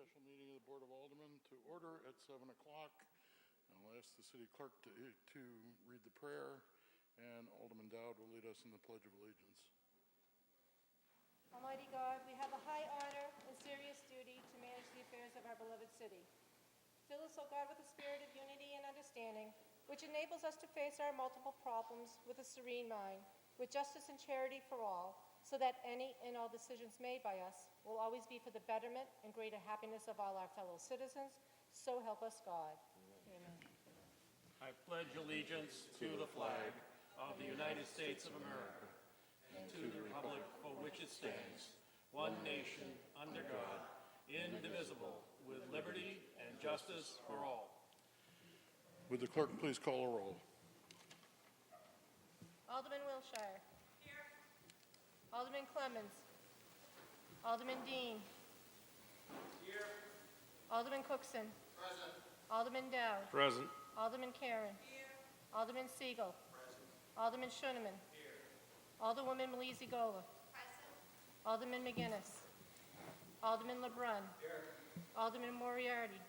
special meeting of the Board of Aldermen to order at 7 o'clock. I'll ask the city clerk to read the prayer, and Alderman Dowd will lead us in the Pledge of Allegiance. Almighty God, we have a high honor and serious duty to manage the affairs of our beloved city. Fill us, O God, with a spirit of unity and understanding, which enables us to face our multiple problems with a serene mind, with justice and charity for all, so that any and all decisions made by us will always be for the betterment and greater happiness of all our fellow citizens. So help us God. Amen. I pledge allegiance to the flag of the United States of America and to the republic for which it stands, one nation, under God, indivisible, with liberty and justice for all. Would the clerk please call a roll? Alderman Wilshire. Here. Alderman Clemmons. Alderman Dean. Here. Alderman Cookson. Present. Alderman Dowd. Present. Alderman Karen. Here. Alderman Siegel. Present. Alderman Schoeneman. Here. Alderwoman Malizi-Gola. Present. Alderman McGinnis. Alderman LeBrun. Here. Alderman Moriarty.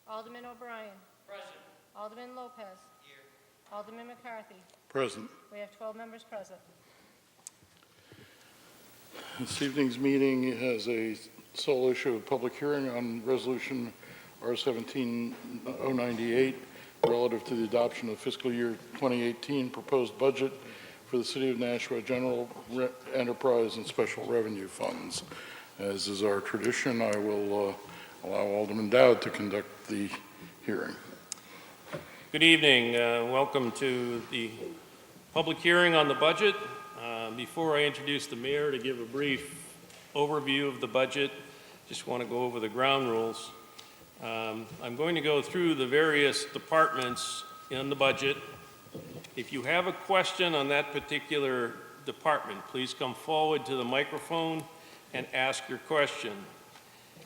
Alderman O'Brien. Present. Alderman Lopez. Here. Alderman McCarthy. Present. We have 12 members present. This evening's meeting has a sole issue of public hearing on Resolution R-17-098 relative to the adoption of fiscal year 2018 proposed budget for the City of Nashua General Enterprise and Special Revenue Funds. As is our tradition, I will allow Alderman Dowd to conduct the hearing. Good evening. Welcome to the public hearing on the budget. Before I introduce the mayor to give a brief overview of the budget, just want to go over the ground rules. I'm going to go through the various departments in the budget. If you have a question on that particular department, please come forward to the microphone and ask your question.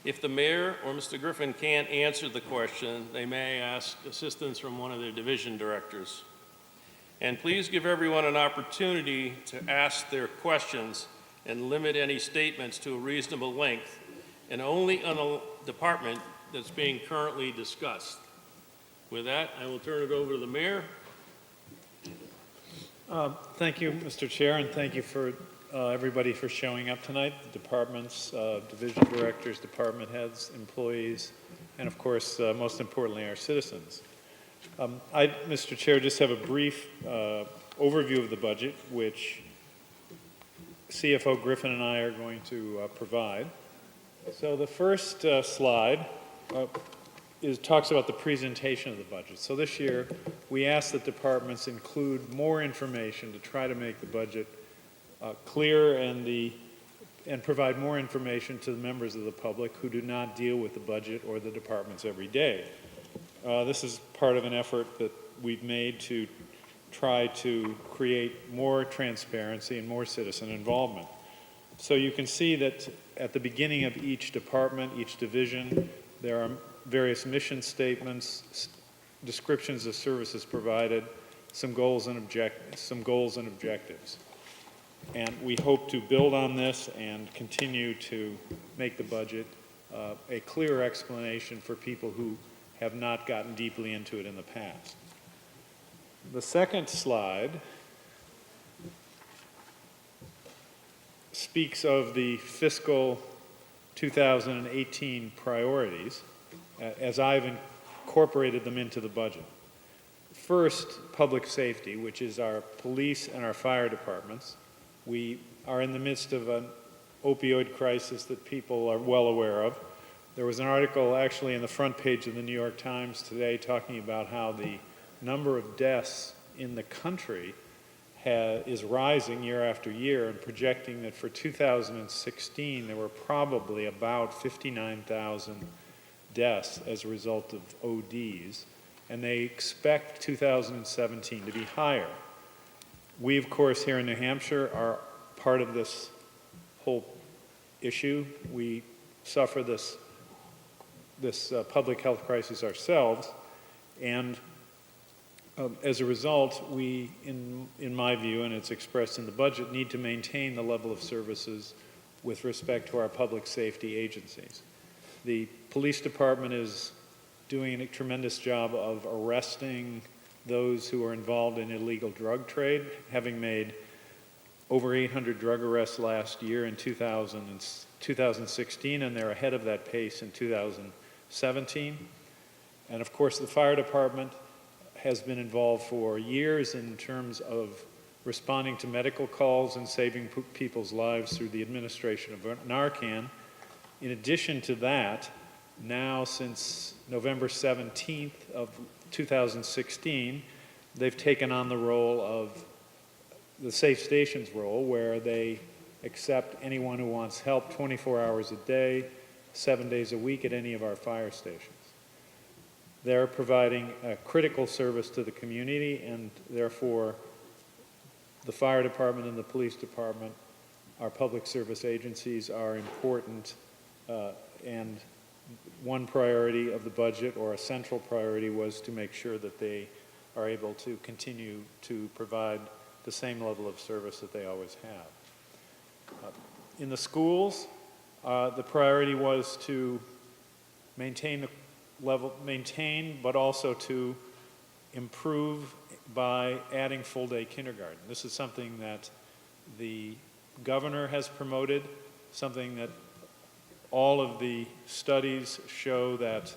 If the mayor or Mr. Griffin can't answer the question, they may ask assistance from one of their division directors. And please give everyone an opportunity to ask their questions and limit any statements to a reasonable length, and only on a department that's being currently discussed. With that, I will turn it over to the mayor. Thank you, Mr. Chair, and thank you for everybody for showing up tonight, the departments, division directors, department heads, employees, and of course, most importantly, our citizens. I, Mr. Chair, just have a brief overview of the budget, which CFO Griffin and I are going to provide. So the first slide talks about the presentation of the budget. So this year, we asked that departments include more information to try to make the budget clear and provide more information to the members of the public who do not deal with the budget or the departments every day. This is part of an effort that we've made to try to create more transparency and more citizen involvement. So you can see that at the beginning of each department, each division, there are various mission statements, descriptions of services provided, some goals and objectives. And we hope to build on this and continue to make the budget a clear explanation for people who have not gotten deeply into it in the past. The second slide speaks of the fiscal 2018 priorities as I've incorporated them into the budget. First, public safety, which is our police and our fire departments. We are in the midst of an opioid crisis that people are well aware of. There was an article actually in the front page of the New York Times today talking about how the number of deaths in the country is rising year after year, and projecting that for 2016 there were probably about 59,000 deaths as a result of ODs, and they expect 2017 to be higher. We, of course, here in New Hampshire are part of this whole issue. We suffer this public health crisis ourselves, and as a result, we, in my view, and it's expressed in the budget, need to maintain the level of services with respect to our public safety agencies. The police department is doing a tremendous job of arresting those who are involved in illegal drug trade, having made over 800 drug arrests last year in 2016, and they're ahead of that pace in 2017. And of course, the fire department has been involved for years in terms of responding to medical calls and saving people's lives through the administration of Narcan. In addition to that, now since November 17th of 2016, they've taken on the role of the Safe Stations role, where they accept anyone who wants help 24 hours a day, 7 days a week at any of our fire stations. They're providing a critical service to the community, and therefore the fire department and the police department, our public service agencies, are important, and one priority of the budget, or a central priority, was to make sure that they are able to continue to provide the same level of service that they always have. In the schools, the priority was to maintain but also to improve by adding full-day kindergarten. This is something that the governor has promoted, something that all of the studies show that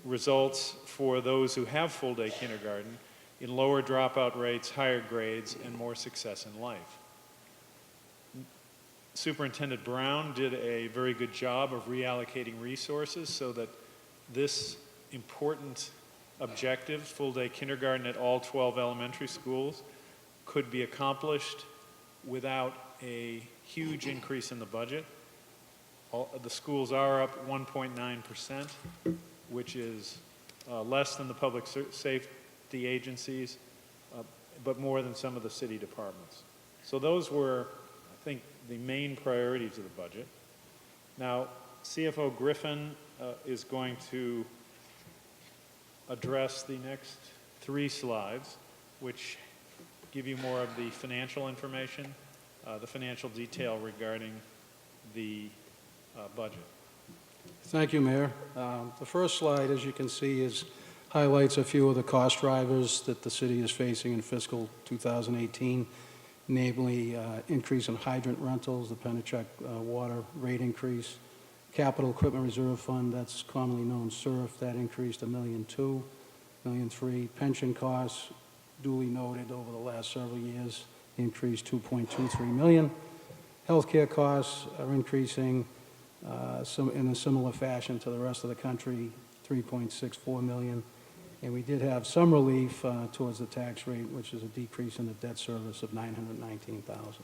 results for those who have full-day kindergarten in lower dropout rates, higher grades, and more success in life. Superintendent Brown did a very good job of reallocating resources so that this important objective, full-day kindergarten at all 12 elementary schools, could be accomplished without a huge increase in the budget. The schools are up 1.9%, which is less than the public safety agencies, but more than some of the city departments. So those were, I think, the main priorities of the budget. Now, CFO Griffin is going to address the next 3 slides, which give you more of the financial information, the financial detail regarding the budget. Thank you, Mayor. The first slide, as you can see, highlights a few of the cost drivers that the city is facing in fiscal 2018, namely increase in hydrant rentals, the Pennachuck water rate increase, capital equipment reserve fund, that's commonly known SURF, that increased $1.2 million, $1.3 million. Pension costs, duly noted over the last several years, increased $2.23 million. Healthcare costs are increasing in a similar fashion to the rest of the country, $3.64 million. And we did have some relief towards the tax rate, which is a decrease in the debt service of $919,000.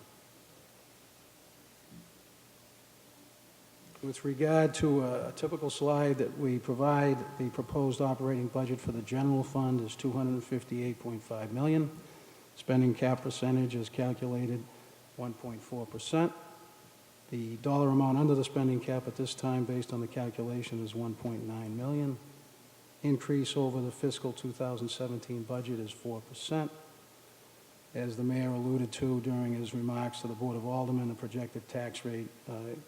With regard to a typical slide that we provide, the proposed operating budget for the general fund is $258.5 million. Spending cap percentage is calculated 1.4%. The dollar amount under the spending cap at this time, based on the calculation, is $1.9 million. Increase over the fiscal 2017 budget is 4%. As the mayor alluded to during his remarks to the Board of Aldermen, the projected tax rate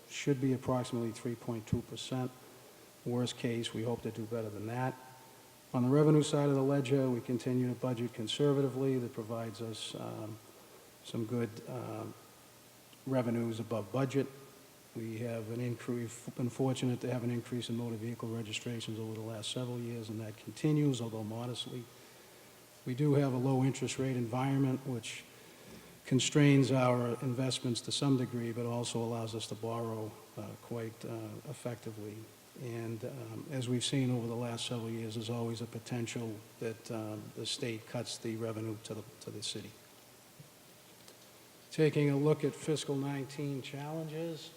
should be approximately 3.2%. Worst case, we hope to do better than that. On the revenue side of the ledger, we continue to budget conservatively. That provides us some good revenues above budget. We have an increase, we've been fortunate to have an increase in motor vehicle registrations over the last several years, and that continues, although modestly. We do have a low interest rate environment, which constrains our investments to some degree, but also allows us to borrow quite effectively. And as we've seen over the last several years, there's always a potential that the state cuts the revenue to the city. Taking a look at fiscal 19 challenges,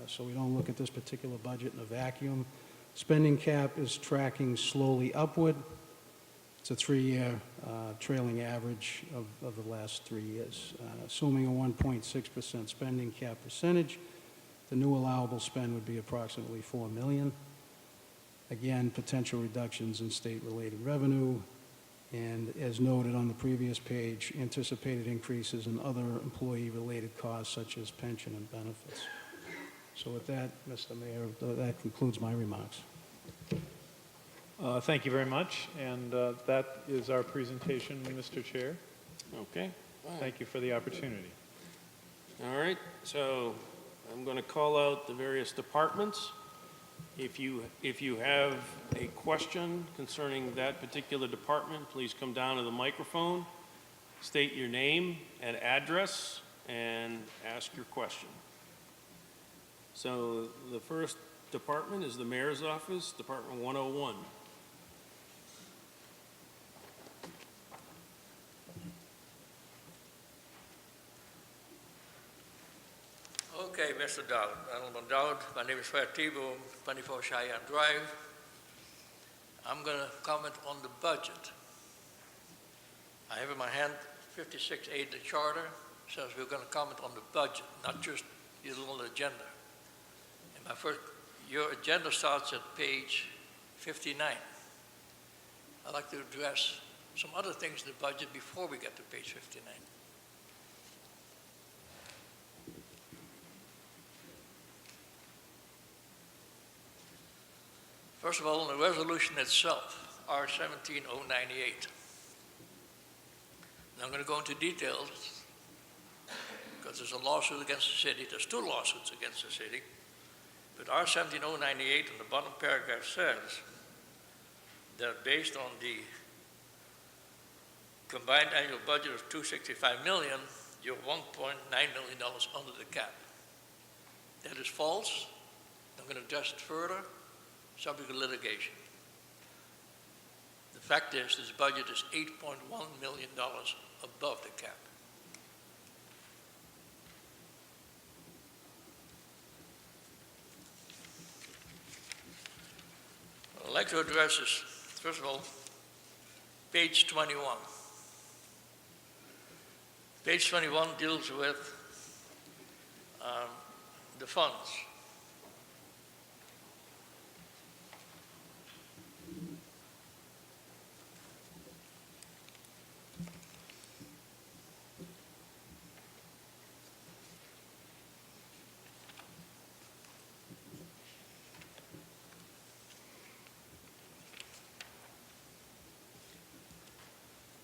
so we don't look at this particular budget in a vacuum. Spending cap is tracking slowly upward. It's a 3-year trailing average of the last 3 years. Assuming a 1.6% spending cap percentage, the new allowable spend would be approximately $4 million. Again, potential reductions in state-related revenue, and as noted on the previous page, anticipated increases in other employee-related costs such as pension and benefits. So with that, Mr. Mayor, that concludes my remarks. Thank you very much, and that is our presentation, Mr. Chair. Okay. Thank you for the opportunity. All right, so I'm going to call out the various departments. If you have a question concerning that particular department, please come down to the microphone, state your name and address, and ask your question. So the first department is the Mayor's Office, Department 101. Okay, Mr. Dowd, Alderman Dowd, my name is Fred Tebow, 24 Cheyenne Drive. I'm going to comment on the budget. I have in my hand 56A, the charter, says we're going to comment on the budget, not just your little agenda. And your agenda starts at page 59. I'd like to address some other things in the budget before we get to page 59. First of all, the resolution itself, R-17-098. Now I'm going to go into details because there's a lawsuit against the city. There's two lawsuits against the city. But R-17-098 in the bottom paragraph says that based on the combined annual budget of $265 million, you're $1.9 million under the cap. That is false. I'm going to address it further, subject to litigation. The fact is, this budget is $8.1 million above the cap. I'd like to address this, first of all, page 21. Page 21 deals with the funds.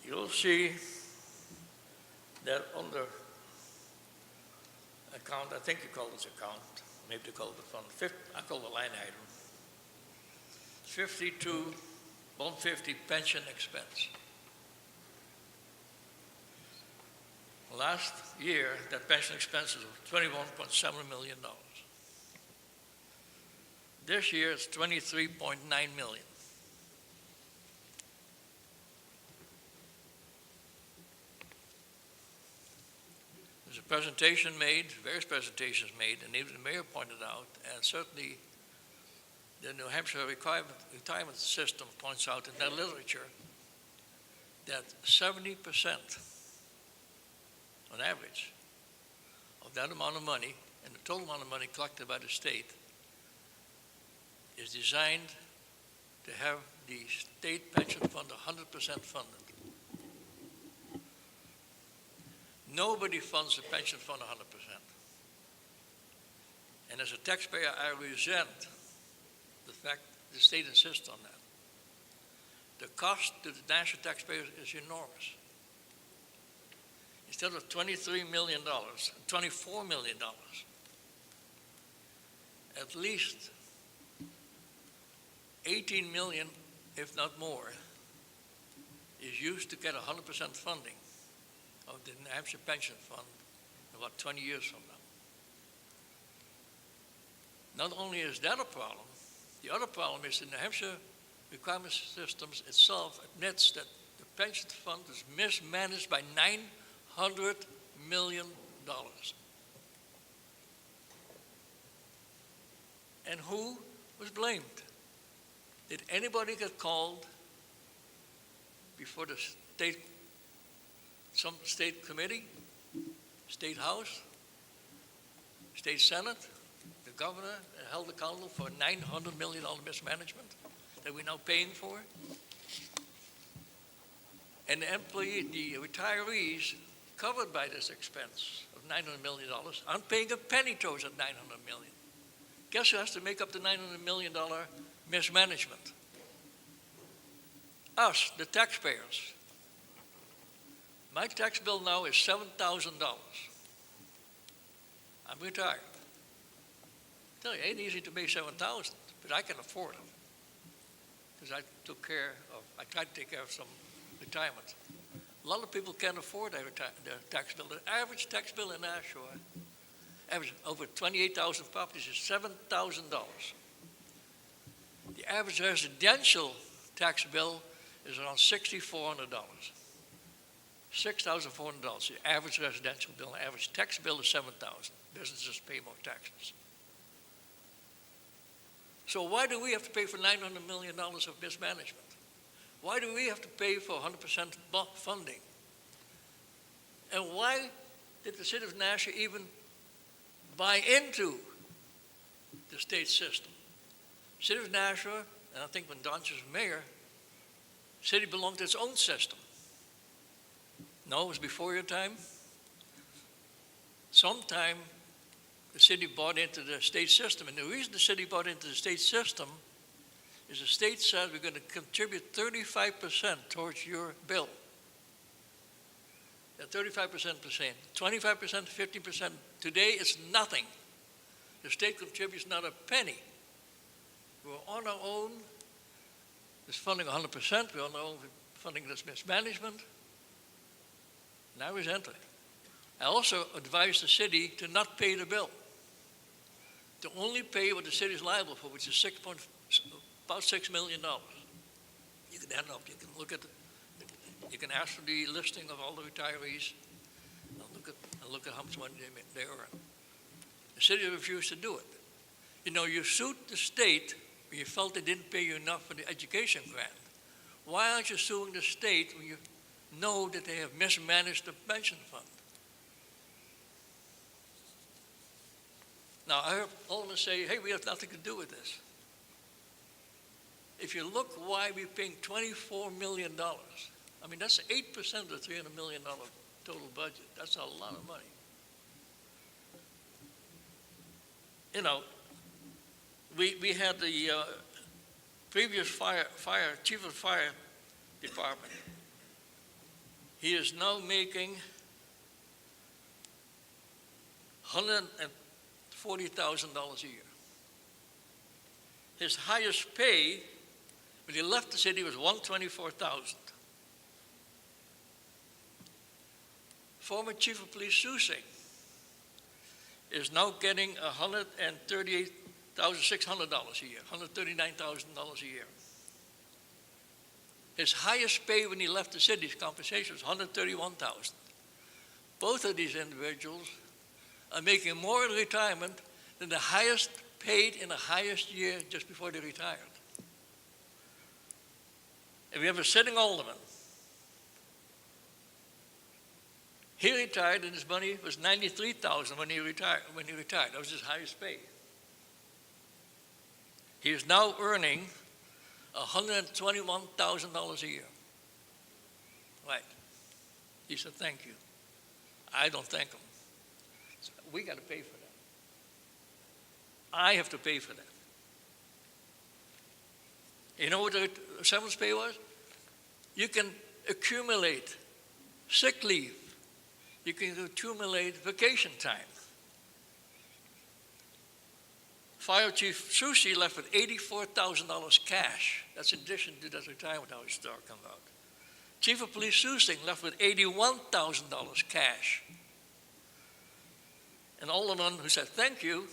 You'll see that under account, I think you call this account, maybe you call it the fund, I call it the line item, 150 pension expense. Last year, that pension expense was $21.7 million. This year, it's $23.9 million. There's a presentation made, various presentations made, and even the mayor pointed out, and certainly the New Hampshire retirement system points out in their literature that 70%, on average, of that amount of money, and the total amount of money collected by the state, is designed to have the state pension fund 100% funded. Nobody funds the pension fund 100%. And as a taxpayer, I resent the fact the state insists on that. The cost to the national taxpayer is enormous. Instead of $23 million, $24 million, at least 18 million, if not more, is used to get 100% funding of the New Hampshire Pension Fund about 20 years from now. Not only is that a problem, the other problem is the New Hampshire requirement systems itself admits that the pension fund is mismanaged by $900 million. And who was blamed? Did anybody get called before the some state committee, state house, state senate, the governor held accountable for $900 million mismanagement that we're now paying for? And the retirees covered by this expense of $900 million aren't paying a penny towards that $900 million. Guess who has to make up the $900 million mismanagement? Us, the taxpayers. My tax bill now is $7,000. I'm retired. I tell you, it ain't easy to pay $7,000, but I can afford it. Because I tried to take care of some retirement. A lot of people can't afford their tax bill. The average tax bill in Nashua, average over 28,000 properties, is $7,000. The average residential tax bill is around $6,400. $6,400. The average residential bill, the average tax bill is $7,000. Businesses pay more taxes. So why do we have to pay for $900 million of mismanagement? Why do we have to pay for 100% funding? And why did the city of Nashua even buy into the state system? The city of Nashua, and I think when Don was mayor, the city belonged to its own system. No, it was before your time. Sometime the city bought into the state system, and the reason the city bought into the state system is the state said we're going to contribute 35% towards your bill. That 35%, 25%, 50%. Today it's nothing. The state contributes not a penny. We're on our own. It's funding 100%. We're on our own funding this mismanagement. And I resent it. I also advise the city to not pay the bill. To only pay what the city is liable for, which is about $6 million. You can add up. You can look at. You can ask for the listing of all the retirees. And look at how much money they earn. The city refused to do it. You know, you sued the state when you felt they didn't pay you enough for the education grant. Why aren't you suing the state when you know that they have mismanaged the pension fund? Now, I heard Alderman say, hey, we have nothing to do with this. If you look why we're paying $24 million, I mean, that's 8% of the $300 million total budget. That's a lot of money. You know, we had the previous chief of fire department. He is now making $140,000 a year. His highest pay when he left the city was $124,000. Former Chief of Police Susing is now getting $138,600 a year, $139,000 a year. His highest pay when he left the city's compensation was $131,000. Both of these individuals are making more in retirement than the highest paid in the highest year just before they retired. And we have a sitting alderman. He retired and his money was $93,000 when he retired. That was his highest pay. He is now earning $121,000 a year. Right. He said, thank you. I don't thank him. So we got to pay for that. I have to pay for that. You know what the severance pay was? You can accumulate sick leave. You can accumulate vacation time. Fire Chief Sushi left with $84,000 cash. That's in addition to that retirement I was talking about. Chief of Police Susing left with $81,000 cash. And Alderman who said thank you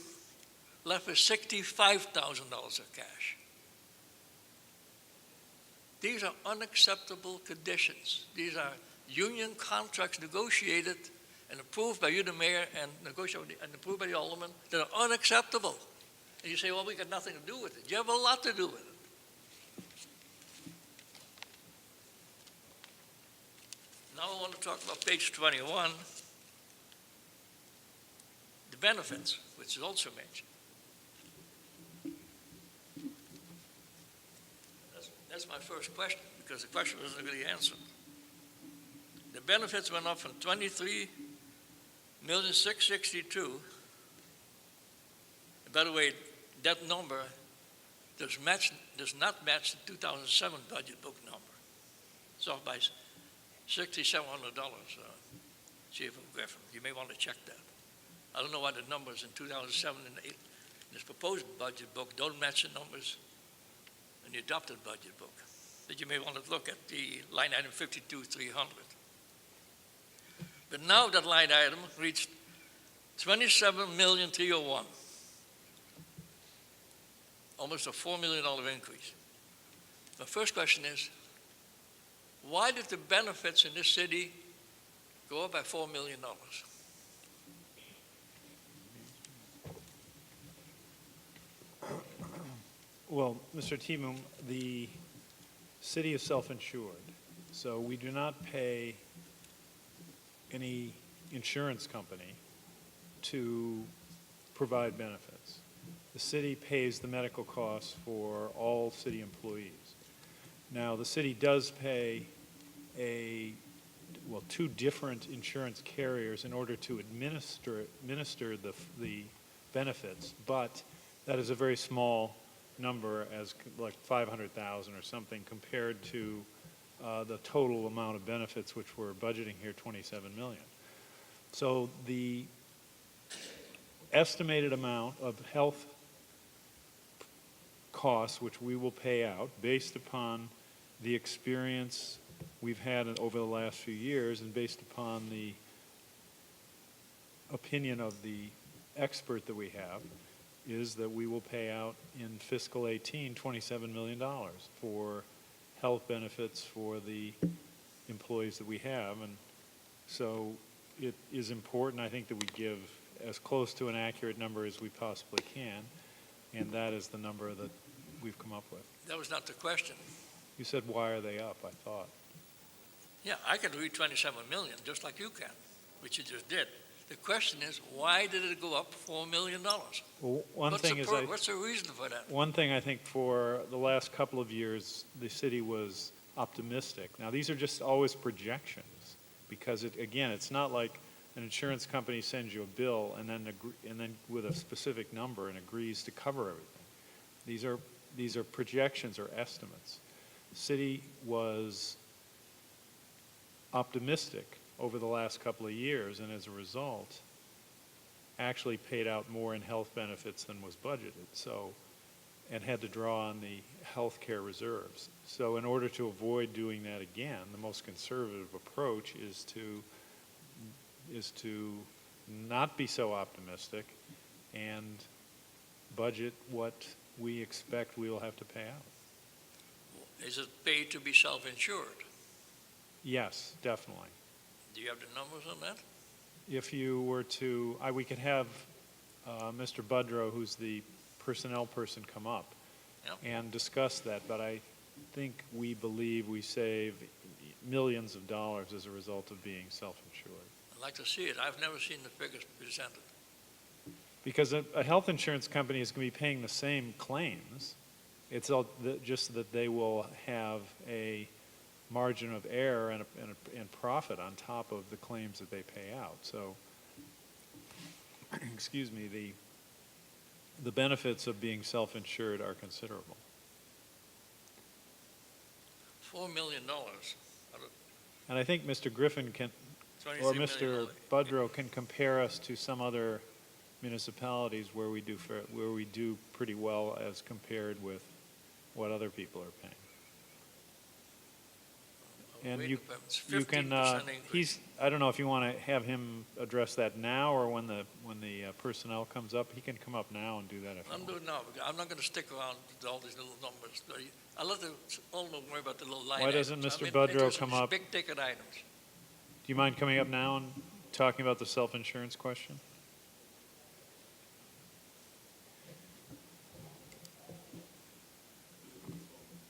left with $65,000 of cash. These are unacceptable conditions. These are union contracts negotiated and approved by you, the mayor, and negotiated and approved by the alderman that are unacceptable. And you say, well, we got nothing to do with it. You have a lot to do with it. Now I want to talk about page 21, the benefits, which is also mentioned. That's my first question, because the question wasn't really answered. The benefits went up from $23,662,000. By the way, that number does not match the 2007 budget book number. It's off by $6,700, Chief Griffin. You may want to check that. I don't know why the numbers in 2007 and 8, this proposed budget book don't match the numbers in the adopted budget book. But you may want to look at the line item 52,300. But now that line item reached $27,301,000, almost a $4 million increase. The first question is, why did the benefits in this city go up by $4 million? Well, Mr. Timum, the city is self-insured, so we do not pay any insurance company to provide benefits. The city pays the medical costs for all city employees. Now, the city does pay two different insurance carriers in order to administer the benefits, but that is a very small number, as like 500,000 or something, compared to the total amount of benefits which we're budgeting here, 27 million. So the estimated amount of health costs which we will pay out based upon the experience we've had over the last few years and based upon the opinion of the expert that we have is that we will pay out in fiscal 18 $27 million for health benefits for the employees that we have. And so it is important, I think, that we give as close to an accurate number as we possibly can, and that is the number that we've come up with. That was not the question. You said, why are they up, I thought. Yeah, I can read 27 million, just like you can, which you just did. The question is, why did it go up $4 million? Well, what's the reason for that? one thing I think for the last couple of years, the city was optimistic. Now, these are just always projections because, it's not like an insurance company sends you a bill and then with a specific number and agrees to cover everything. These are projections or estimates. The city was optimistic over the last couple of years, and as a result, actually paid out more in health benefits than was budgeted, and had to draw on the health care reserves. So in order to avoid doing that again, the most conservative approach is to not be so optimistic and budget what we expect we will have to pay out. Is it paid to be self-insured? Yes, definitely. Do you have the numbers on that? If you were to, we could have Mr. Budrow, who's the personnel person, come up and discuss that, but I think we believe we save millions of dollars as a result of being self-insured. I'd like to see it. I've never seen the figures presented. Because a health insurance company is going to be paying the same claims. It's just that they will have a margin of error and profit on top of the claims that they pay out. So, excuse me, the benefits of being self-insured are considerable. $4 million. And I think Mr. Griffin or Mr. Budrow can compare us to some other municipalities where we do pretty well as compared with what other people are paying. And you can, I don't know if you want to have him address that now or when the personnel comes up. He can come up now and do that if I'm doing it now. I'm not going to stick around with all these little numbers. I'll let the alderman worry about the little line Why doesn't Mr. Budrow come up? Big ticket items. Do you mind coming up now and talking about the self-insurance question?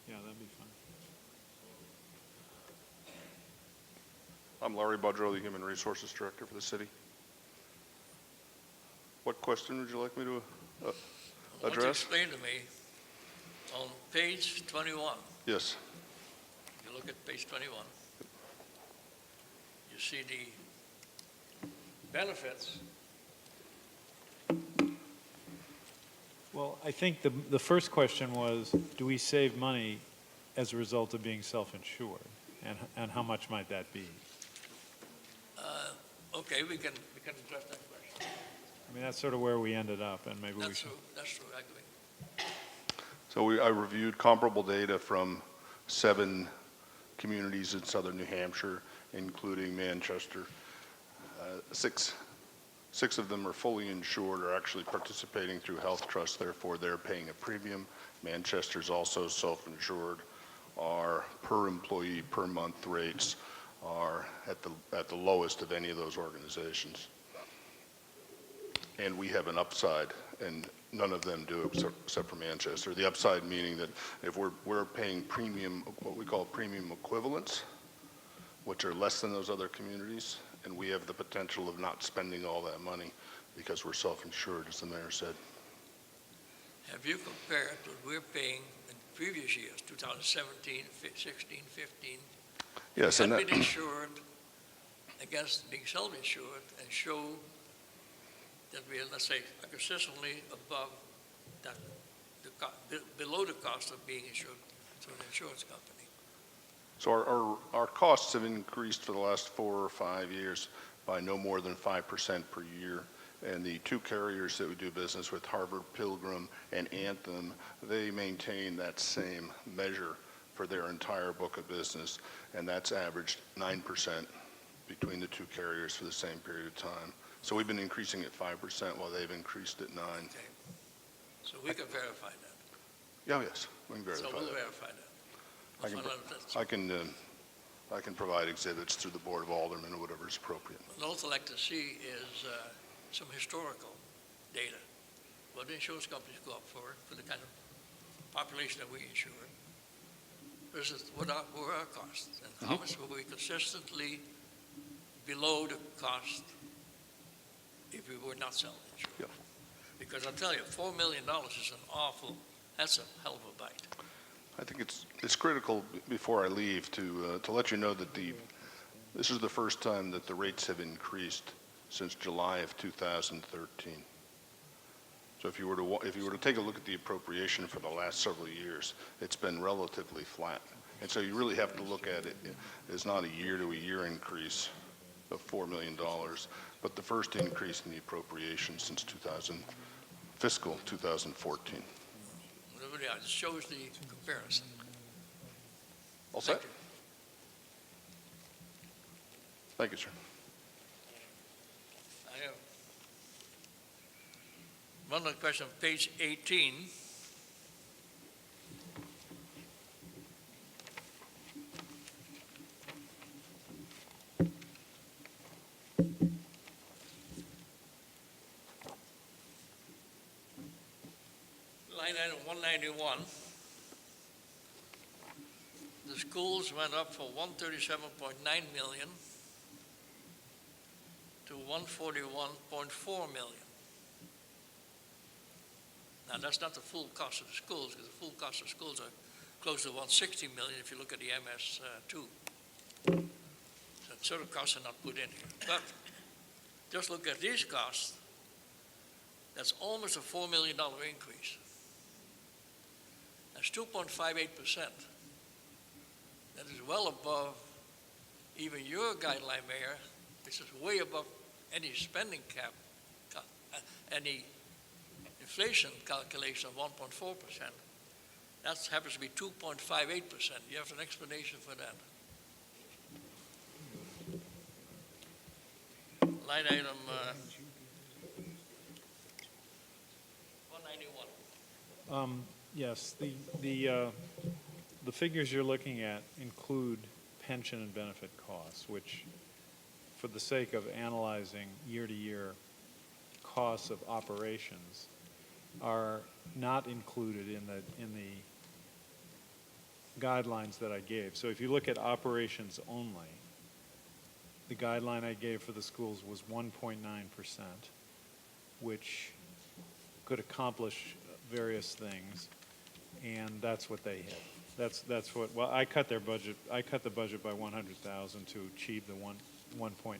Yeah, that'd be fine. I'm Larry Budrow, the Human Resources Director for the city. What question would you like me to I want you to address? explain to me, on page 21, Yes. you look at page 21, you see the benefits. Well, I think the first question was, do we save money as a result of being self-insured? And how much might that be? Okay, we can address that question. I mean, that's sort of where we ended up, and maybe we That's should. true, that's true, I agree. So I reviewed comparable data from 7 communities in southern New Hampshire, including Manchester. Six of them are fully insured or actually participating through health trust, therefore they're paying a premium. Manchester's also self-insured. Our per employee per month rates are at the lowest of any of those organizations. And we have an upside, and none of them do except for Manchester. The upside meaning that if we're paying premium, what we call premium equivalents, which are less than those other communities, and we have the potential of not spending all that money because we're self-insured, as the mayor said. Have you compared what we're paying in previous years, 2017, 16, 15? Yes, and Have that, been insured against being self-insured and show that we are, let's say, consistently above that, below the cost of being insured through an insurance company. so our costs have increased for the last 4 or 5 years by no more than 5% per year. And the 2 carriers that we do business with, Harvard Pilgrim and Anthem, they maintain that same measure for their entire book of business, and that's averaged 9% between the 2 carriers for the same period of time. So we've been increasing at 5% while they've increased at 9%. Okay. So we can verify that. Yeah, yes, we can verify So we'll that. verify that. I can, We'll find out if that's- I can provide exhibits through the Board of Aldermen or whatever is appropriate. I'd also like to see is some historical data. What the insurance companies go up for the kind of population that we insure, versus what were our costs, and how much were we consistently below the cost if we were not self-insured. Yep. Because I'll tell you, $4 million is that's a hell of a bite. I think it's critical before I leave to let you know that this is the first time that the rates have increased since July of 2013. So if you were to take a look at the appropriation for the last several years, it's been relatively flat. And so you really have to look at it as not a year-to-year increase of $4 million, but the first increase in the appropriation since fiscal 2014. Whatever it is, it shows the comparison. All set? Thank you. Thank you, sir. I have one other question on page 18. Line item 191. The schools went up from 137.9 million to 141.4 million. Now, that's not the full cost of the schools, because the full cost of schools are close to 160 million if you look at the MS2. So sort of costs are not put in here. But just look at these costs, that's almost a $4 million increase. That's 2.58%. That is well above even your guideline, Mayor, which is way above any spending cap, any inflation calculation of 1.4%. That happens to be 2.58%. You have an explanation for that. Line item 191. Yes, the figures you're looking at include pension and benefit costs, which, for the sake of analyzing year-to-year costs of operations, are not included in the guidelines that I gave. So if you look at operations only, the guideline I gave for the schools was 1.9%, which could accomplish various things, and that's what they hit. That's what. Well, I cut their budget. I cut the budget by 100,000 to achieve the 1.9%.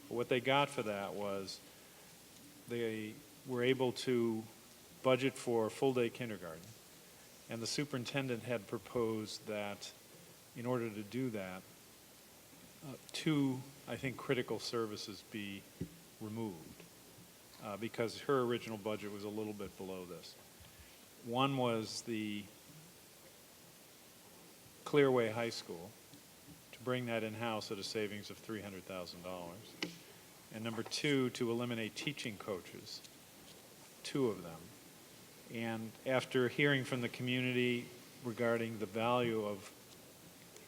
But what they got for that was they were able to budget for full-day kindergarten. And the superintendent had proposed that in order to do that, two, I think, critical services be removed because her original budget was a little bit below this. One was the Clearway High School, to bring that in-house at a savings of $300,000. And number two, to eliminate teaching coaches, 2 of them. And after hearing from the community regarding the value of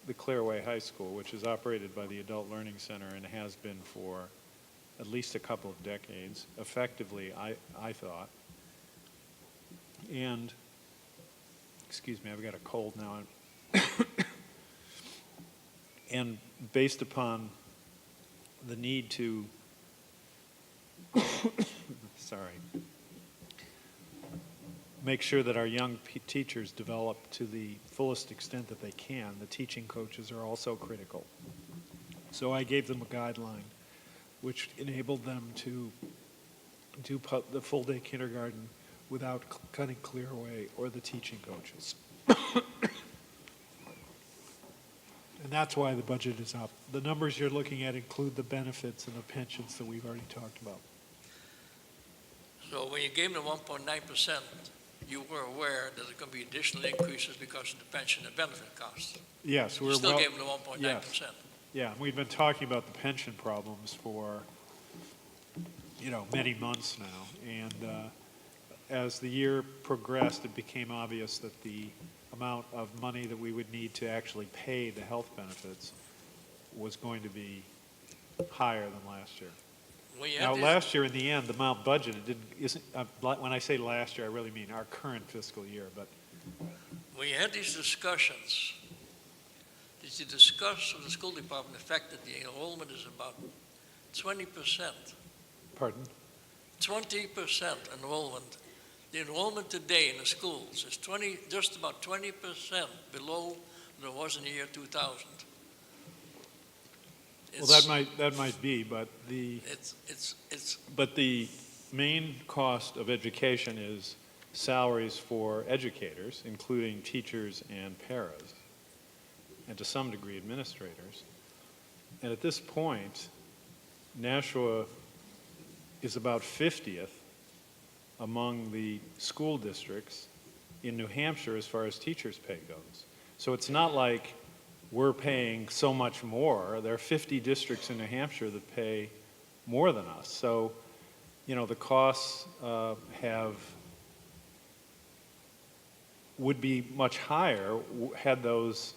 the Clearway High School, which is operated by the Adult Learning Center and has been for at least a couple of decades, effectively, I thought. And, excuse me, I've got a cold now. And based upon the need to, sorry, make sure that our young teachers develop to the fullest extent that they can, the teaching coaches are also critical. So I gave them a guideline which enabled them to do the full-day kindergarten without cutting Clearway or the teaching coaches. And that's why the budget is up. The numbers you're looking at include the benefits and the pensions that we've already talked about. So when you gave them the 1.9%, you were aware that there's going to be additional increases because of the pension and benefit costs. Yes, You we're still well, gave them the 1.9%. yeah, we've been talking about the pension problems for, many months now. And as the year progressed, it became obvious that the amount of money that we would need to actually pay the health benefits was going to be higher than last year. When you Now, had these- last year in the end, the amount budgeted when I say last year, I really mean our current fiscal year, but when you had these discussions, did you discuss with the school department the fact that the enrollment is about 20%? pardon? 20% enrollment. The enrollment today in the schools is just about 20% below than it was in the year 2000. Well, that might be, but the main cost of education is salaries for educators, including teachers and paras, and to some degree administrators. And at this point, Nashua is about 50th among the school districts in New Hampshire as far as teachers' pay goes. So it's not like we're paying so much more. There are 50 districts in New Hampshire that pay more than us. So, the costs would be much higher had those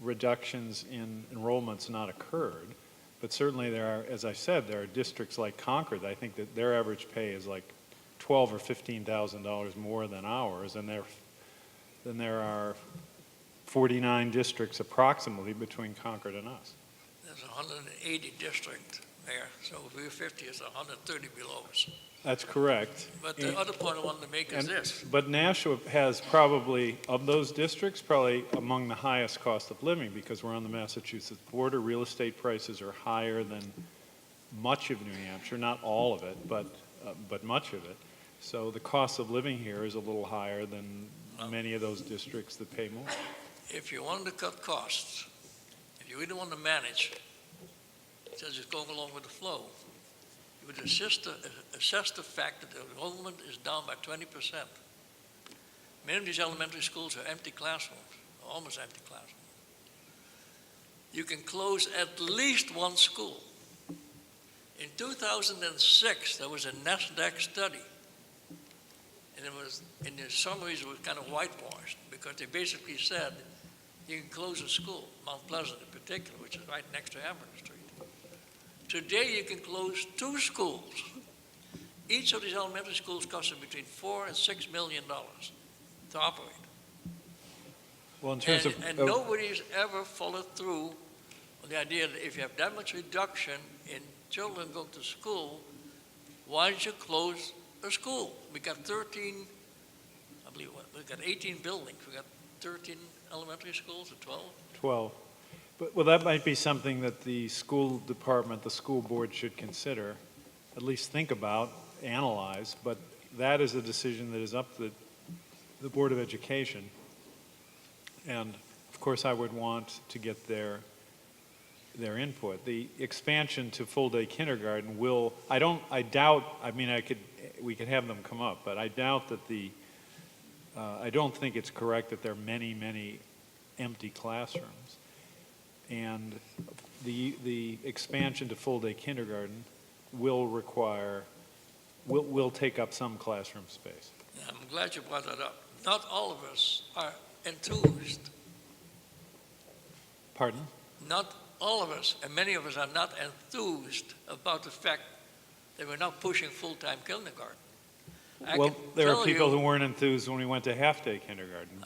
reductions in enrollments not occurred. But certainly there are, as I said, there are districts like Concord. I think that their average pay is like $12,000 or $15,000 more than ours, and there are 49 districts approximately between Concord and us. There's 180 district there, so if we're 50, it's 130 below us. That's correct. But the other point I wanted to make is this. But Nashua has probably, of those districts, probably among the highest cost of living because we're on the Massachusetts border. Real estate prices are higher than much of New Hampshire, not all of it, but much of it. So the cost of living here is a little higher than many of those districts that pay more. If you wanted to cut costs, if you really want to manage, instead of just going along with the flow, you would assess the fact that the enrollment is down by 20%. Many of these elementary schools are empty classrooms, almost empty classrooms. You can close at least one school. In 2006, there was a NASDAQ study, and it was, in the summaries, it was kind of whitewashed because they basically said you can close a school, Mount Pleasant in particular, which is right next to Hamburg Street. Today, you can close 2 schools. Each of these elementary schools costs between $4 and $6 million to operate. Well, in terms And nobody's ever followed through on the idea that if you have that much reduction in children going to school, why don't you close a school? We got 13, I believe, we got 18 buildings. We got 13 elementary schools or 12? 12. Well, that might be something that the school department, the school board should consider, at least think about, analyze. But that is a decision that is up to the Board of Education. And of course, I would want to get their input. The expansion to full-day kindergarten will, I doubt, I mean, we could have them come up, but I doubt that I don't think it's correct that there are many, many empty classrooms. And the expansion to full-day kindergarten will take up some classroom space. I'm glad you brought that up. Not all of us are enthused. Pardon? Not all of us, and many of us are not enthused about the fact that we're now pushing full-time kindergarten. Well, there are people who weren't enthused when we went to half-day kindergarten,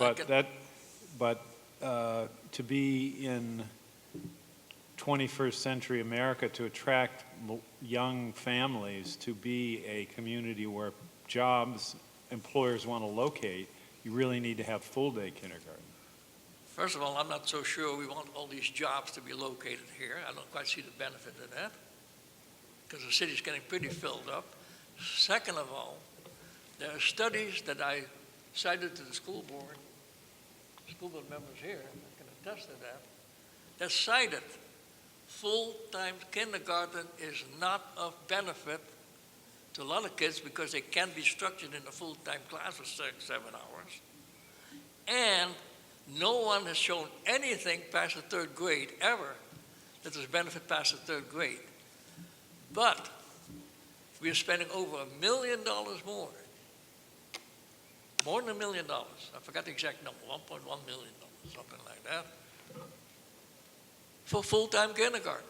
but to be in 21st century America, to attract young families, to be a community where employers want to locate, you really need to have full-day kindergarten. First of all, I'm not so sure we want all these jobs to be located here. I don't quite see the benefit of that, because the city's getting pretty filled up. Second of all, there are studies that I cited to the school board members here can attest to that cited full-time kindergarten is not of benefit to a lot of kids because they can't be structured in a full-time class for 6-7 hours. And no one has shown anything past the third grade ever that there's benefit past the third grade. But we are spending over $1 million more than $1 million. I forgot the exact number, $1.1 million, something like that, for full-time kindergarten.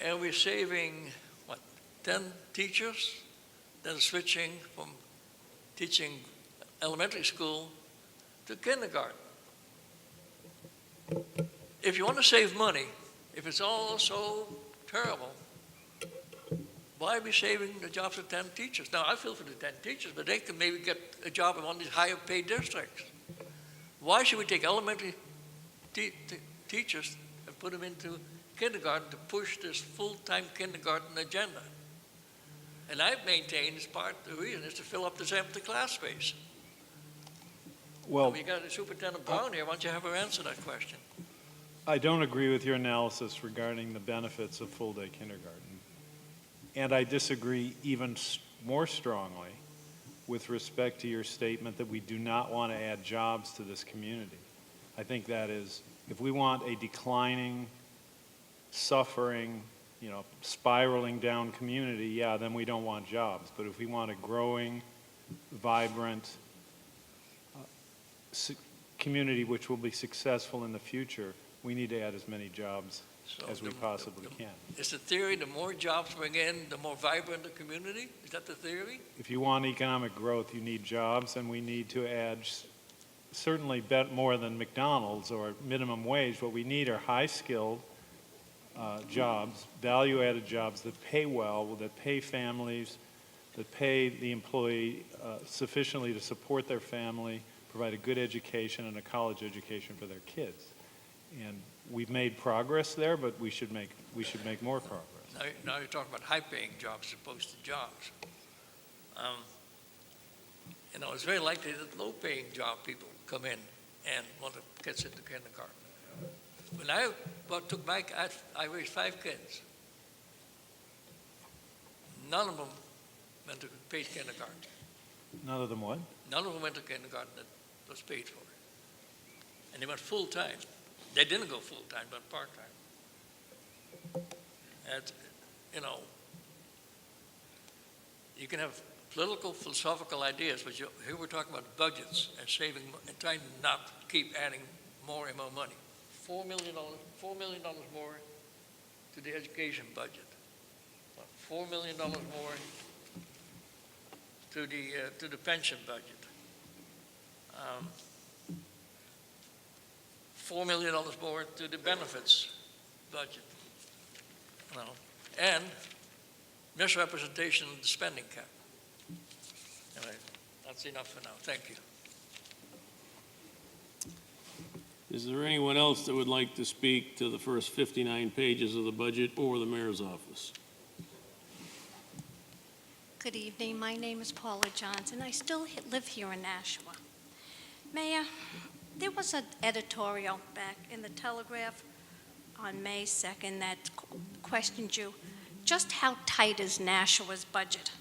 And we're saving, 10 teachers that are switching from teaching elementary school to kindergarten. If you want to save money, if it's all so terrible, why are we saving the jobs of 10 teachers? Now, I feel for the 10 teachers, but they can maybe get a job in one of these higher paid districts. Why should we take elementary teachers and put them into kindergarten to push this full-time kindergarten agenda? And I've maintained as part of the reason is to fill up this empty class space. Well, We got Superintendent Brown here. Why don't you have her answer that question? I don't agree with your analysis regarding the benefits of full-day kindergarten. And I disagree even more strongly with respect to your statement that we do not want to add jobs to this community. I think that is, if we want a declining, suffering, spiraling down community, yeah, then we don't want jobs. But if we want a growing, vibrant community which will be successful in the future, we need to add as many jobs as we possibly can. Is the theory the more jobs bring in, the more vibrant the community? Is that the theory? If you want economic growth, you need jobs, and we need to add certainly more than McDonald's or minimum wage. What we need are high-skilled jobs, value-added jobs that pay well, that pay families, that pay the employee sufficiently to support their family, provide a good education and a college education for their kids. And we've made progress there, but we should make more progress. Now you're talking about high-paying jobs as opposed to jobs. It's very likely that low-paying job people come in and want to get into kindergarten. When I took I raised 5 kids. None of them went to paid kindergarten. None of them what? None of them went to kindergarten that was paid for. And they went full-time. They didn't go full-time, but part-time. And, you can have political, philosophical ideas, but here we're talking about budgets and saving and trying to not keep adding more and more money. $4 million more to the education budget. $4 million more to the pension budget. $4 million more to the benefits budget. And misrepresentation of the spending cap. Anyway, that's enough for now. Thank you. Is there anyone else that would like to speak to the first 59 pages of the budget or the mayor's office? Good evening. My name is Paula Johnson. I still live here in Nashua. Mayor, there was an editorial back in the Telegraph on May 2nd that questioned you, just how tight is Nashua's budget?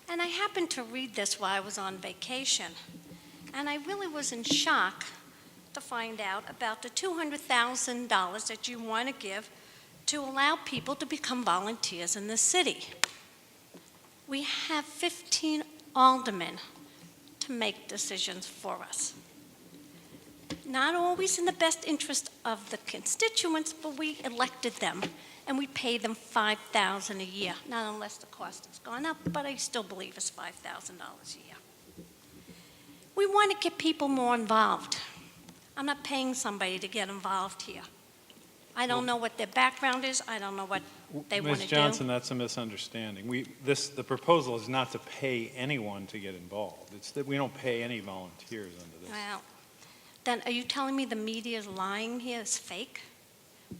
And I happened to read this while I was on vacation, and I really was in shock to find out about the $200,000 that you want to give to allow people to become volunteers in the city. We have 15 aldermen to make decisions for us. Not always in the best interest of the constituents, but we elected them, and we pay them $5,000 a year. Not unless the cost has gone up, but I still believe it's $5,000 a year. We want to get people more involved. I'm not paying somebody to get involved here. I don't know what their background is. I don't know what they want to Ms. do. Johnson, that's a misunderstanding. The proposal is not to pay anyone to get involved. It's that we don't pay any volunteers under this. Well, then are you telling me the media is lying here, is fake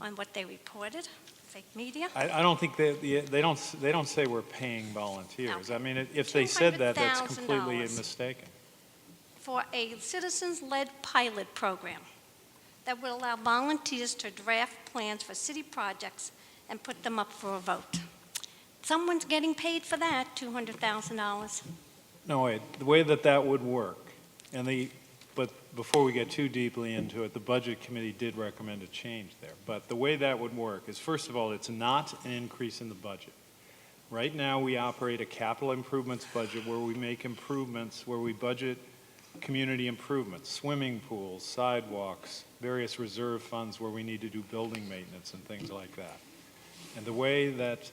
on what they reported? Fake media? I don't think they don't say we're paying volunteers. Okay. I mean, if they said that, that's $200,000 completely mistaken. For a citizens-led pilot program that would allow volunteers to draft plans for city projects and put them up for a vote. Someone's getting paid for that, $200,000. No, wait, the way that would work, but before we get too deeply into it, the Budget Committee did recommend a change there. But the way that would work is, first of all, it's not an increase in the budget. Right now, we operate a capital improvements budget where we make improvements, where we budget community improvements, swimming pools, sidewalks, various reserve funds where we need to do building maintenance and things like that. And the way that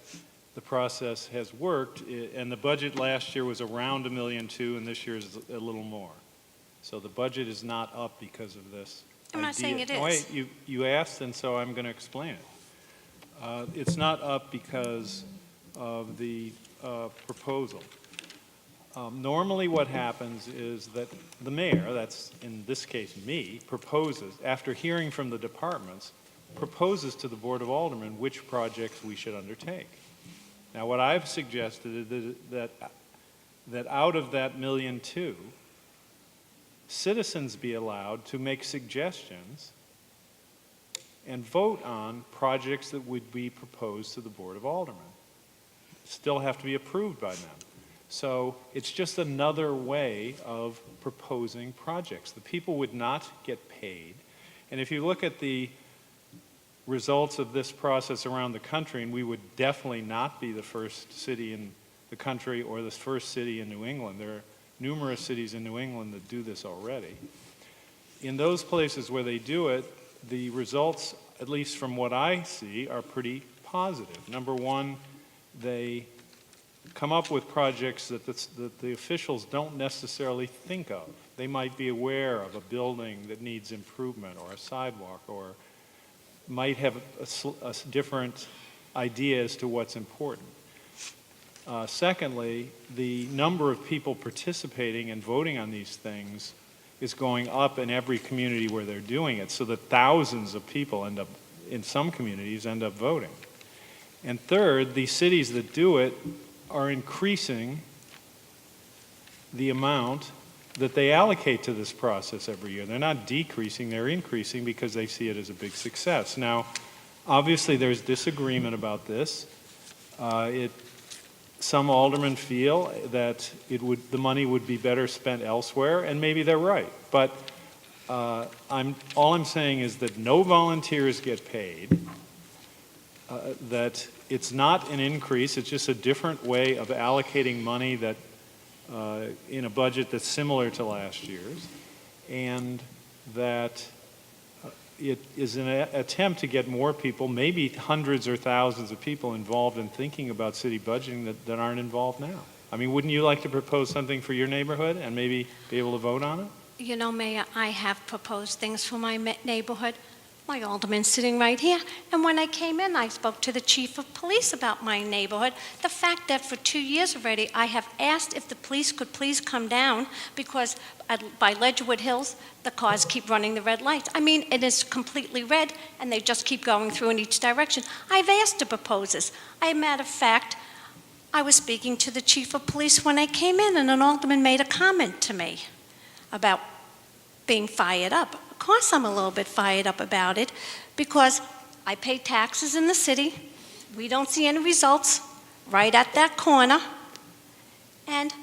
the process has worked, and the budget last year was around $1.2 million, and this year is a little more. So the budget is not up because of this I'm not saying it idea. No, is. wait, you asked, and so I'm going to explain it. It's not up because of the proposal. Normally what happens is that the mayor, that's in this case me, proposes, after hearing from the departments, proposes to the Board of Aldermen which projects we should undertake. Now what I've suggested is that out of that $1.2 million, citizens be allowed to make suggestions and vote on projects that would be proposed to the Board of Aldermen. Still have to be approved by them. So it's just another way of proposing projects. The people would not get paid. And if you look at the results of this process around the country, and we would definitely not be the first city in the country or the first city in New England. There are numerous cities in New England that do this already. In those places where they do it, the results, at least from what I see, are pretty positive. Number one, they come up with projects that the officials don't necessarily think of. They might be aware of a building that needs improvement or a sidewalk, or might have a different idea as to what's important. Secondly, the number of people participating and voting on these things is going up in every community where they're doing it, so that thousands of people in some communities end up voting. And third, the cities that do it are increasing the amount that they allocate to this process every year. They're not decreasing, they're increasing because they see it as a big success. Now, obviously there's disagreement about this. Some aldermen feel that the money would be better spent elsewhere, and maybe they're right. But all I'm saying is that no volunteers get paid, that it's not an increase, it's just a different way of allocating money that in a budget that's similar to last year's, and that it is an attempt to get more people, maybe hundreds or thousands of people involved in thinking about city budgeting that aren't involved now. I mean, wouldn't you like to propose something for your neighborhood and maybe be able to vote on it? You know, Mayor, I have proposed things for my neighborhood. My alderman's sitting right here. And when I came in, I spoke to the chief of police about my neighborhood. The fact that for 2 years already, I have asked if the police could please come down because by Ledgewood Hills, the cars keep running the red lights. I mean, it is completely red, and they just keep going through in each direction. I've asked to propose this. As a matter of fact, I was speaking to the chief of police when I came in, and an alderman made a comment to me about being fired up. Of course, I'm a little bit fired up about it because I pay taxes in the city. We don't see any results right at that corner. And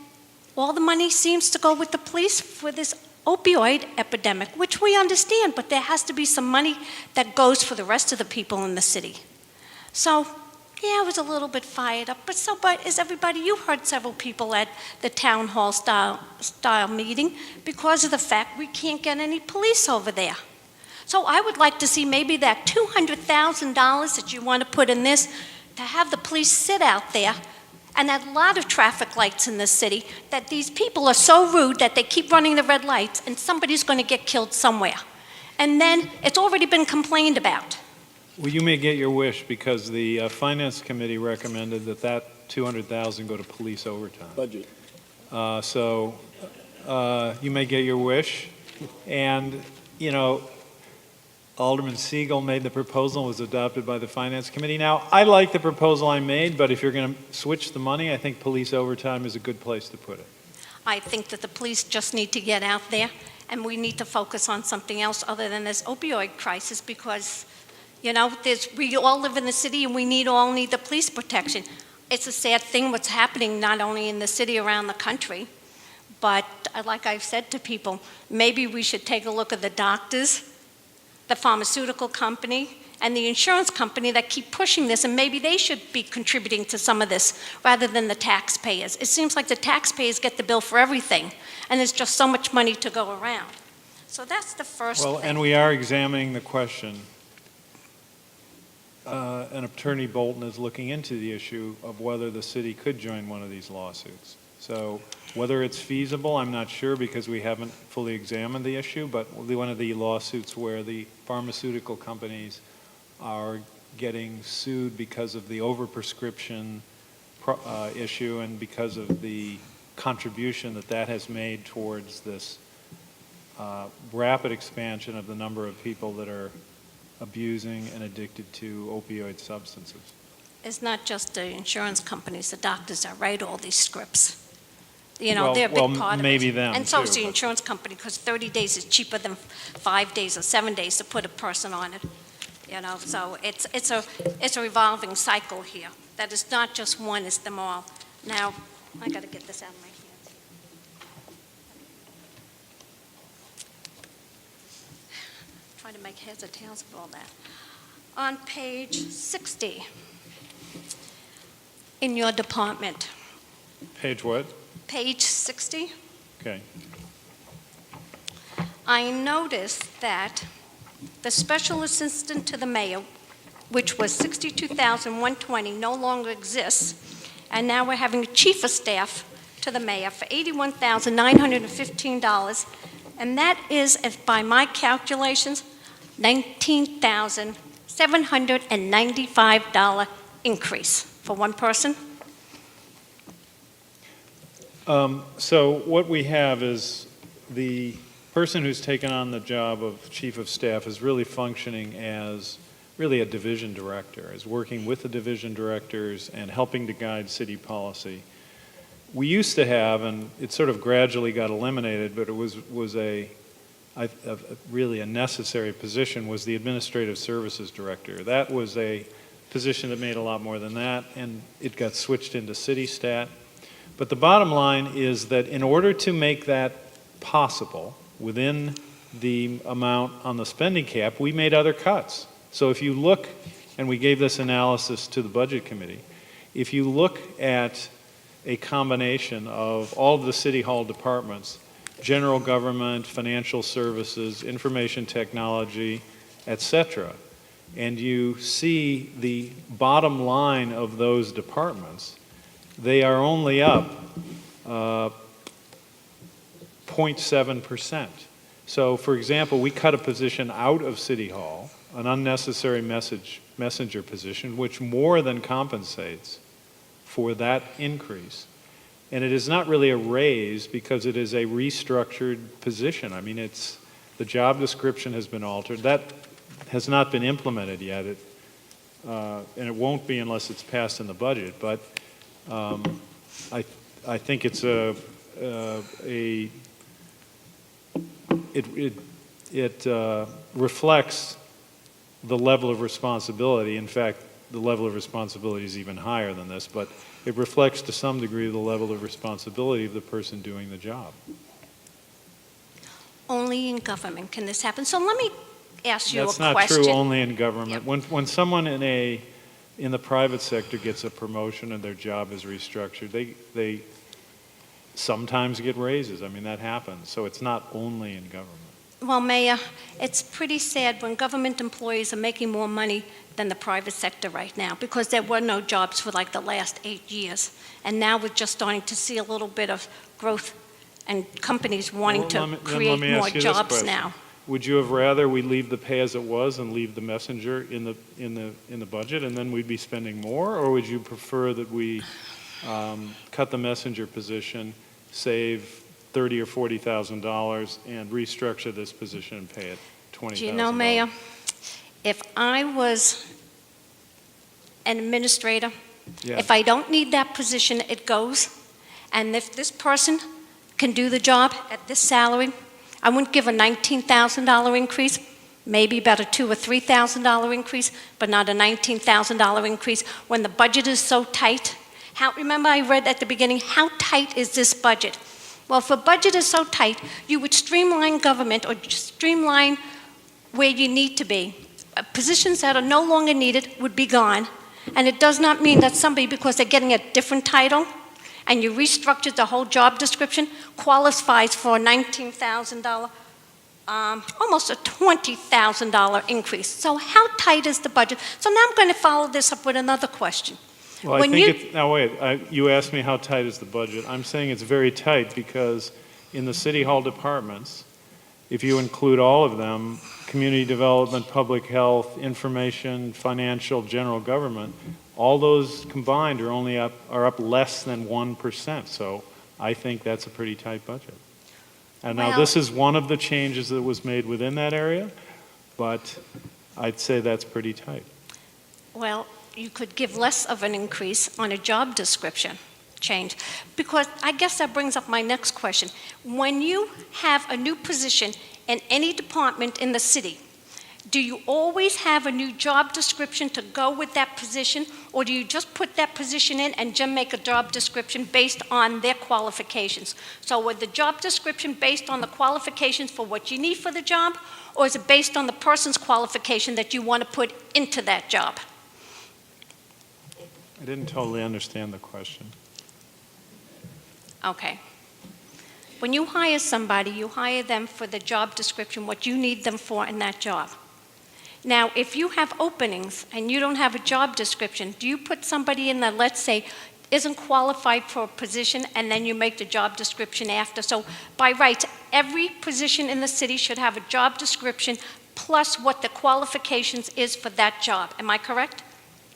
all the money seems to go with the police for this opioid epidemic, which we understand, but there has to be some money that goes for the rest of the people in the city. So, yeah, I was a little bit fired up, but so is everybody. You heard several people at the town hall style meeting because of the fact we can't get any police over there. So I would like to see maybe that $200,000 that you want to put in this, to have the police sit out there, and at a lot of traffic lights in this city, that these people are so rude that they keep running the red lights and somebody's going to get killed somewhere. And then it's already been complained about. Well, you may get your wish because the Finance Committee recommended that $200,000 go to police overtime. Budget. So you may get your wish. And, you know, Alderman Siegel made the proposal, was adopted by the Finance Committee. Now, I like the proposal I made, but if you're going to switch the money, I think police overtime is a good place to put it. I think that the police just need to get out there, and we need to focus on something else other than this opioid crisis because, you know, we all live in the city and we all need the police protection. It's a sad thing what's happening not only in the city, around the country, but like I've said to people, maybe we should take a look at the doctors, the pharmaceutical company, and the insurance company that keep pushing this, and maybe they should be contributing to some of this rather than the taxpayers. It seems like the taxpayers get the bill for everything, and there's just so much money to go around. So that's the first Well, thing. and we are examining the question, and Attorney Bolton is looking into the issue of whether the city could join one of these lawsuits. So whether it's feasible, I'm not sure because we haven't fully examined the issue, but one of the lawsuits where the pharmaceutical companies are getting sued because of the overprescription issue and because of the contribution that has made towards this rapid expansion of the number of people that are abusing and addicted to opioid substances. It's not just the insurance companies, the doctors that write all these scripts. You know, they're a big part of it. Maybe them, and so is too, the but- insurance company, because 30 days is cheaper than 5 days or 7 days to put a person on it. You know, so it's a revolving cycle here. That is not just one, it's them all. Now, I got to get this out of my hands. Trying to make heads or tails of all that. On page 60, in your department, Page what? page 60, Okay. I noticed that the special assistant to the mayor, which was $62,120, no longer exists, and now we're having a chief of staff to the mayor for $81,915, and that is, if by my calculations, $19,795 increase for one person. So what we have is the person who's taken on the job of chief of staff is really functioning as really a division director, is working with the division directors and helping to guide city policy. We used to have, and it sort of gradually got eliminated, but it was really a necessary position, was the administrative services director. That was a position that made a lot more than that, and it got switched into city stat. But the bottom line is that in order to make that possible within the amount on the spending cap, we made other cuts. So if you look, and we gave this analysis to the Budget Committee, if you look at a combination of all of the city hall departments, general government, financial services, information technology, etc., and you see the bottom line of those departments, they are only up 0.7%. So, for example, we cut a position out of City Hall, an unnecessary messenger position, which more than compensates for that increase. And it is not really a raise because it is a restructured position. I mean, the job description has been altered. That has not been implemented yet, and it won't be unless it's passed in the budget. But I think it's it reflects the level of responsibility. In fact, the level of responsibility is even higher than this, but it reflects to some degree the level of responsibility of the person doing the job. Only in government can this happen. So let me ask you That's a not question. true only in government. Yep. When someone in the private sector gets a promotion and their job is restructured, they sometimes get raises. I mean, that happens. So it's not only in government. Well, Mayor, it's pretty sad when government employees are making more money than the private sector right now, because there were no jobs for like the last 8 years. And now we're just starting to see a little bit of growth and companies wanting Well, to let create me more ask you this jobs question. now. Would you have rather we leave the pay as it was and leave the messenger in the budget, and then we'd be spending more, or would you prefer that we cut the messenger position, save $30,000 or $40,000, and restructure this position and pay it $20,000? Do you know, Mayor, if I was an administrator, Yeah. if I don't need that position, it goes. And if this person can do the job at this salary, I wouldn't give a $19,000 increase, maybe about a $2,000 or $3,000 increase, but not a $19,000 increase when the budget is so tight. Remember I read at the beginning, how tight is this budget? Well, if a budget is so tight, you would streamline government or streamline where you need to be. Positions that are no longer needed would be gone. And it does not mean that somebody, because they're getting a different title, and you restructured the whole job description, qualifies for a $19,000, almost a $20,000 increase. So how tight is the budget? So now I'm going to follow this up with another question. Well, I think it's, now wait, you asked me how tight is the budget. I'm saying it's very tight because in the city hall departments, if you include all of them, community development, public health, information, financial, general government, all those combined are up less than 1%. So I think that's a pretty tight budget. And now this is one of the changes that was made within that area, but I'd say that's pretty tight. Well, you could give less of an increase on a job description change, because I guess that brings up my next question. When you have a new position in any department in the city, do you always have a new job description to go with that position, or do you just put that position in and just make a job description based on their qualifications? So with the job description based on the qualifications for what you need for the job, or is it based on the person's qualification that you want to put into that job? I didn't totally understand the question. Okay. When you hire somebody, you hire them for the job description, what you need them for in that job. Now, if you have openings and you don't have a job description, do you put somebody in that, let's say, isn't qualified for a position, and then you make the job description after? So by rights, every position in the city should have a job description plus what the qualifications is for that job. Am I correct?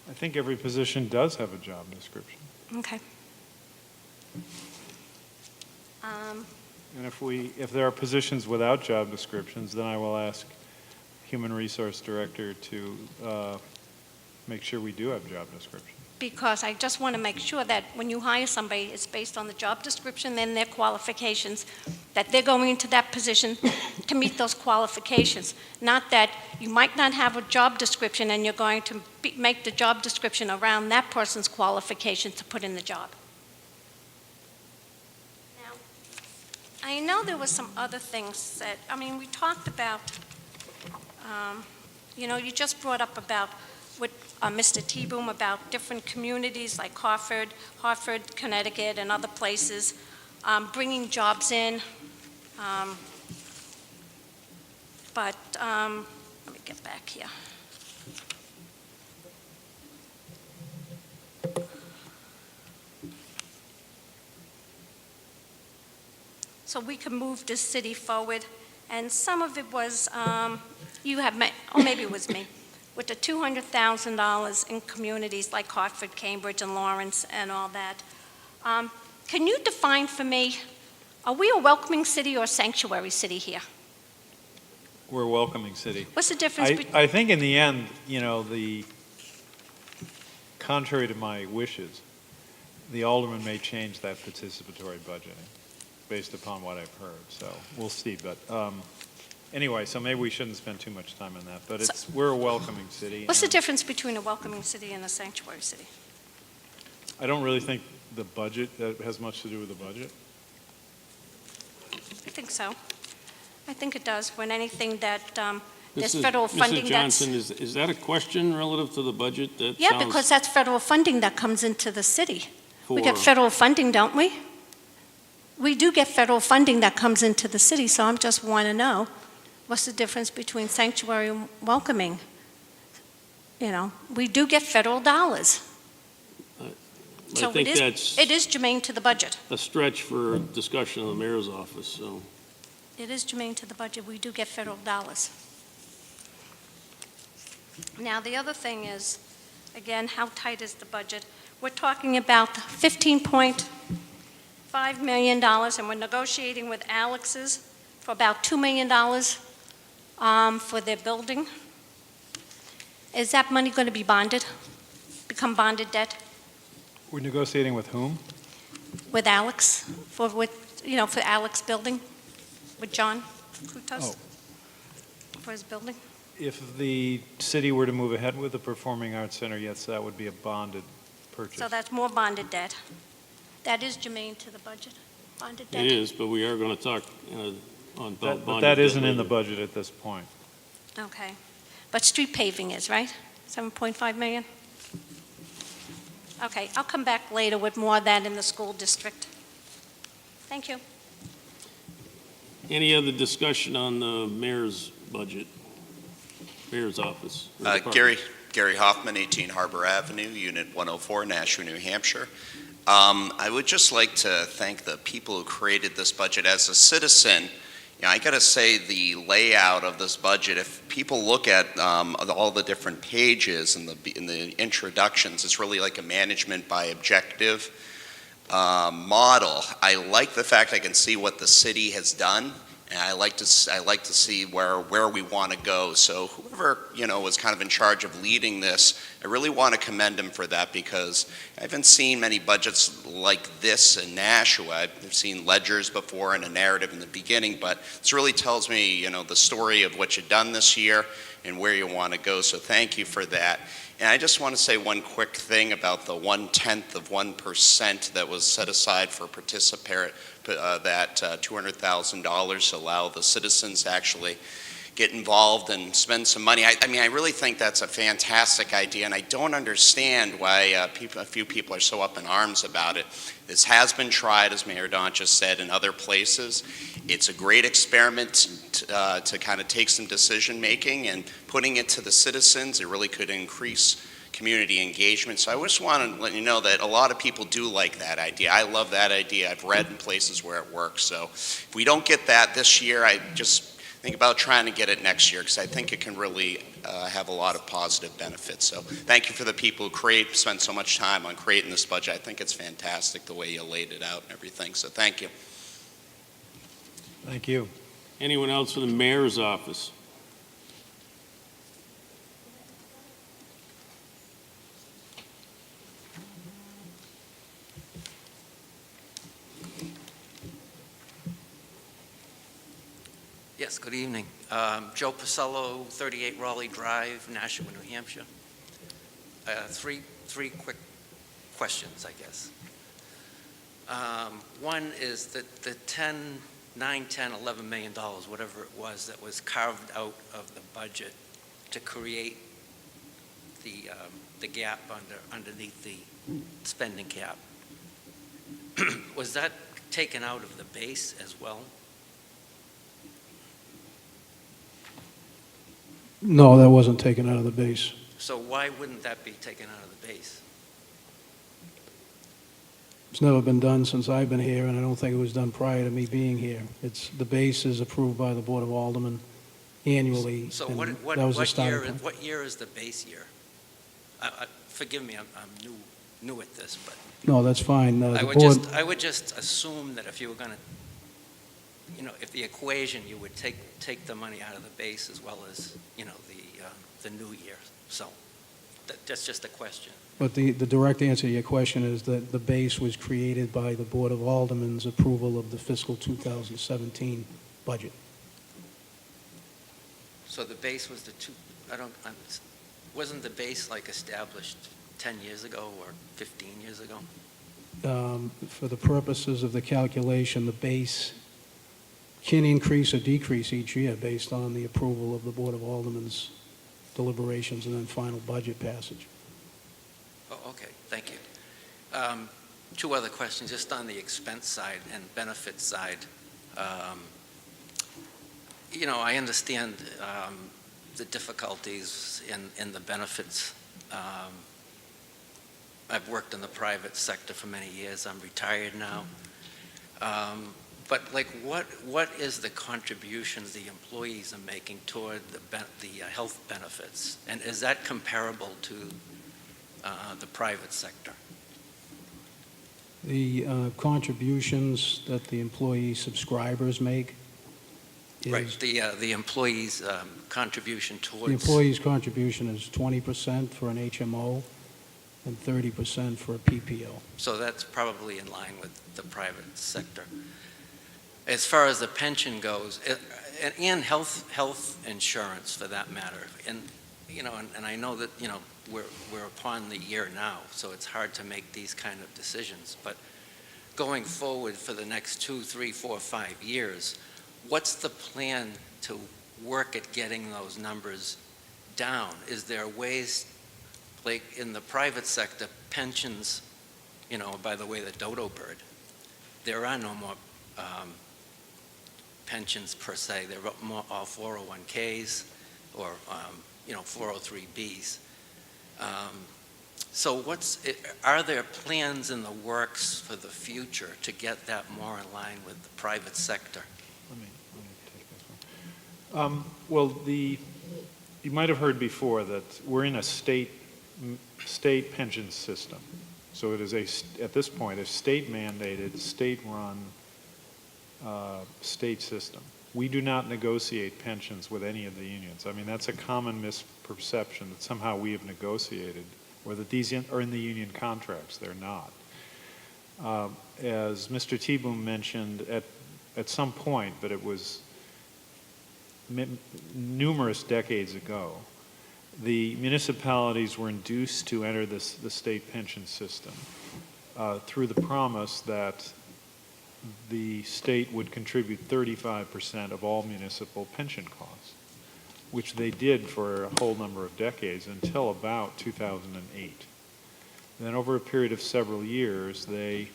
I think every position does have a job description. Okay. And if there are positions without job descriptions, then I will ask Human Resource Director to make sure we do have job descriptions. Because I just want to make sure that when you hire somebody, it's based on the job description and their qualifications, that they're going into that position to meet those qualifications. Not that you might not have a job description and you're going to make the job description around that person's qualifications to put in the job. Now, I know there were some other things that, we talked about, you just brought up about with Mr. T-Boom about different communities like Hartford, Connecticut, and other places, bringing jobs in. But let me get back here. So we can move this city forward, and some of it was, you have met, or maybe it was me, with the $200,000 in communities like Hartford, Cambridge, and Lawrence, and all that. Can you define for me, are we a welcoming city or a sanctuary city here? We're a welcoming city. What's the difference? I think in the end, contrary to my wishes, the alderman may change that participatory budgeting based upon what I've heard, so we'll see. But anyway, so maybe we shouldn't spend too much time on that, but we're a welcoming city. What's the and difference between a welcoming city and a sanctuary city? I don't really think the budget, that has much to do with the budget. I think so. I think it does. When anything that, there's Mrs. federal funding Mrs. that's... Johnson, is that a question relative to the budget? That Yeah, sounds because that's federal funding that comes into the city. We get for- federal funding, don't we? We do get federal funding that comes into the city, so I'm just want to know, what's the difference between sanctuary and welcoming? You know, we do get federal dollars. So I think that's it is germane to the budget. a stretch for discussion in the mayor's office, so. It is germane to the budget. We do get federal dollars. Now, the other thing is, again, how tight is the budget? We're talking about $15.5 million, and we're negotiating with Alex's for about $2 million for their building. Is that money going to be bonded, become bonded debt We're negotiating with whom? with Alex, for Alex building, with John Kutos? Oh. For his building? If the city were to move ahead with the Performing Arts Center, yes, that would be a bonded purchase. So that's more bonded debt. That is germane to the budget, bonded debt. It is, but we are going to talk on But bonded that debt isn't in the later. budget at this point. Okay. But street paving is, right? 7.5 million? Okay, I'll come back later with more of that in the school district. Thank you. Any other discussion on the mayor's budget? Mayor's office? or department? Gary Hoffman, 18 Harbor Avenue, Unit 104, Nashua, New Hampshire. I would just like to thank the people who created this budget. As a citizen, I got to say the layout of this budget, if people look at all the different pages in the introductions, it's really like a management by objective model. I like the fact I can see what the city has done, and I like to see where we want to go. So whoever was kind of in charge of leading this, I really want to commend him for that, because I haven't seen many budgets like this in Nashua. I've seen ledgers before and a narrative in the beginning, but this really tells me the story of what you've done this year and where you want to go. So thank you for that. And I just want to say one quick thing about the 0.1% that was set aside for that $200,000 to allow the citizens to actually get involved and spend some money. I mean, I really think that's a fantastic idea, and I don't understand why a few people are so up in arms about it. This has been tried, as Mayor Daunt just said, in other places. It's a great experiment to kind of take some decision-making and putting it to the citizens. It really could increase community engagement. So I just want to let you know that a lot of people do like that idea. I love that idea. I've read in places where it works. So if we don't get that this year, I just think about trying to get it next year, because I think it can really have a lot of positive benefits. So thank you for the people who spend so much time on creating this budget. I think it's fantastic the way you laid it out and everything. So thank you. Thank you. Anyone else for the mayor's office? Yes, good evening. Joe Pacello, 38 Raleigh Drive, Nashua, New Hampshire. Three quick questions, I guess. One is that the $9, $10, $11 million, whatever it was, that was carved out of the budget to create the gap underneath the spending cap. Was that taken out of the base as well? No, that wasn't taken out of the base. So why wouldn't that be taken out of the base? It's never been done since I've been here, and I don't think it was done prior to me being here. The base is approved by the Board of Aldermen annually. So and what that was the starting point. what year is the base year? Forgive me, I'm new at this, but No, that's fine. I would just assume that if you were going to, if the equation, you would take the money out of the base as well as, the new year. So That's just a question. But the direct answer to your question is that the base was created by the Board of Aldermen's approval of the fiscal 2017 budget. So the base was wasn't the base like established 10 years ago or 15 years ago? For the purposes of the calculation, the base can increase or decrease each year based on the approval of the Board of Aldermen's deliberations and then final budget passage. Oh, okay, thank you. Two other questions, just on the expense side and benefit side. I understand the difficulties in the benefits. I've worked in the private sector for many years. I'm retired now. But what is the contribution the employees are making toward the health benefits? And is that comparable to the private sector? The contributions that the employee subscribers make is... Right, the employees' contribution towards... The employee's contribution is 20% for an HMO and 30% for a PPO. So that's probably in line with the private sector. As far as the pension goes, and health insurance for that matter, and I know that we're upon the year now, so it's hard to make these kind of decisions. But going forward for the next 2, 3, 4, 5 years, what's the plan to work at getting those numbers down? Is there ways, like in the private sector, pensions, by the way, the dodo bird, there are no more pensions per se. They're more all 401ks or 403bs. So are there plans in the works for the future to get that more in line with the private sector? Let me take this one. Well, you might have heard before that we're in a state pension system. So it is at this point, a state-mandated, state-run state system. We do not negotiate pensions with any of the unions. I mean, that's a common misperception that somehow we have negotiated, or that these are in the union contracts. They're not. As Mr. T-Boom mentioned at some point, but it was numerous decades ago, the municipalities were induced to enter the state pension system through the promise that the state would contribute 35% of all municipal pension costs, which they did for a whole number of decades until about 2008. Then over a period of several years, they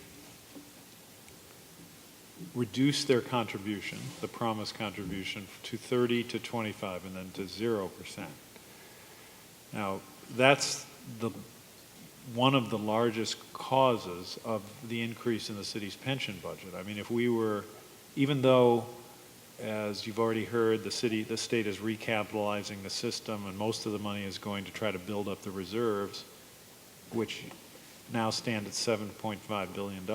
reduced their contribution, the promised contribution, to 30 to 25 and then to 0%. Now, that's one of the largest causes of the increase in the city's pension budget. I mean, even though, as you've already heard, the state is recapitalizing the system and most of the money is going to try to build up the reserves, which now stand at $7.5 billion.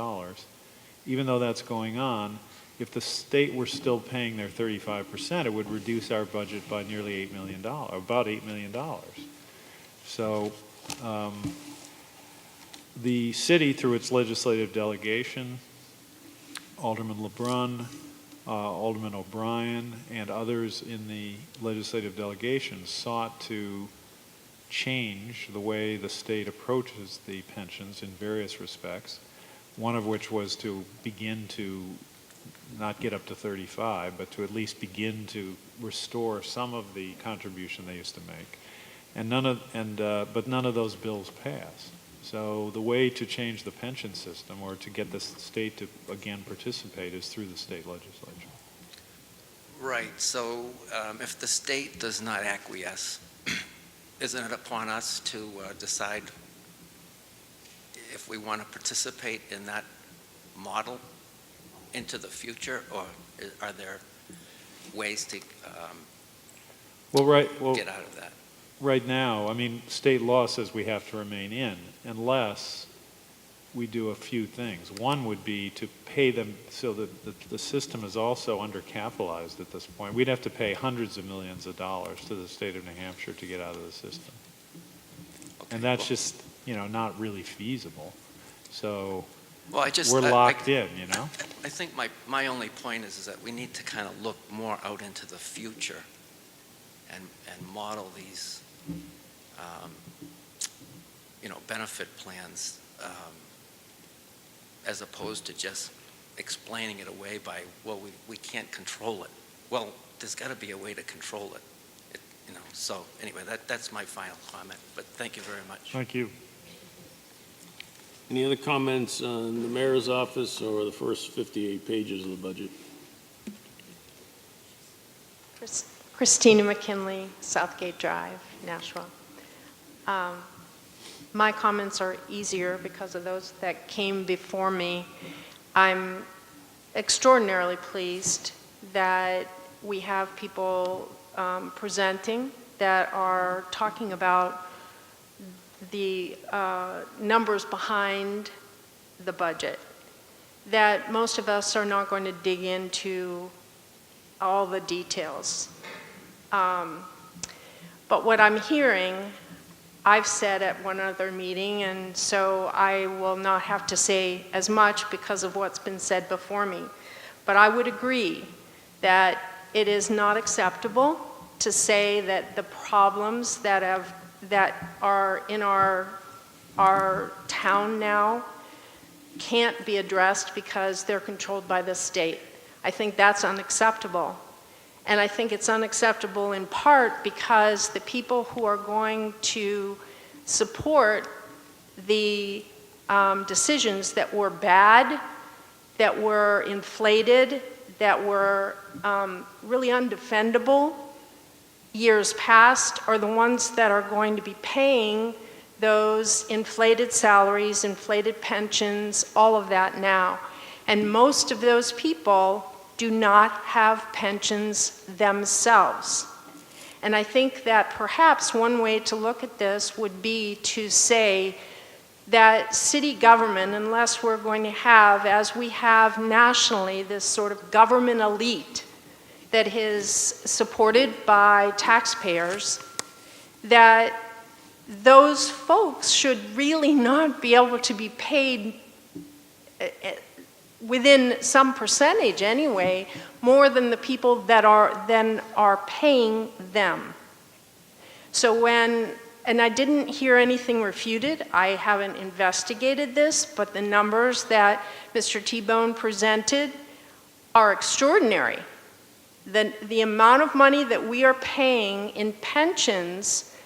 Even though that's going on, if the state were still paying their 35%, it would reduce our budget by nearly $8 million, about $8 million. So the city, through its legislative delegation, Alderman LeBrun, Alderman O'Brien, and others in the legislative delegation sought to change the way the state approaches the pensions in various respects, one of which was to begin to not get up to 35, but to at least begin to restore some of the contribution they used to make. But none of those bills passed. So the way to change the pension system, or to get the state to again participate, is through the state legislature. Right, so if the state does not acquiesce, isn't it upon us to decide if we want to participate in that model into the future, or are there ways to get out of that? Right now, I mean, state law says we have to remain in unless we do a few things. One would be to pay them so that the system is also undercapitalized at this point. We'd have to pay hundreds of millions of dollars to the state of New Hampshire to get out of the system. And that's just, not really feasible. So Well, I just. we're I- locked in, you know? I think my only point is that we need to kind of look more out into the future and model these, benefit plans, as opposed to just explaining it away by, well, we can't control it. Well, there's got to be a way to control it. So anyway, that's my final comment, but thank you very much. Thank you. Any other comments on the mayor's office or the first 58 pages of the budget? Christina McKinley, Southgate Drive, Nashua. My comments are easier because of those that came before me. I'm extraordinarily pleased that we have people presenting that are talking about the numbers behind the budget, that most of us are not going to dig into all the details. But what I'm hearing, I've said at one other meeting, and so I will not have to say as much because of what's been said before me. But I would agree that it is not acceptable to say that the problems that are in our town now can't be addressed because they're controlled by the state. I think that's unacceptable. And I think it's unacceptable in part because the people who are going to support the decisions that were bad, that were inflated, that were really undefendable years past are the ones that are going to be paying those inflated salaries, inflated pensions, all of that now. And most of those people do not have pensions themselves. And I think that perhaps one way to look at this would be to say that city government, unless we're going to have, as we have nationally, this sort of government elite that is supported by taxpayers, that those folks should really not be able to be paid within some percentage anyway, more than the people that are paying them. So and I didn't hear anything refuted, I haven't investigated this, but the numbers that Mr. T-Bone presented are extraordinary. The amount of money that we are paying in pensions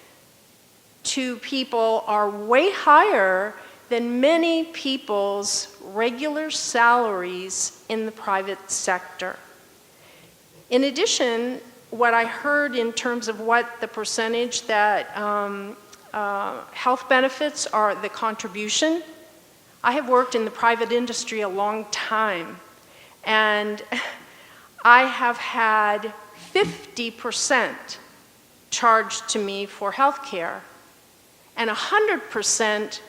to people are way higher than many people's regular salaries in the private sector. In addition, what I heard in terms of what the percentage that health benefits are the contribution, I have worked in the private industry a long time, and I have had 50% charged to me for health care and 100%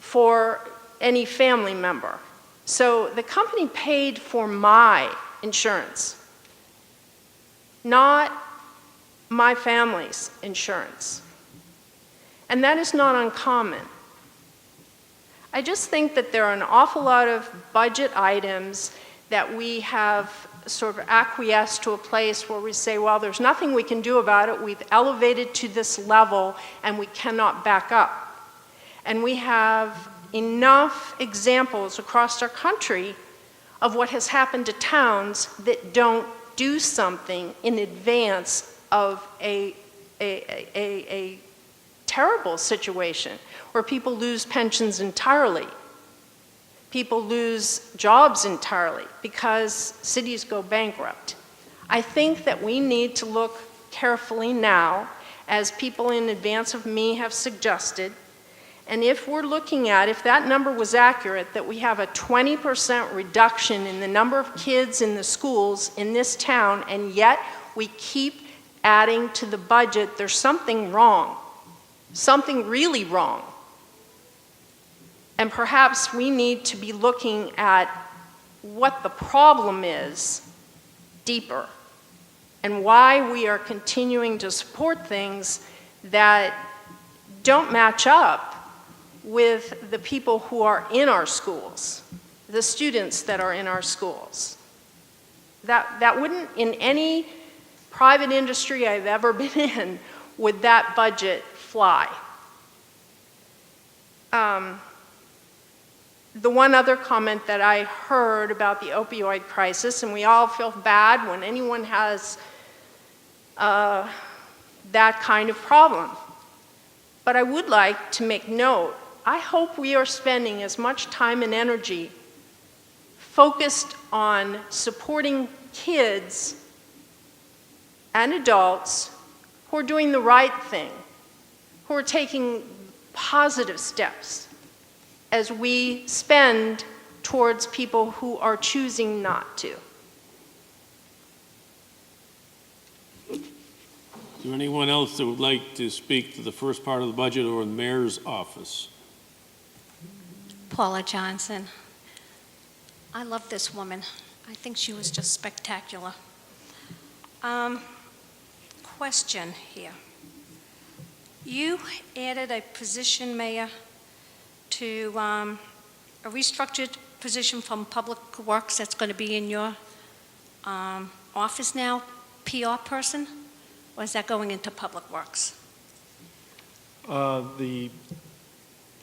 for any family member. So the company paid for my insurance, not my family's insurance. And that is not uncommon. I just think that there are an awful lot of budget items that we have sort of acquiesced to a place where we say, well, there's nothing we can do about it. We've elevated to this level and we cannot back up. And we have enough examples across our country of what has happened to towns that don't do something in advance of a terrible situation where people lose pensions entirely. People lose jobs entirely because cities go bankrupt. I think that we need to look carefully now, as people in advance of me have suggested, and if we're looking at, if that number was accurate, that we have a 20% reduction in the number of kids in the schools in this town, and yet we keep adding to the budget, there's something wrong, something really wrong. And perhaps we need to be looking at what the problem is deeper and why we are continuing to support things that don't match up with the people who are in our schools, the students that are in our schools. That wouldn't, in any private industry I've ever been in, would that budget fly. The one other comment that I heard about the opioid crisis, and we all feel bad when anyone has that kind of problem. But I would like to make note, I hope we are spending as much time and energy focused on supporting kids and adults who are doing the right thing, who are taking positive steps, as we spend towards people who are choosing not to. Is there anyone else that would like to speak to the first part of the budget or the mayor's office? Paula Johnson. I love this woman. I think she was just spectacular. Question here. You added a position, Mayor, to a restructured position from Public Works that's going to be in your office now, PR person? Or is that going into Public Works?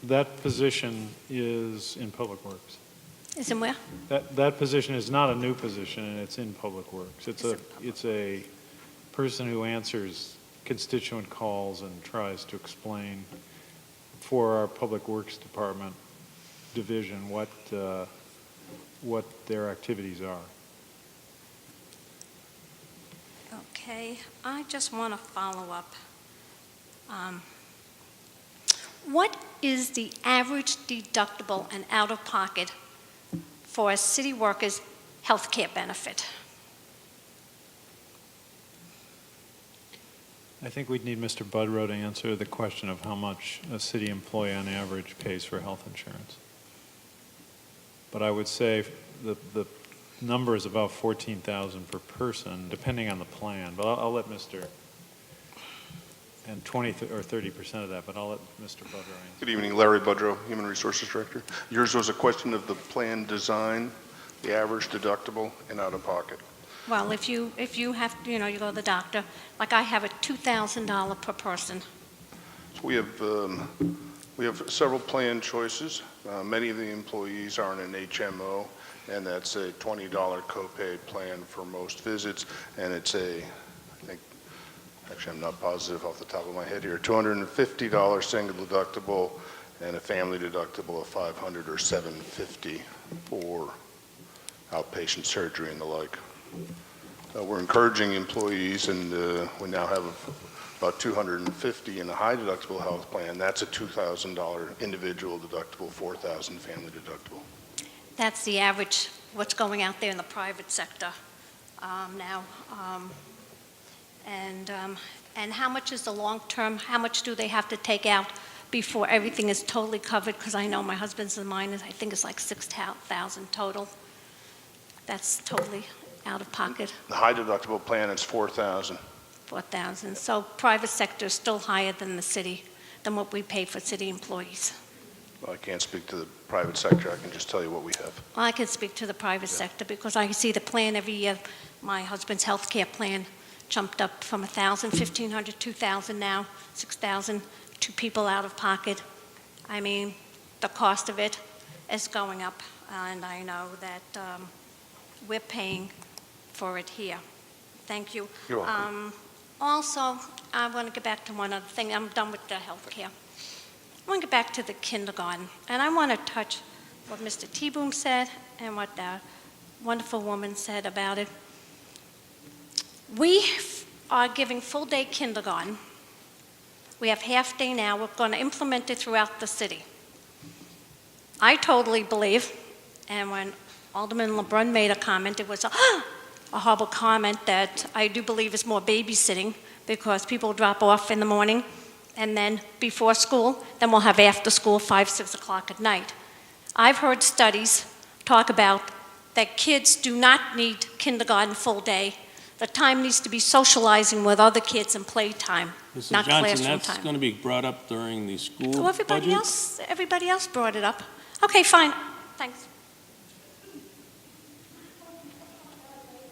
That position is in Public Works. Is in where? That position is not a new position, and it's in Public Works. It's a person who answers constituent calls and tries to explain for our Public Works Department division what their activities are. Okay, I just want to follow up. What is the average deductible and out-of-pocket for a city worker's health care benefit? I think we'd need Mr. Budrow to answer the question of how much a city employee on average pays for health insurance. But I would say the number is about $14,000 per person, depending on the plan. But I'll let Mr. and 20 or 30% of that, but I'll let Mr. Budrow answer. Good evening, Larry Budrow, Human Resources Director. Yours was a question of the plan design, the average deductible, and out-of-pocket. Well, if you have, you go to the doctor, like I have a $2,000 per person. So we have several plan choices. Many of the employees are in an HMO, and that's a $20 copay plan for most visits, and it's actually I'm not positive off the top of my head here, $250 single deductible and a family deductible of $500 or $750 for outpatient surgery and the like. We're encouraging employees, and we now have about 250 in a high deductible health plan. That's a $2,000 individual deductible, $4,000 family deductible. That's the average, what's going out there in the private sector now. And how much is the long term? How much do they have to take out before everything is totally covered? Because I know my husband's and mine, I think it's like $6,000 total. That's totally out of pocket. The high deductible plan is $4,000. $4,000. So private sector is still higher than the city, than what we pay for city employees. Well, I can't speak to the private sector. I can just tell you what we have. Well, I can speak to the private sector because I see the plan every year. My husband's health care plan jumped up from $1,000, $1,500, $2,000 now, $6,000, to people out of pocket. I mean, the cost of it is going up, and I know that we're paying for it here. Thank you. You're welcome. Also, I want to get back to one other thing. I'm done with the health care. I want to get back to the kindergarten, and I want to touch what Mr. T-Boom said and what that wonderful woman said about it. We are giving full-day kindergarten. We have half-day now. We're going to implement it throughout the city. I totally believe, and when Alderman LeBrun made a comment, it was a horrible comment that I do believe is more babysitting because people drop off in the morning and then before school, then we'll have after school 5, 6 o'clock at night. I've heard studies talk about that kids do not need kindergarten full day The time needs to be socializing with other kids and playtime, Mrs. not Johnson, classroom that's time. going to be brought up during the school Oh, budget? everybody else brought it up. Okay, fine, thanks.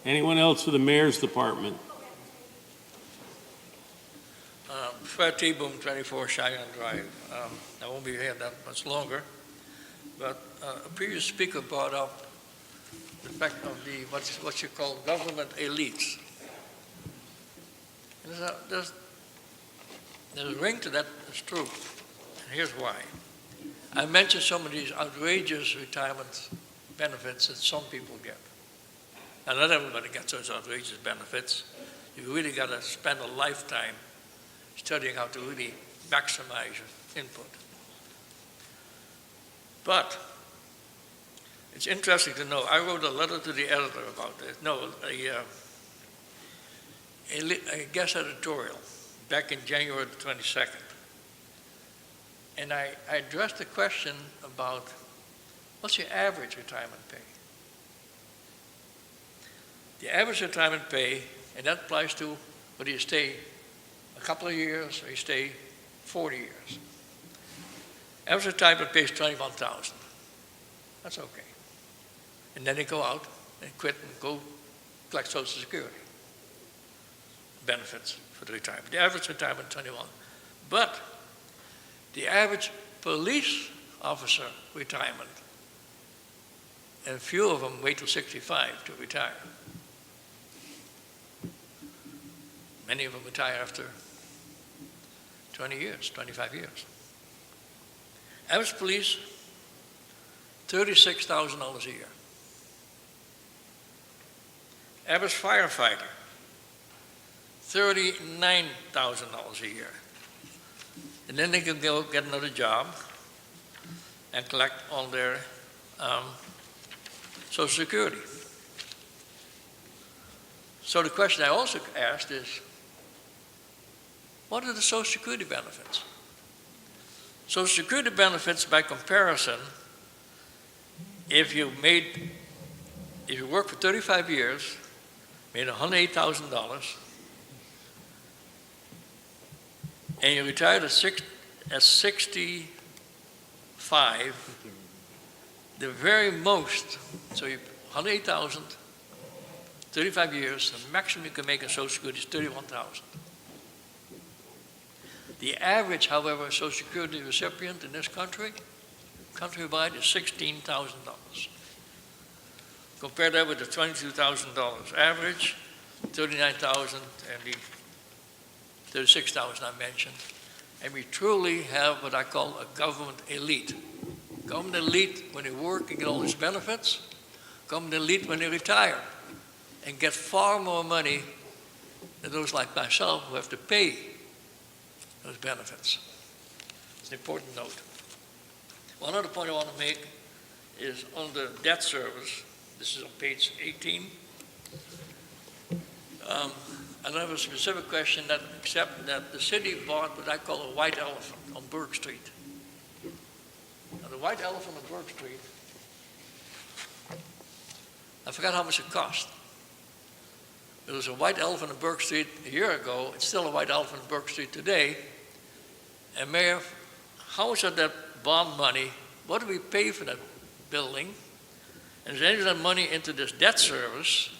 Anyone else for the mayor's department? Fred T. Boom, 24 Cheyenne Drive. I won't be here that much longer, but a previous speaker brought up the fact of the, what you call government elites. And there's a ring to that, it's true, and here's why. I mentioned some of these outrageous retirement benefits that some people get. Now, not everybody gets those outrageous benefits. You really got to spend a lifetime studying how to really maximize your input. But it's interesting to know, I wrote a letter to the editor about this, a guest editorial back in January the 22nd. And I addressed the question about what's your average retirement pay? The average retirement pay, and that applies to whether you stay a couple of years or you stay 40 years. Average retirement pay is $21,000. That's okay. And then they go out and quit and go collect Social Security benefits for the retirement. The average retirement, 21. But the average police officer retirement, and few of them wait till 65 to retire. Many of them retire after 20 years, 25 years. Average police, $36,000 a year. Average firefighter, $39,000 a year. And then they can go get another job and collect all their Social Security. So the question I also asked is, what are the Social Security benefits? Social Security benefits, by comparison, if you work for 35 years, made $108,000, and you retired at 65, the very most, so you $108,000, 35 years, the maximum you can make in Social Security is $31,000. The average, however, Social Security recipient in this country, countrywide, is $16,000. Compare that with the $22,000 average, $39,000, and the $36,000 I mentioned. And we truly have what I call a government elite. Government elite when they work and get all these benefits, government elite when they retire and get far more money than those like myself who have to pay those benefits. It's an important note. One other point I want to make is on the debt service. This is on page 18. I don't have a specific question except that the city bought what I call a white elephant on Burke Street. Now, the white elephant on Burke Street, I forgot how much it cost. There was a white elephant on Burke Street a year ago. It's still a white elephant on Burke Street today. And Mayor, how much of that bond money, what do we pay for that building? And is any of that money into this debt service?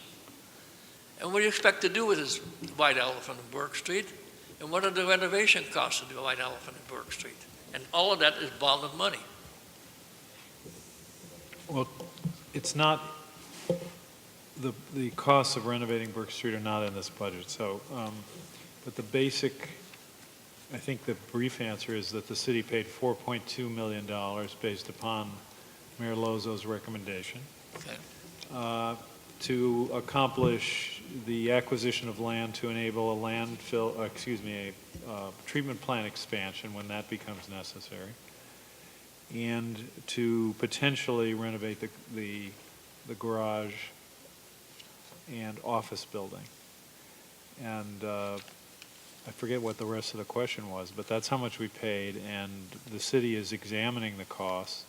And what do you expect to do with this white elephant on Burke Street? And what are the renovation costs of the white elephant on Burke Street? And all of that is bonded money. Well, it's not, the costs of renovating Burke Street are not in this budget, so, but the basic, I think the brief answer is that the city paid $4.2 million based upon Mayor Lozo's recommendation. Okay. To accomplish the acquisition of land to enable a landfill, a treatment plant expansion when that becomes necessary, and to potentially renovate the garage and office building. And I forget what the rest of the question was, but that's how much we paid, and the city is examining the costs.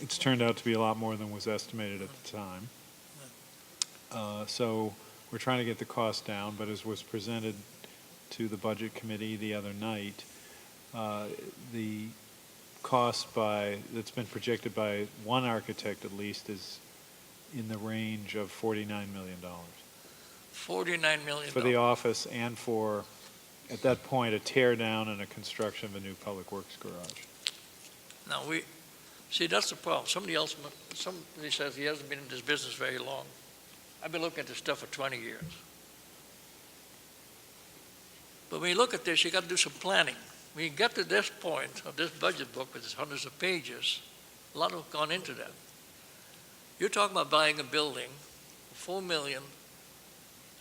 It's turned out to be a lot more than was estimated at the time. So we're trying to get the cost down, but as was presented to the Budget Committee the other night, the cost that's been projected by one architect at least is in the range of $49 million. $49 million. For the office and for, at that point, a tear down and a construction of a new public works garage. Now, see, that's the problem. Somebody says he hasn't been in this business very long. I've been looking at this stuff for 20 years. But when you look at this, you got to do some planning. When you get to this point of this budget book with its hundreds of pages, a lot have gone into that. You're talking about buying a building for $4 million.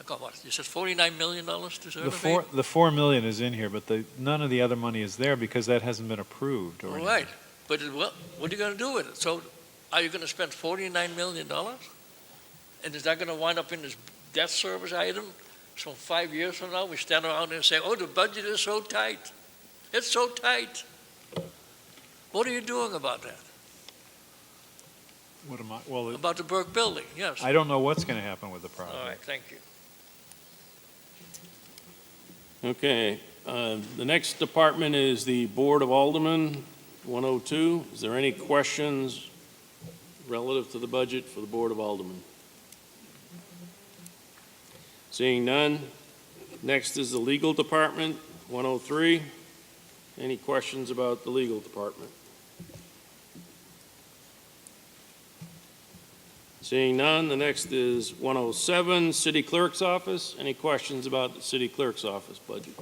What? You said $49 million to renovate? The $4 million is in here, but none of the other money is there because that hasn't been approved. Or Right. But what are you going to do with it? So are you going to spend $49 million? And is that going to wind up in this debt service item? So 5 years from now, we stand around and say, oh, the budget is so tight. It's so tight. What are you doing about that? What am I? Well, About the Burke building, yes. I don't know what's going to happen with the project. All right, thank you. Okay, the next department is the Board of Aldermen, 102. Is there any questions relative to the budget for the Board of Aldermen? Seeing none. Next is the Legal Department, 103. Any questions about the Legal Department? Seeing none, the next is 107, City Clerk's Office. Any questions about the City Clerk's Office budget?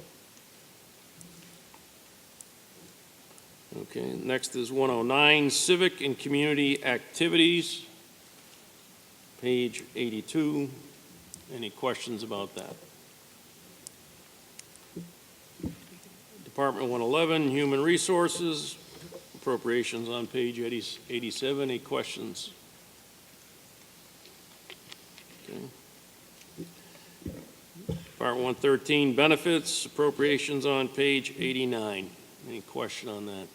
Okay, next is 109, Civic and Community Activities, page 82. Any questions about that? Department 111, Human Resources, appropriations on page 87. Any questions? Okay. Department 113, Benefits, appropriations on page 89. Any question on that?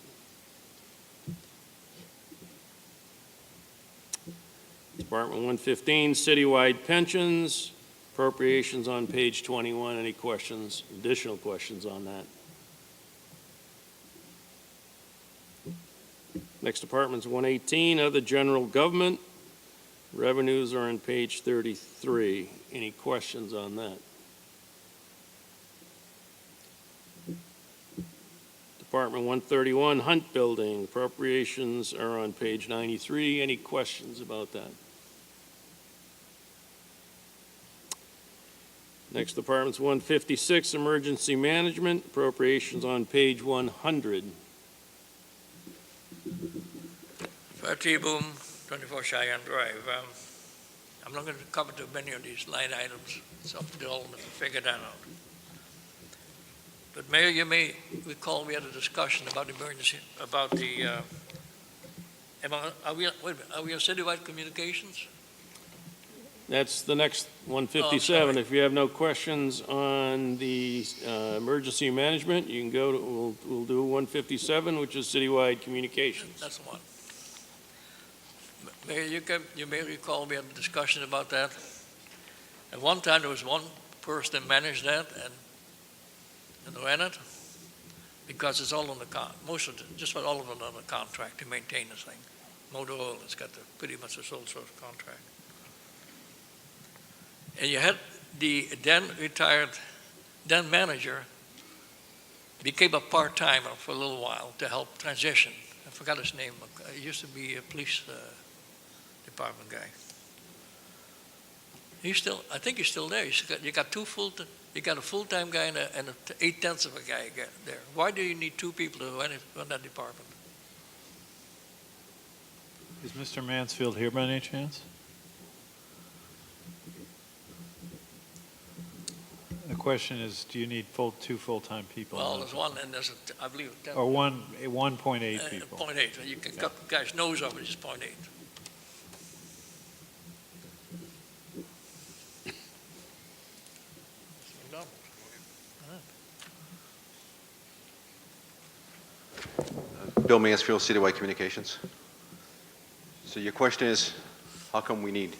Department 115, Citywide Pensions, appropriations on page 21. Any questions, additional questions on that? Next department's 118, Other General Government. Revenues are on page 33. Any questions on that? Department 131, Hunt Building. Appropriations are on page 93. Any questions about that? Next department's 156, Emergency Management. Appropriations on page 100. Fire T-Boom, 24 Cheyenne Drive. I'm not going to cover too many of these line items. It's up to the Alderman to figure that out. But Mayor, you may recall we had a discussion about emergency, about the, are we on citywide communications? That's the next 157. If you have no questions on the emergency management, you can go to, we'll do 157, which is citywide communications. That's the one. Mayor, you may recall we had a discussion about that. At one time, there was one person that managed that and ran it, because it's all on the most of it, just about all of it on the contract to maintain this thing. Motor Oil has got pretty much a sole source contract. And you had the then retired manager became a part-timer for a little while to help transition. I forgot his name. He used to be a police department guy. I think he's still there. You got a full-time guy and a 8/10 of a guy there. Why do you need two people to run that department? Is Mr. Mansfield here by any chance? The question is, do you need two full-time people? Well, there's one, and there's, I believe, 10. Or 1.8 people. 0.8. You can cut the guy's nose off, it's just 0.8. Bill Mansfield, Citywide Communications. So your question is, how come we need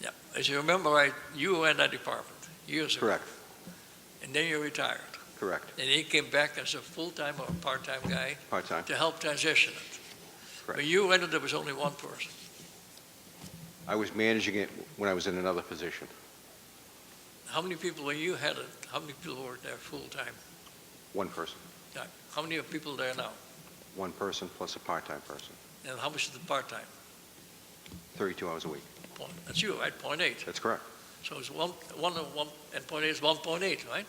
Yeah, as you remember, right, you were in that department years ago. Correct, And then you retired. correct. And he came back as a full-time or part-time guy Part-time, to help transition it. correct. When you entered, there was only one person. I was managing it when I was in another position. How many people when you had it, how many people worked there full-time? One person, Yeah. How many are people there now? one person plus a part-time person, And how much is the part-time? 32 hours a week. That's you, right? 0.8. That's correct. So it's one, and 0.8 is 1.8, right?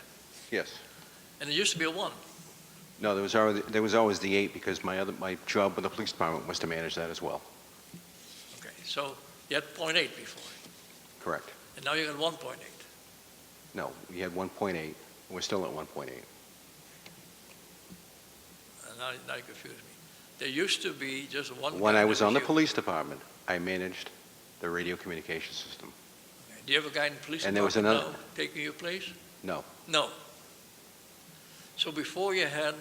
Yes. And it used to be a 1. No, there was always the 8 because my job with the police department was to manage that as well. Okay, so you had 0.8 before, Correct. and now you got 1.8. No, we had 1.8, we're still at 1.8. And now you confuse me. There used to be just one. When guy I that was on the you. police department, I managed the radio communication system. Okay. Do you have a guy in the police And there was department another- now taking your place? No, No. So before you had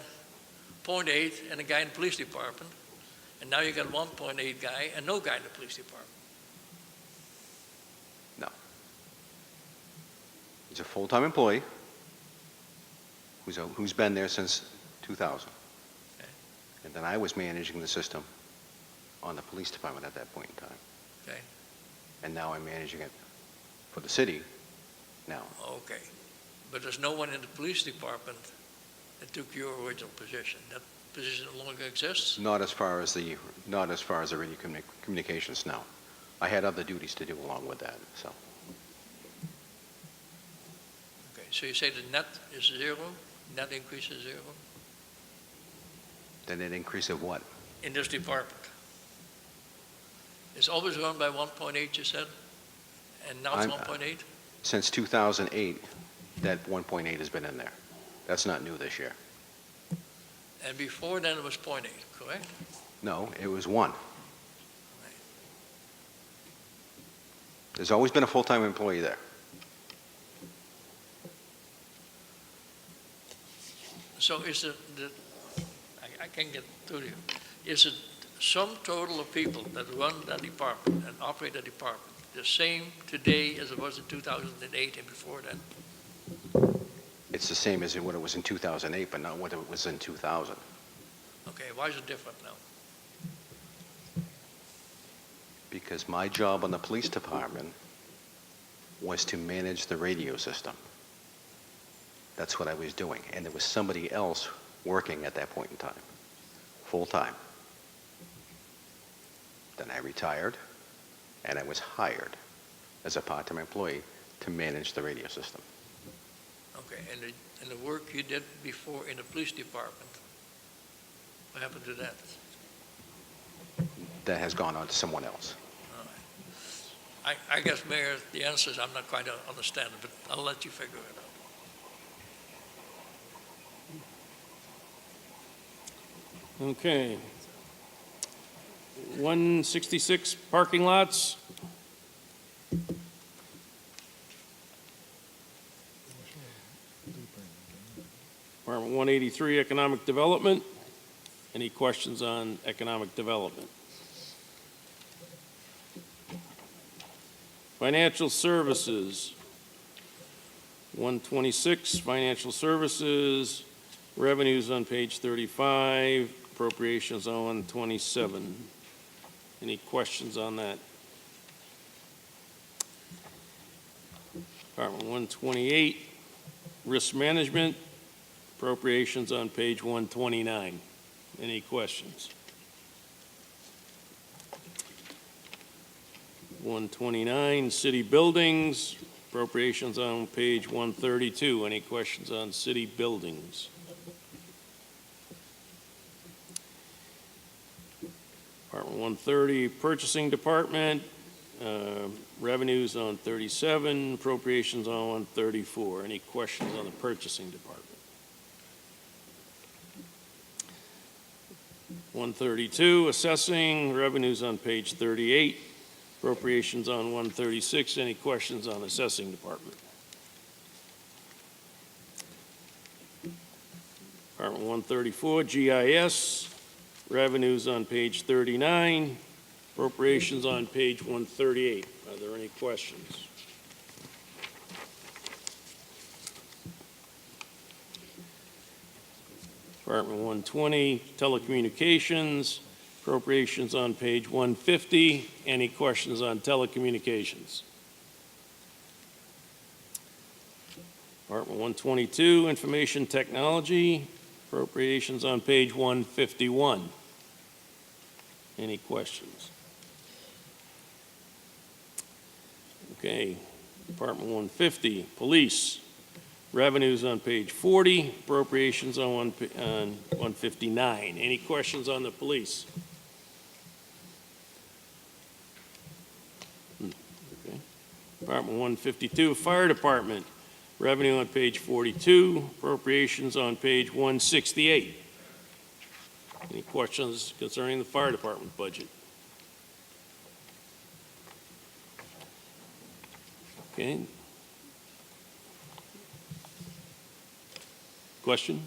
0.8 and a guy in the police department, and now you got 1.8 guy and no guy in the police department. he's a full-time employee who's been there since 2000. Okay. And then I was managing the system on the police department at that point in time. Okay. And now I'm managing it for the city now. Okay. But there's no one in the police department that took your original position. That position no longer exists? Not as far as the radio communications, no. I had other duties to do along with that, so. Okay, so you say the net is 0, net increase is 0 Then an increase of what? in this department? It's always run by 1.8, you said? And now it's I'm- 1.8? Since 2008, that 1.8 has been in there. That's not new this year. And before then it was 0.8, correct? No, it was 1. There's always been a full-time employee there. So is it, I can't get through to you. Is it sum total of people that run that department and operate that department the same today as it was in 2008 and before then? It's the same as what it was in 2008, but not what it was in 2000. Okay, why is it different now? Because my job on the police department was to manage the radio system. That's what I was doing. And there was somebody else working at that point in time, full-time. Then I retired, and I was hired as a part-time employee to manage the radio system. Okay, and the work you did before in the police department, what happened to that? That has gone on to someone else. All right. I guess, Mayor, the answer is I'm not quite understanding, but I'll let you figure it out. Okay. 166 parking lots. Department 183 Economic Development. Any questions on economic development? Financial Services. 126 Financial Services. Revenues on page 35. Appropriations on 127. Any questions on that? Department 128, Risk Management, appropriations on page 129. Any questions? 129, City Buildings, appropriations on page 132. Any questions on city buildings? Department 130, Purchasing Department, revenues on 37, appropriations on 134. Any questions on the Purchasing Department? 132, Assessing, revenues on page 38, appropriations on 136. Any questions on Assessing Department? Department 134, GIS, revenues on page 39, Appropriations on page 138. Are there any questions? Department 120, telecommunications, appropriations on page 150. Any questions on telecommunications? Department 122, information technology, appropriations on page 151. Any questions? Okay, Department 150, police, revenues on page 40, appropriations on 159. Any questions on the police? Okay. Department 152, fire department, revenue on page 42, appropriations on page 168. Any questions concerning the fire department budget? Okay. Question?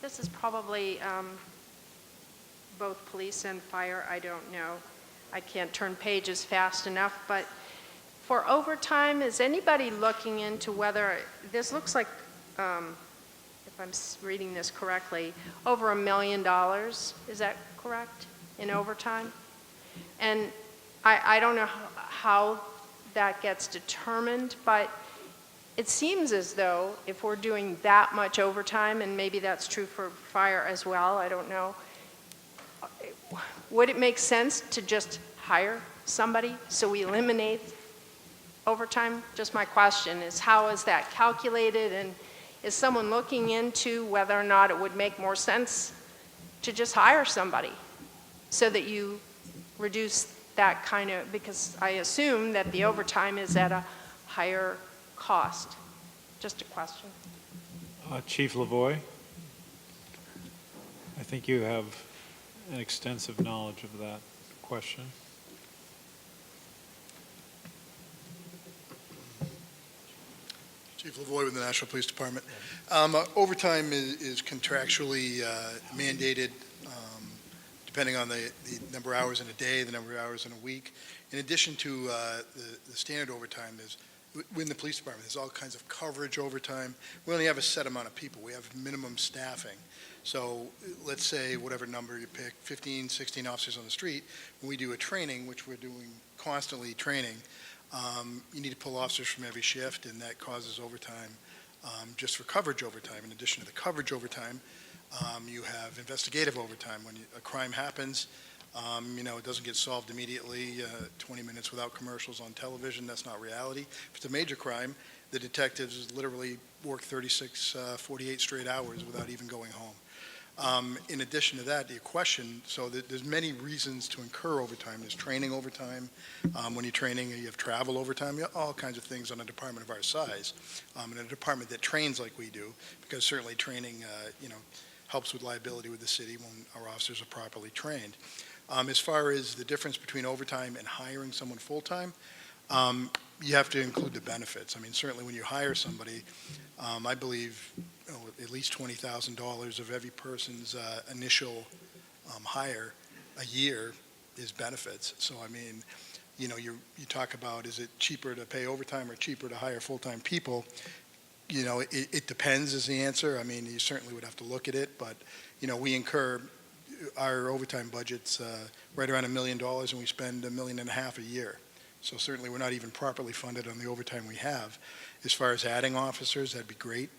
This is probably both police and fire, I don't know. I can't turn pages fast enough, but for overtime, is anybody looking into whether, this looks like, if I'm reading this correctly, over $1 million, is that correct, in overtime? And I don't know how that gets determined, but it seems as though if we're doing that much overtime, and maybe that's true for fire as well, I don't know, would it make sense to just hire somebody so we eliminate overtime? Just my question is, how is that calculated, and is someone looking into whether or not it would make more sense to just hire somebody so that you reduce that kind of, because I assume that the overtime is at a higher cost. Just a question. Chief Lavoy, I think you have an extensive knowledge of that question. Chief Lavoy with the National Police Department. Overtime is contractually mandated depending on the number of hours in a day, the number of hours in a week. In addition to the standard overtime, within the police department, there's all kinds of coverage overtime. We only have a set amount of people. We have minimum staffing. So let's say whatever number you pick, 15, 16 officers on the street, when we do a training, which we're doing constantly training, you need to pull officers from every shift, and that causes overtime just for coverage overtime. In addition to the coverage overtime, you have investigative overtime. When a crime happens, it doesn't get solved immediately, 20 minutes without commercials on television, that's not reality. If it's a major crime, the detectives literally work 36, 48 straight hours without even going home. In addition to that, your question, so there's many reasons to incur overtime. There's training overtime. When you're training, you have travel overtime, you have all kinds of things on a department of our size. In a department that trains like we do, because certainly training, helps with liability with the city when our officers are properly trained. As far as the difference between overtime and hiring someone full-time, you have to include the benefits. I mean, certainly when you hire somebody, I believe at least $20,000 of every person's initial hire a year is benefits. So, I mean, you talk about, is it cheaper to pay overtime or cheaper to hire full-time people? It depends is the answer. I mean, you certainly would have to look at it, but, we incur our overtime budget's right around $1 million, and we spend $1.5 million a year. So certainly we're not even properly funded on the overtime we have. As far as adding officers, that'd be great.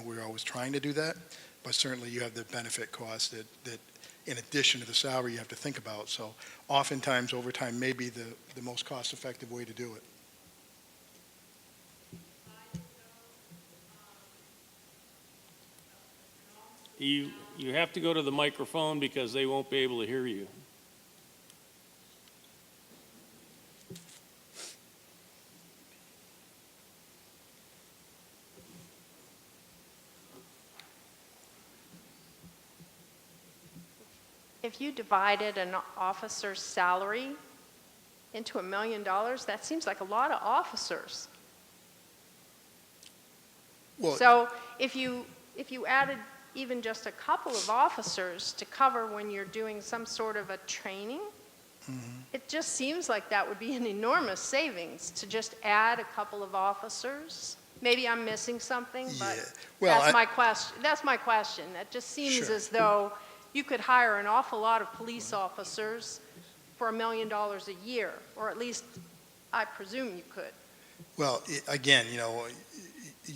We're always trying to do that, but certainly you have the benefit costs that in addition to the salary you have to think about. So oftentimes overtime may be the most cost-effective way to do it. You have to go to the microphone because they won't be able to hear you. If you divided an officer's salary into $1 million, that seems like a lot of officers. Well, So if you if you added even just a couple of officers to cover when you're doing some sort of a training, it just seems like that would be an enormous savings to just add a couple of officers. Maybe I'm missing something, but Yeah. Well, that's my question. That's my question. It just seems Sure. as though you could hire an awful lot of police officers for $1 million a year, or at least I presume you could. Well, again,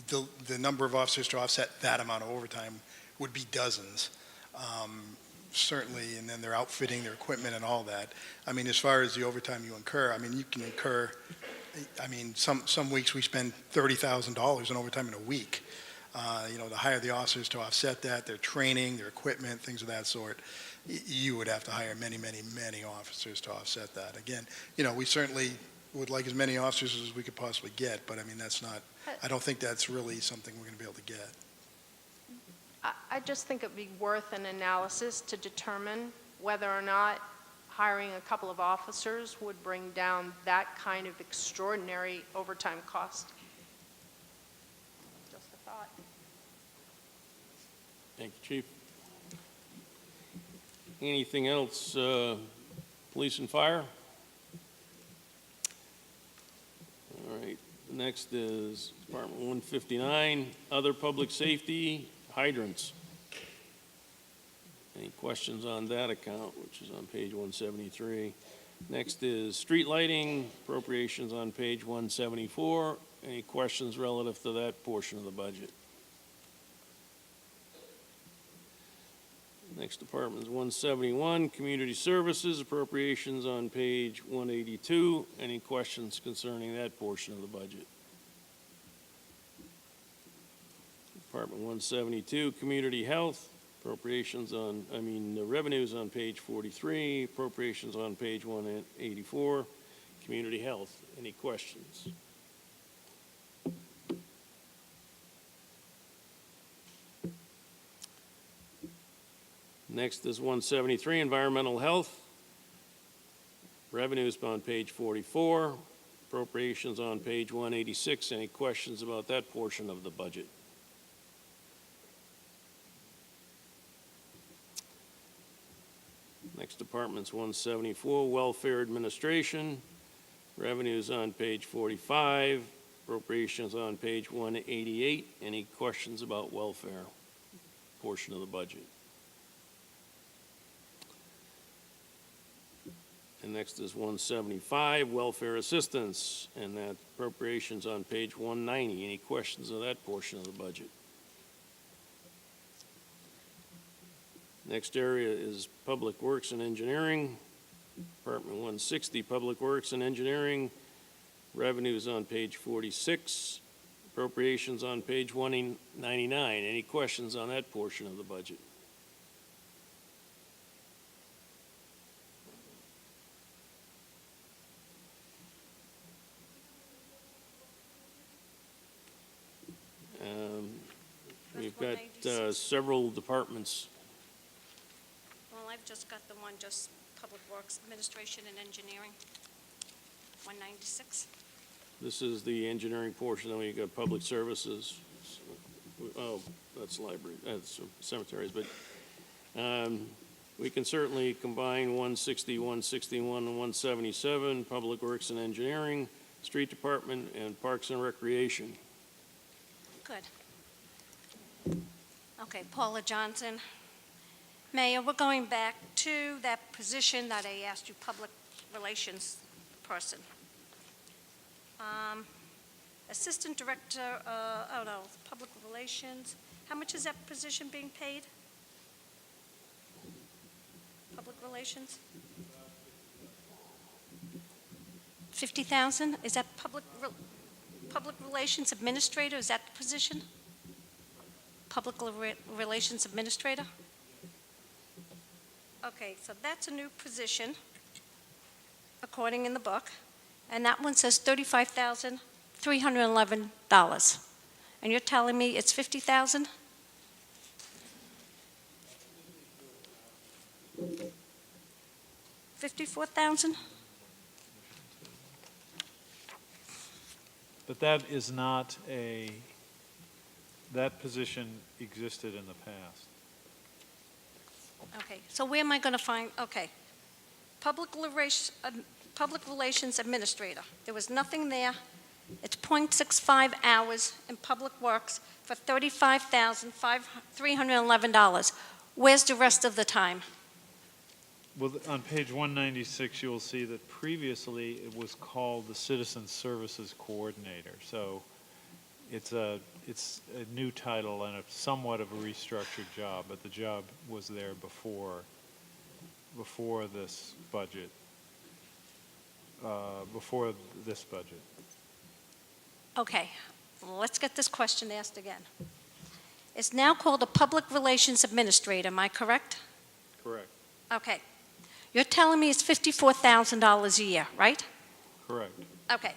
the number of officers to offset that amount of overtime would be dozens, certainly, and then they're outfitting their equipment and all that. I mean, as far as the overtime you incur, I mean, you can incur, I mean, some weeks we spend $30,000 in overtime in a week. To hire the officers to offset that, their training, their equipment, things of that sort, you would have to hire many, many, many officers to offset that. Again, we certainly would like as many officers as we could possibly get, but I mean, I don't think that's really something we're going to be able to get. I just think it'd be worth an analysis to determine whether or not hiring a couple of officers would bring down that kind of extraordinary overtime cost. Just a thought. Thank you, Chief. Anything else, police and fire? All right, next is Department 159, other public safety, hydrants. Any questions on that account, which is on page 173? Next is street lighting, appropriations on page 174. Any questions relative to that portion of the budget? Next department is 171, community services, appropriations on page 182. Any questions concerning that portion of the budget? Department 172, community health, the revenues on page 43, appropriations on page 184, community health. Any questions? Next is 173, environmental health. Revenues on page 44, appropriations on page 186. Any questions about that portion of the budget? Next department's 174, welfare administration. Revenues on page 45, appropriations on page 188. Any questions about welfare portion of the budget? And next is 175, welfare assistance, and that appropriations on page 190. Any questions of that portion of the budget? Next area is public works and engineering. Department 160, public works and engineering. Revenues on page 46, appropriations on page 199. Any questions on that portion of the budget? We've got several departments. Well, I've just got the one, just Public Works Administration and Engineering, 196. This is the engineering portion, then we got public services. Oh, that's library, that's cemeteries, but we can certainly combine 160, 161, and 177, public works and engineering, street department, and parks and recreation. Good. Okay, Paula Johnson. Mayor, we're going back to that position that I asked you, public relations person. Assistant Director, Public Relations. How much is that position being paid? Public Relations? 50,000? Is that Public Relations Administrator? Is that the position? Public Relations Administrator? Okay, so that's a new position, according in the book, and that one says $35,311. And you're telling me it's 50,000? $54,000? But that is not a that position existed in the past. Okay, so where am I going to find, okay. Public Relations Administrator, there was nothing there. It's .65 hours in Public Works for $35,311. Where's the rest of the time? Well, on page 196, you will see that previously it was called the Citizen Services Coordinator. So it's a new title and a somewhat of a restructured job, but the job was there before this budget. Okay, let's get this question asked again. It's now called a Public Relations Administrator, am I correct? Correct. Okay. You're telling me it's $54,000 a year, right? Correct. Okay.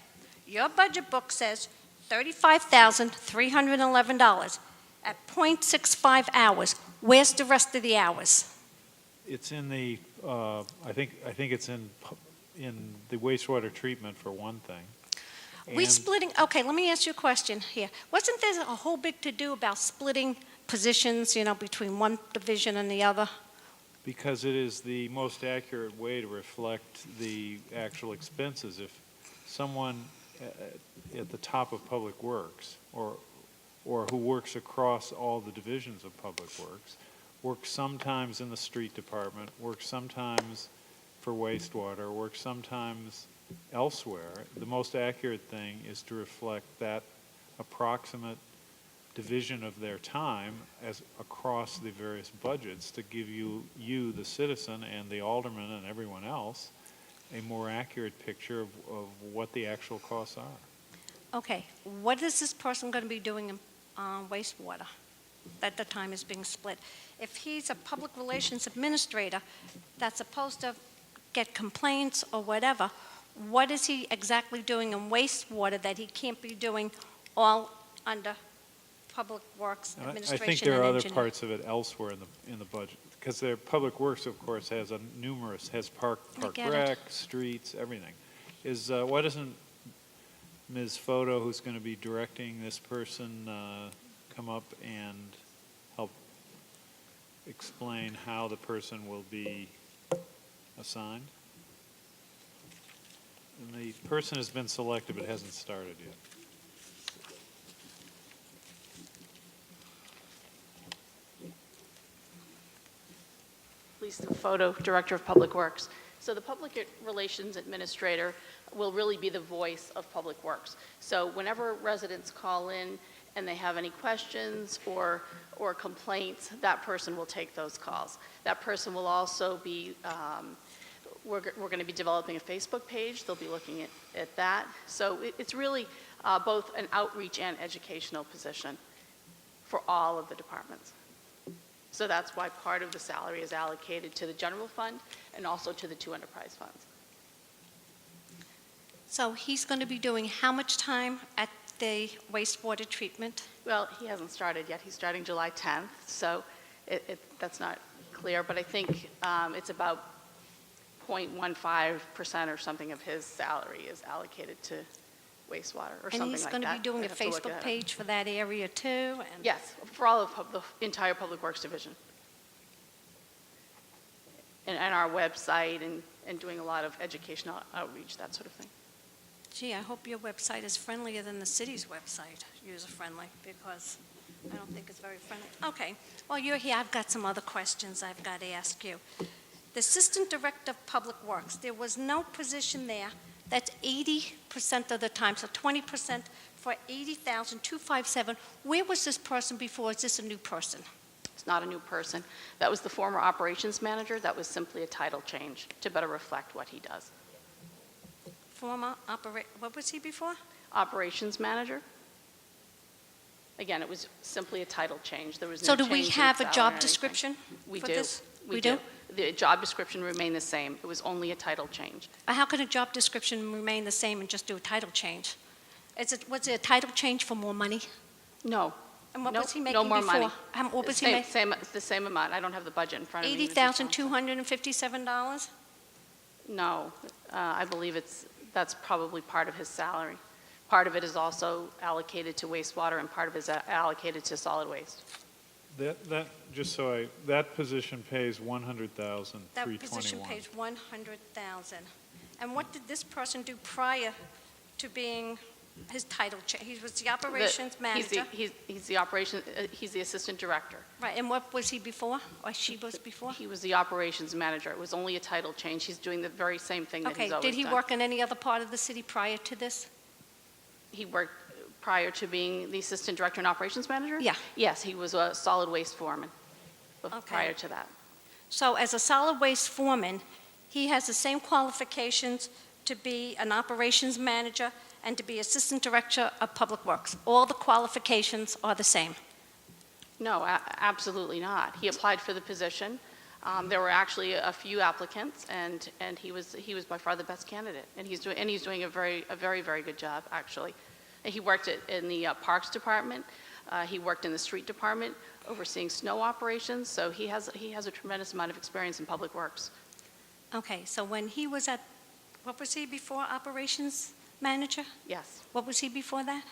Your budget book says $35,311 at .65 hours. Where's the rest of the hours? It's in the, I think it's in the wastewater treatment for one thing. We And- splitting, okay, let me ask you a question here. Wasn't there a whole big to-do about splitting positions, between one division and the other? Because it is the most accurate way to reflect the actual expenses. If someone at the top of Public Works, or who works across all the divisions of Public Works, works sometimes in the street department, works sometimes for wastewater, works sometimes elsewhere, the most accurate thing is to reflect that approximate division of their time as across the various budgets to give you, the citizen, and the alderman and everyone else, a more accurate picture of what the actual costs are. Okay, what is this person going to be doing in wastewater that the time is being split? If he's a Public Relations Administrator that's supposed to get complaints or whatever, what is he exactly doing in wastewater that he can't be doing all under Public Works And Administration I think there are and other engineering? parts of it elsewhere in the budget, because their Public Works, of course, has park get rec, it. streets, everything. Why doesn't Ms. Foto, who's going to be directing this person, come up and help explain how the person will be assigned? And the person has been selected but hasn't started yet. Lisa Foto, Director of Public Works. So the Public Relations Administrator will really be the voice of Public Works. So whenever residents call in and they have any questions or complaints, that person will take those calls. That person will also be, we're going to be developing a Facebook page. They'll be looking at that. So it's really both an outreach and educational position for all of the departments. So that's why part of the salary is allocated to the general fund and also to the two enterprise funds. So he's going to be doing how much time at the wastewater treatment? Well, he hasn't started yet. He's starting July 10th, so that's not clear, but I think it's about 0.15% or something of his salary is allocated to wastewater or something like that. And he's going to be doing a I'd have to look Facebook at it. page for that area too? And Yes, for all of the entire Public Works Division. And our website and doing a lot of educational outreach, that sort of thing. Gee, I hope your website is friendlier than the city's website, user-friendly, because I don't think it's very friendly. Okay, while you're here, I've got some other questions I've got to ask you. The Assistant Director of Public Works, there was no position there. That's 80% of the time, so 20% for $80,257. Where was this person before? Is this a new person? It's not a new person. That was the former operations manager. That was simply a title change to better reflect what he does. What was he before? Operations manager. Again, it was simply a title change. There was no So do change we in have a salary or job anything. description We for do. this? We do. The job description remained the same. It was only a title change. How can a job description remain the same and just do a title change? Was it a title change for more money? No. And what No- was he making no more before? money. What was he Same- making? same- the same amount. I don't have the budget in front of me. Mrs. Johnson. $80,257? No, I believe that's probably part of his salary. Part of it is also allocated to wastewater, and part of it is allocated to solid waste. That position pays $100,321. That position pays $100,000. And what did this person do prior to being his title change? He was the operations manager. He's the assistant director. Right, and what was he before, or she was before? He was the operations manager. It was only a title change. He's doing the very same thing that he's always done. Okay, did he work in any other part of the city prior to this? He worked prior to being the assistant director and operations manager? Yeah. Yes, he was a solid waste foreman Okay. prior to that. So as a solid waste foreman, he has the same qualifications to be an operations manager and to be assistant director of public works. All the qualifications are the same. No, absolutely not. He applied for the position. There were actually a few applicants, and he was by far the best candidate. And he's doing a very, very good job, actually. He worked in the Parks Department. He worked in the Street Department, overseeing snow operations. So he has a tremendous amount of experience in public works. Okay, so when he was at, what was he before, operations manager? Yes, What was he before that?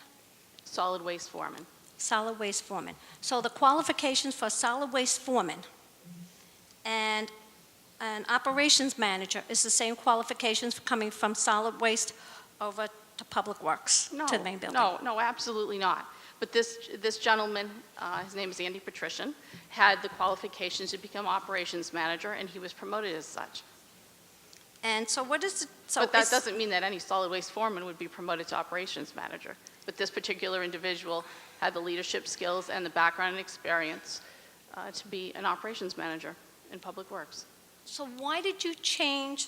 solid waste foreman. Solid waste foreman. So the qualifications for solid waste foreman and an operations manager is the same qualifications for coming from solid waste over to public works, No, to the main building? no, absolutely not. But this gentleman, his name is Andy Patrician, had the qualifications to become operations manager, and he was promoted as such. And so what is it? So But that is- doesn't mean that any solid waste foreman would be promoted to operations manager. But this particular individual had the leadership skills and the background and experience to be an operations manager in public works. So why did you change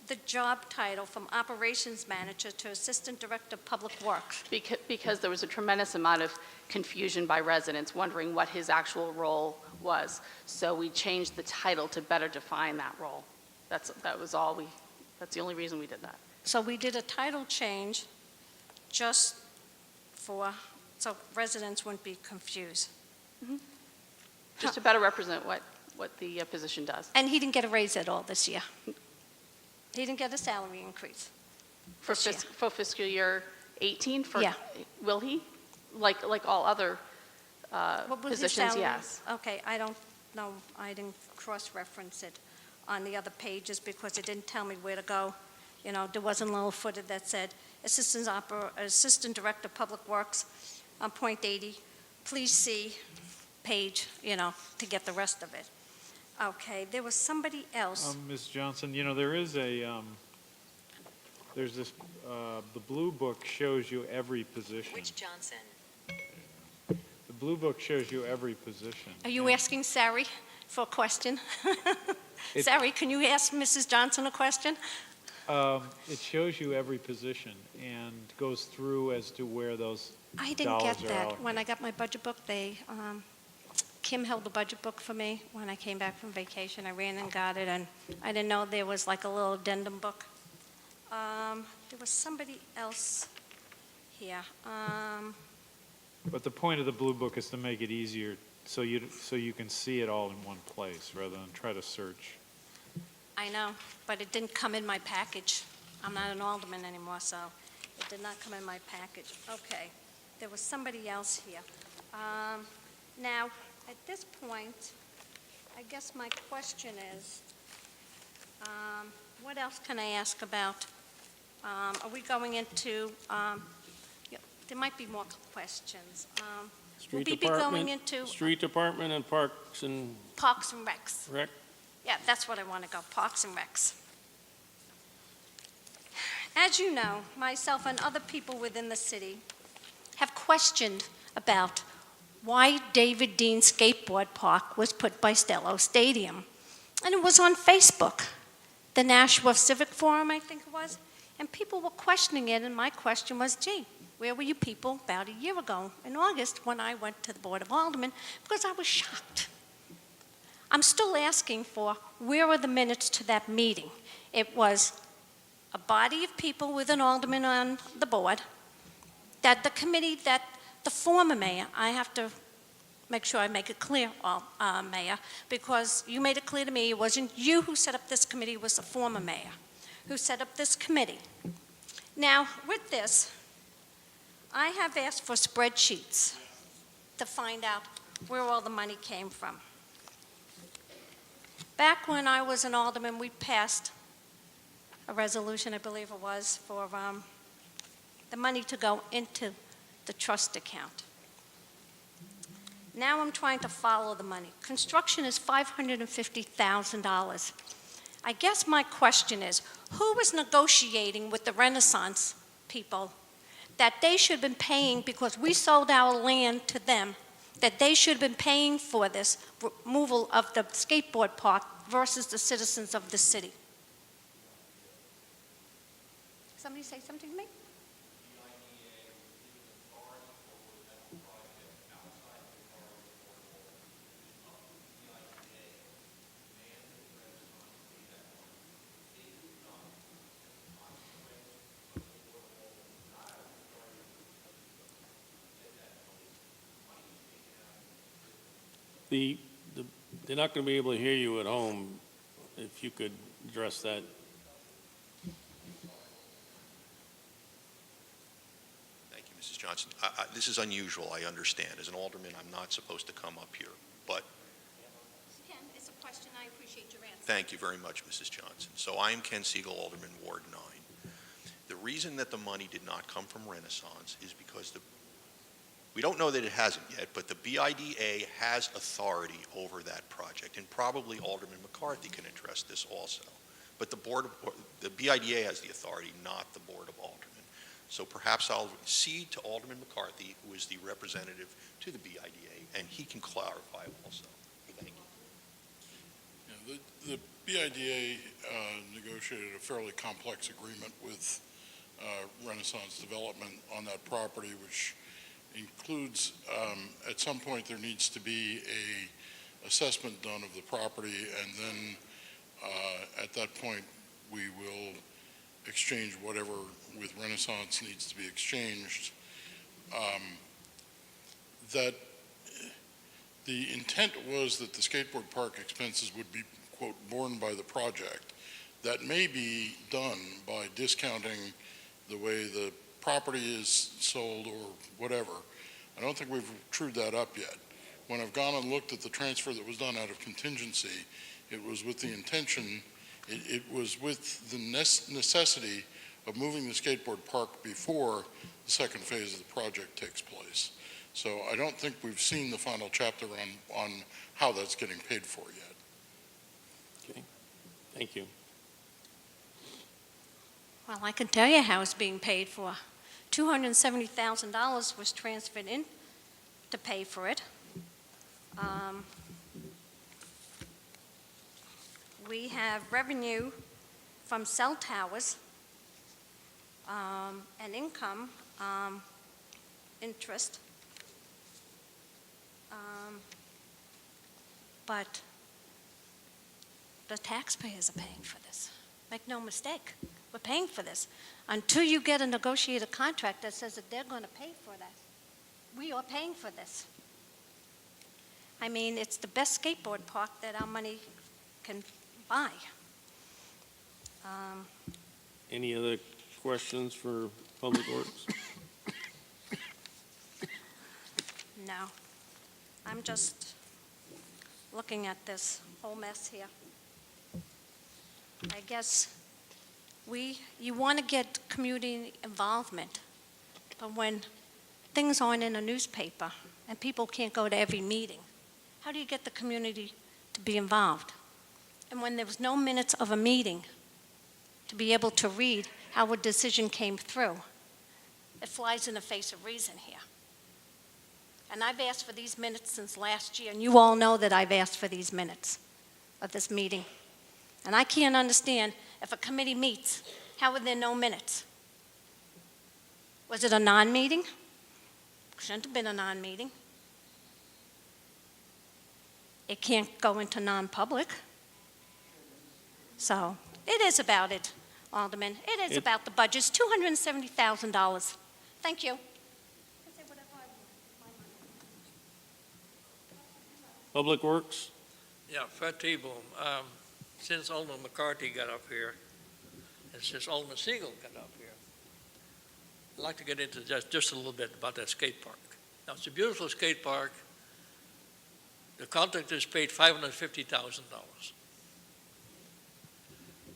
the job title from operations manager to assistant director of public works? Because there was a tremendous amount of confusion by residents wondering what his actual role was. So we changed the title to better define that role. That's the only reason we did that. So we did a title change just so residents wouldn't be confused. Just to better represent what the position does. And he didn't get a raise at all this year? He didn't get a salary increase? For This year. for fiscal year 18? Yeah. Will he? Like all other What was his positions, salary? yes. Okay, I don't know, I didn't cross-reference it on the other pages because it didn't tell me where to go. You know, there wasn't a little footer that said, Assistant Director of Public Works on point 80, please see page, to get the rest of it. Okay, there was somebody else. Ms. Johnson, there is there's this, the Blue Book shows you every position. Which Johnson? The Blue Book shows you every position. Are you asking Sari for a question? It- Sari, can you ask Mrs. Johnson a question? It shows you every position and goes through as to where those I didn't dollars get are that. allocated. When I got my budget book, Kim held the budget book for me when I came back from vacation. I ran and got it, and I didn't know there was like a little addendum book. There was somebody else here. But the point of the Blue Book is to make it easier so you can see it all in one place rather than try to search. I know, but it didn't come in my package. I'm not an alderman anymore, so it did not come in my package. Okay, there was somebody else here. Now, at this point, I guess my question is, what else can I ask about? Are we going into, there might be more questions. Will we be going into Street Department and Parks and Parks and Recs? Rec. Yeah, that's what I want to go, Parks and Recs. As you know, myself and other people within the city have questioned about why David Dean Skateboard Park was put by Stello Stadium. And it was on Facebook, the Nashua Civic Forum, I think it was, and people were questioning it, and my question was, gee, where were you people about a year ago in August when I went to the Board of Aldermen, because I was shocked. I'm still asking for, where are the minutes to that meeting? It was a body of people with an alderman on the board, that the committee, that the former mayor, I have to make sure I make it clear, Mayor, because you made it clear to me it wasn't you who set up this committee, it was the former mayor who set up this committee. Now, with this, I have asked for spreadsheets to find out where all the money came from. Back when I was an alderman, we passed a resolution, I believe it was, for the money to go into the trust account. Now I'm trying to follow the money. Construction is $550,000. I guess my question is, who was negotiating with the Renaissance people that they should have been paying, because we sold our land to them, that they should have been paying for this removal of the skateboard park versus the citizens of the city? Somebody say something to me? They're not going to be able to hear you at home. If you could address that. Thank you, Mrs. Johnson. This is unusual, I understand. As an alderman, I'm not supposed to come up here, but Ken, it's a question. I appreciate your answer. thank you very much, Mrs. Johnson. So I am Ken Siegel, Alderman, Ward 9. The reason that the money did not come from Renaissance is because we don't know that it hasn't yet, but the BIDA has authority over that project, and probably Alderman McCarthy can address this also. But the BIDA has the authority, not the Board of Aldermen. So perhaps I'll cede to Alderman McCarthy, who is the representative to the BIDA, and he can clarify also. Thank you. Yeah, the BIDA negotiated a fairly complex agreement with Renaissance Development on that property, which includes, at some point, there needs to be a assessment done of the property, and then at that point, we will exchange whatever with Renaissance needs to be exchanged. That the intent was that the skateboard park expenses would be, quote, borne by the project. That may be done by discounting the way the property is sold or whatever. I don't think we've trued that up yet. When I've gone and looked at the transfer that was done out of contingency, it was with the intention, it was with the necessity of moving the skateboard park before the second phase of the project takes place. So I don't think we've seen the final chapter on how that's getting paid for yet. Okay. Thank you. Well, I can tell you how it's being paid for. $270,000 was transferred in to pay for it. We have revenue from cell towers and income, interest. But the taxpayers are paying for this. Make no mistake, we're paying for this. Until you get a negotiated contract that says that they're going to pay for that, we are paying for this. I mean, it's the best skateboard park that our money can buy. Any other questions for Public Works? No. I'm just looking at this whole mess here. I guess you want to get community involvement, but when things aren't in a newspaper and people can't go to every meeting, how do you get the community to be involved? And when there was no minutes of a meeting to be able to read how a decision came through, it flies in the face of reason here. And I've asked for these minutes since last year, and you all know that I've asked for these minutes of this meeting. And I can't understand, if a committee meets, how are there no minutes? Was it a non-meeting? Shouldn't have been a non-meeting. It can't go into non-public. So it is about it, Alderman. It is about the budget. It's $270,000. Thank you. Public Works? Yeah, Fred T-Boom, since Alderman McCarthy got up here, and since Alderman Siegel got up here, I'd like to get into just a little bit about that skate park. Now, it's a beautiful skate park. The contractors paid $550,000.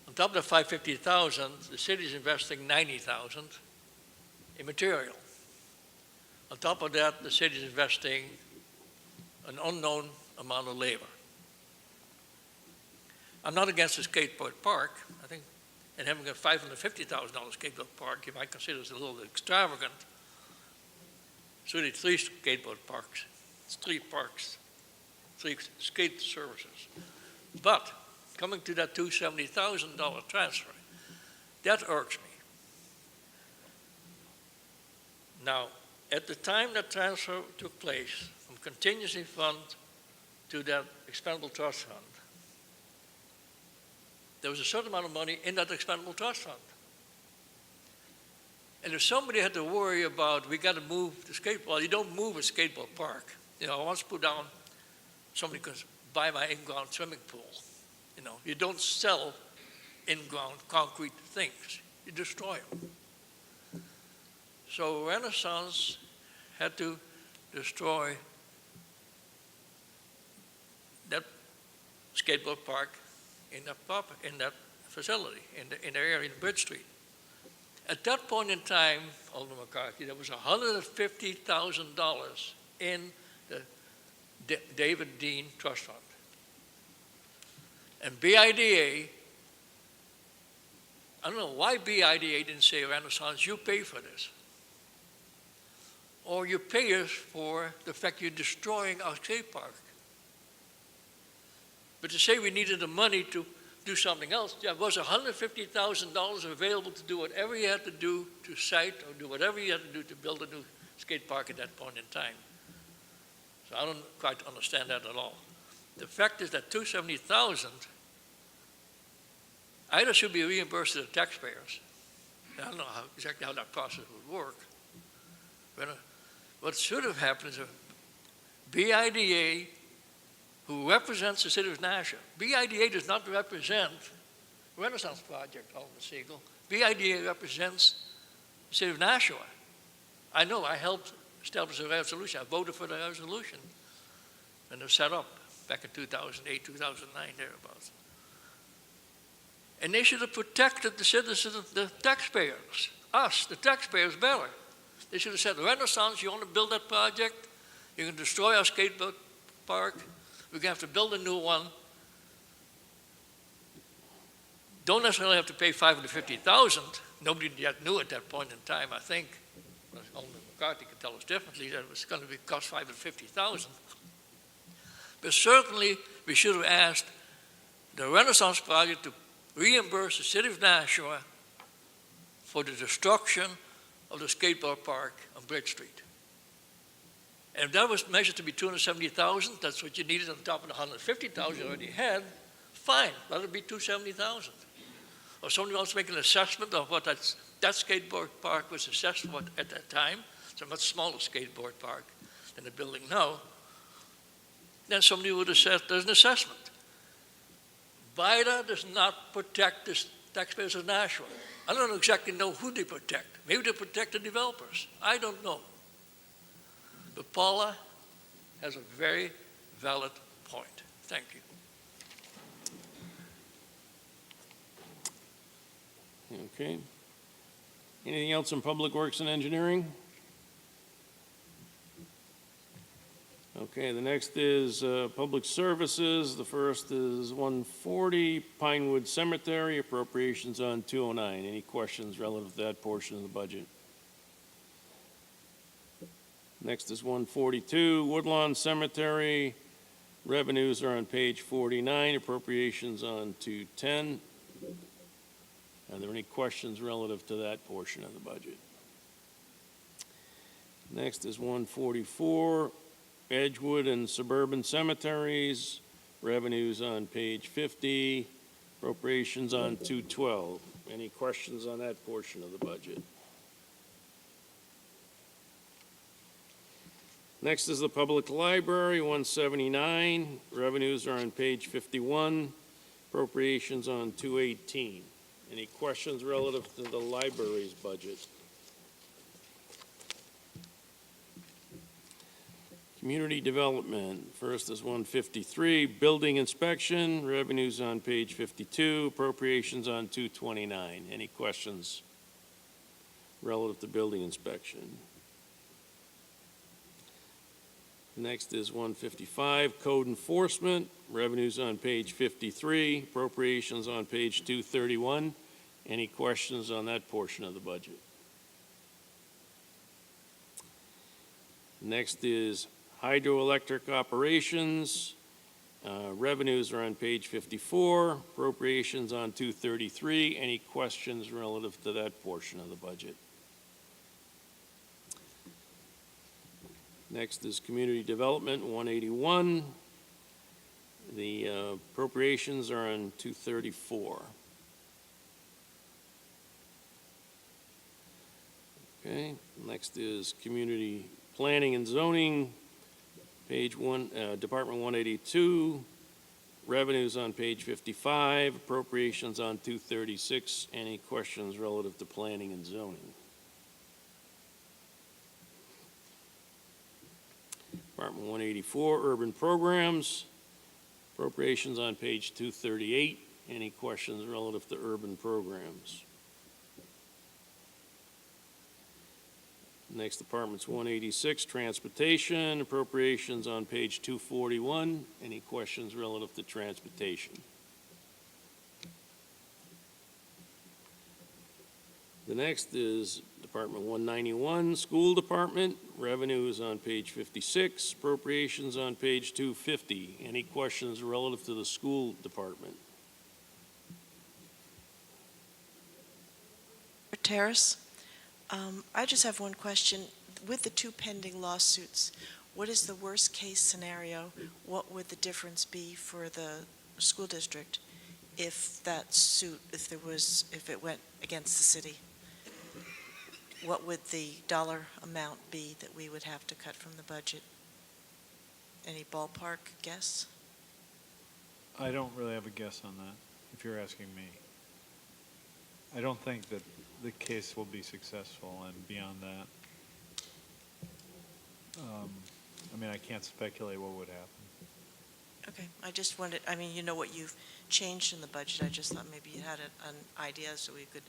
On top of the $550,000, the city is investing $90,000 in material. On top of that, the city is investing an unknown amount of labor. I'm not against the skateboard park. I think, and having a $550,000 skateboard park, you might consider it a little extravagant. It's really three skateboard parks, three skate services. But coming to that $270,000 transfer, that irks me. Now, at the time that transfer took place from contingency fund to that expendable trust fund, there was a certain amount of money in that expendable trust fund. And if somebody had to worry about, we got to move the skateboard, you don't move a skateboard park. You know, I once put down, somebody could buy my in-ground swimming pool. You know, you don't sell in-ground concrete things, you destroy them. So Renaissance had to destroy that skateboard park in that facility, in the area in Bridge Street. At that point in time, Alderman McCarthy, there was $150,000 in the David Dean Trust Fund. And BIDA, I don't know why BIDA didn't say, Renaissance, you pay for this. Or you pay us for the fact you're destroying our skate park. But to say we needed the money to do something else, there was $150,000 available to do whatever you had to do to site or do whatever you had to do to build a new skate park at that point in time. So I don't quite understand that at all. The fact is that $270,000 either should be reimbursed to the taxpayers. I don't know exactly how that process would work. But what should have happened is a BIDA who represents the city of Nashua. BIDA does not represent Renaissance Project, Alderman Siegel. BIDA represents the city of Nashua. I know, I helped establish a resolution. I voted for the resolution when it was set up back in 2008, 2009, thereabouts. And they should have protected the citizens, the taxpayers, us, the taxpayers, better. They should have said, Renaissance, you want to build that project? You're going to destroy our skateboard park. We're going to have to build a new one. Don't necessarily have to pay $550,000. Nobody yet knew at that point in time, I think. Alderman McCarthy could tell us differently that it was going to cost $550,000. But certainly, we should have asked the Renaissance Project to reimburse the city of Nashua for the destruction of the skateboard park on Bridge Street. And if that was measured to be $270,000, that's what you needed on top of the $150,000 you already had, fine, let it be $270,000. Or somebody wants to make an assessment of what that skateboard park was assessed for at that time. It's a much smaller skateboard park than the building now. Then somebody would have said, there's an assessment. VIDA does not protect the taxpayers of Nashua. I don't exactly know who they protect. Maybe they protect the developers. I don't know. But Paula has a very valid point. Thank you. Okay. Anything else in Public Works and Engineering? Okay, the next is Public Services. The first is 140 Pinewood Cemetery, appropriations on 209. Any questions relative to that portion of the budget? Next is 142 Woodlawn Cemetery. Revenues are on page 49, appropriations on 210. Are there any questions relative to that portion of the budget? Next is 144 Edgewood and Suburban Cemeteries. Revenues on page 50, appropriations on 212. Any questions on that portion of the budget? Next is the Public Library, 179. Revenues are on page 51, appropriations on 218. Any questions relative to the library's budget? Community Development, first is 153, Building Inspection, revenues on page 52, appropriations on 229. Any questions relative to building inspection? Next is 155, Code Enforcement, revenues on page 53, appropriations on page 231. Any questions on that portion of the budget? Next is Hydroelectric Operations, revenues are on page 54, appropriations on 233. Any questions relative to that portion of the budget? Next is Community Development, 181. The appropriations are on 234. Okay, next is Community Planning and Zoning, page 1, Department 182. Revenues on page 55, appropriations on 236. Any questions relative to planning and zoning? Department 184, Urban Programs, appropriations on page 238. Any questions relative to urban programs? Next department's 186, Transportation, appropriations on page 241. Any questions relative to transportation? The next is Department 191, School Department, revenues on page 56, appropriations on page 250. Any questions relative to the school department? Terrace, I just have one question. With the two pending lawsuits, what is the worst-case scenario? What would the difference be for the school district if that suit, if it went against the city? What would the dollar amount be that we would have to cut from the budget? Any ballpark guess? I don't really have a guess on that, if you're asking me. I don't think that the case will be successful, and beyond that, I mean, I can't speculate what would happen. Okay, I just wanted, I mean, you know what you've changed in the budget. I just thought maybe you had an idea so we could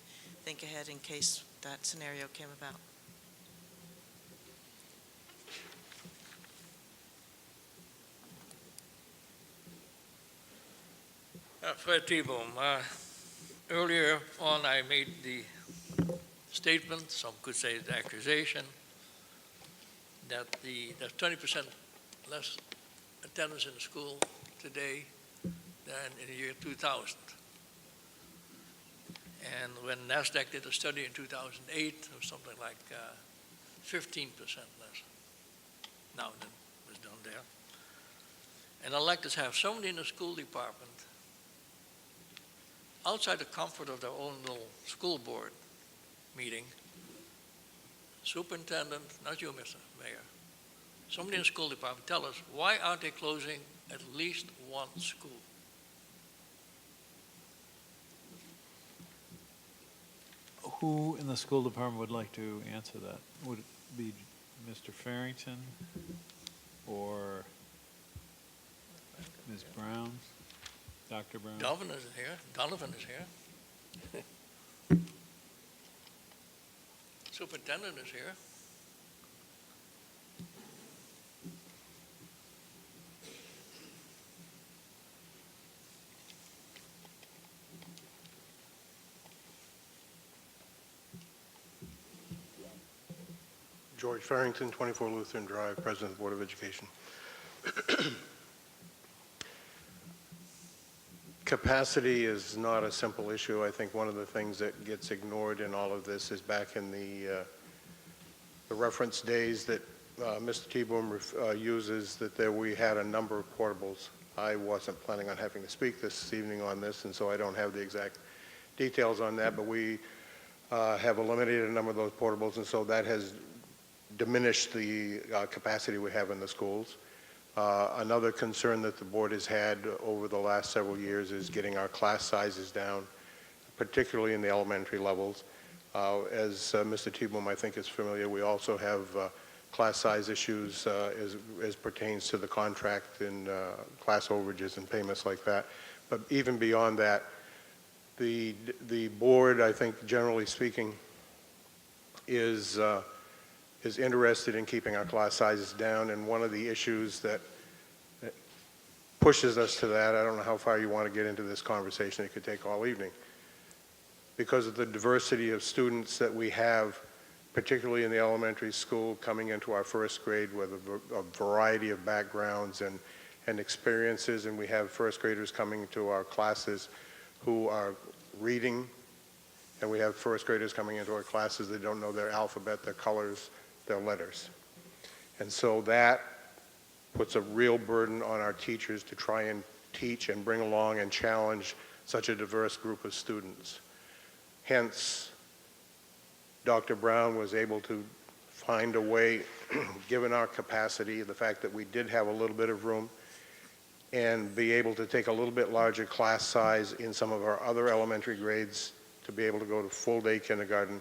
think ahead in case that scenario came about. Fred T-Boom, earlier on I made the statement, some could say the accusation, that there's 20% less attendance in the school today than in the year 2000. And when NASDAQ did a study in 2008, it was something like 15% less now than was done there. And I'd like to have somebody in the school department, outside the comfort of their own little school board meeting, superintendent, not you, Mr. Mayor, somebody in the school department, tell us, why aren't they closing at least one school? Who in the school department would like to answer that? Would it be Mr. Farrington or Ms. Brown, Dr. Brown? Donovan is here. Donovan is here. Superintendent is here. George Farrington, 24 Lutheran Drive, President of the Board of Education. Capacity is not a simple issue. I think one of the things that gets ignored in all of this is back in the reference days that Mr. T-Boom uses, that we had a number of portables. I wasn't planning on having to speak this evening on this, and so I don't have the exact details on that, but we have eliminated a number of those portables, and so that has diminished the capacity we have in the schools. Another concern that the board has had over the last several years is getting our class sizes down, particularly in the elementary levels. As Mr. T-Boom, I think, is familiar, we also have class size issues as pertains to the contract and class overages and payments like that. But even beyond that, the board, I think generally speaking, is interested in keeping our class sizes down, and one of the issues that pushes us to that, I don't know how far you want to get into this conversation, it could take all evening, because of the diversity of students that we have, particularly in the elementary school, coming into our first grade with a variety of backgrounds and experiences, and we have first graders coming to our classes who are reading, and we have first graders coming into our classes that don't know their alphabet, their colors, their letters. And so that puts a real burden on our teachers to try and teach and bring along and challenge such a diverse group of students. Hence, Dr. Brown was able to find a way, given our capacity, the fact that we did have a little bit of room, and be able to take a little bit larger class size in some of our other elementary grades to be able to go to full-day kindergarten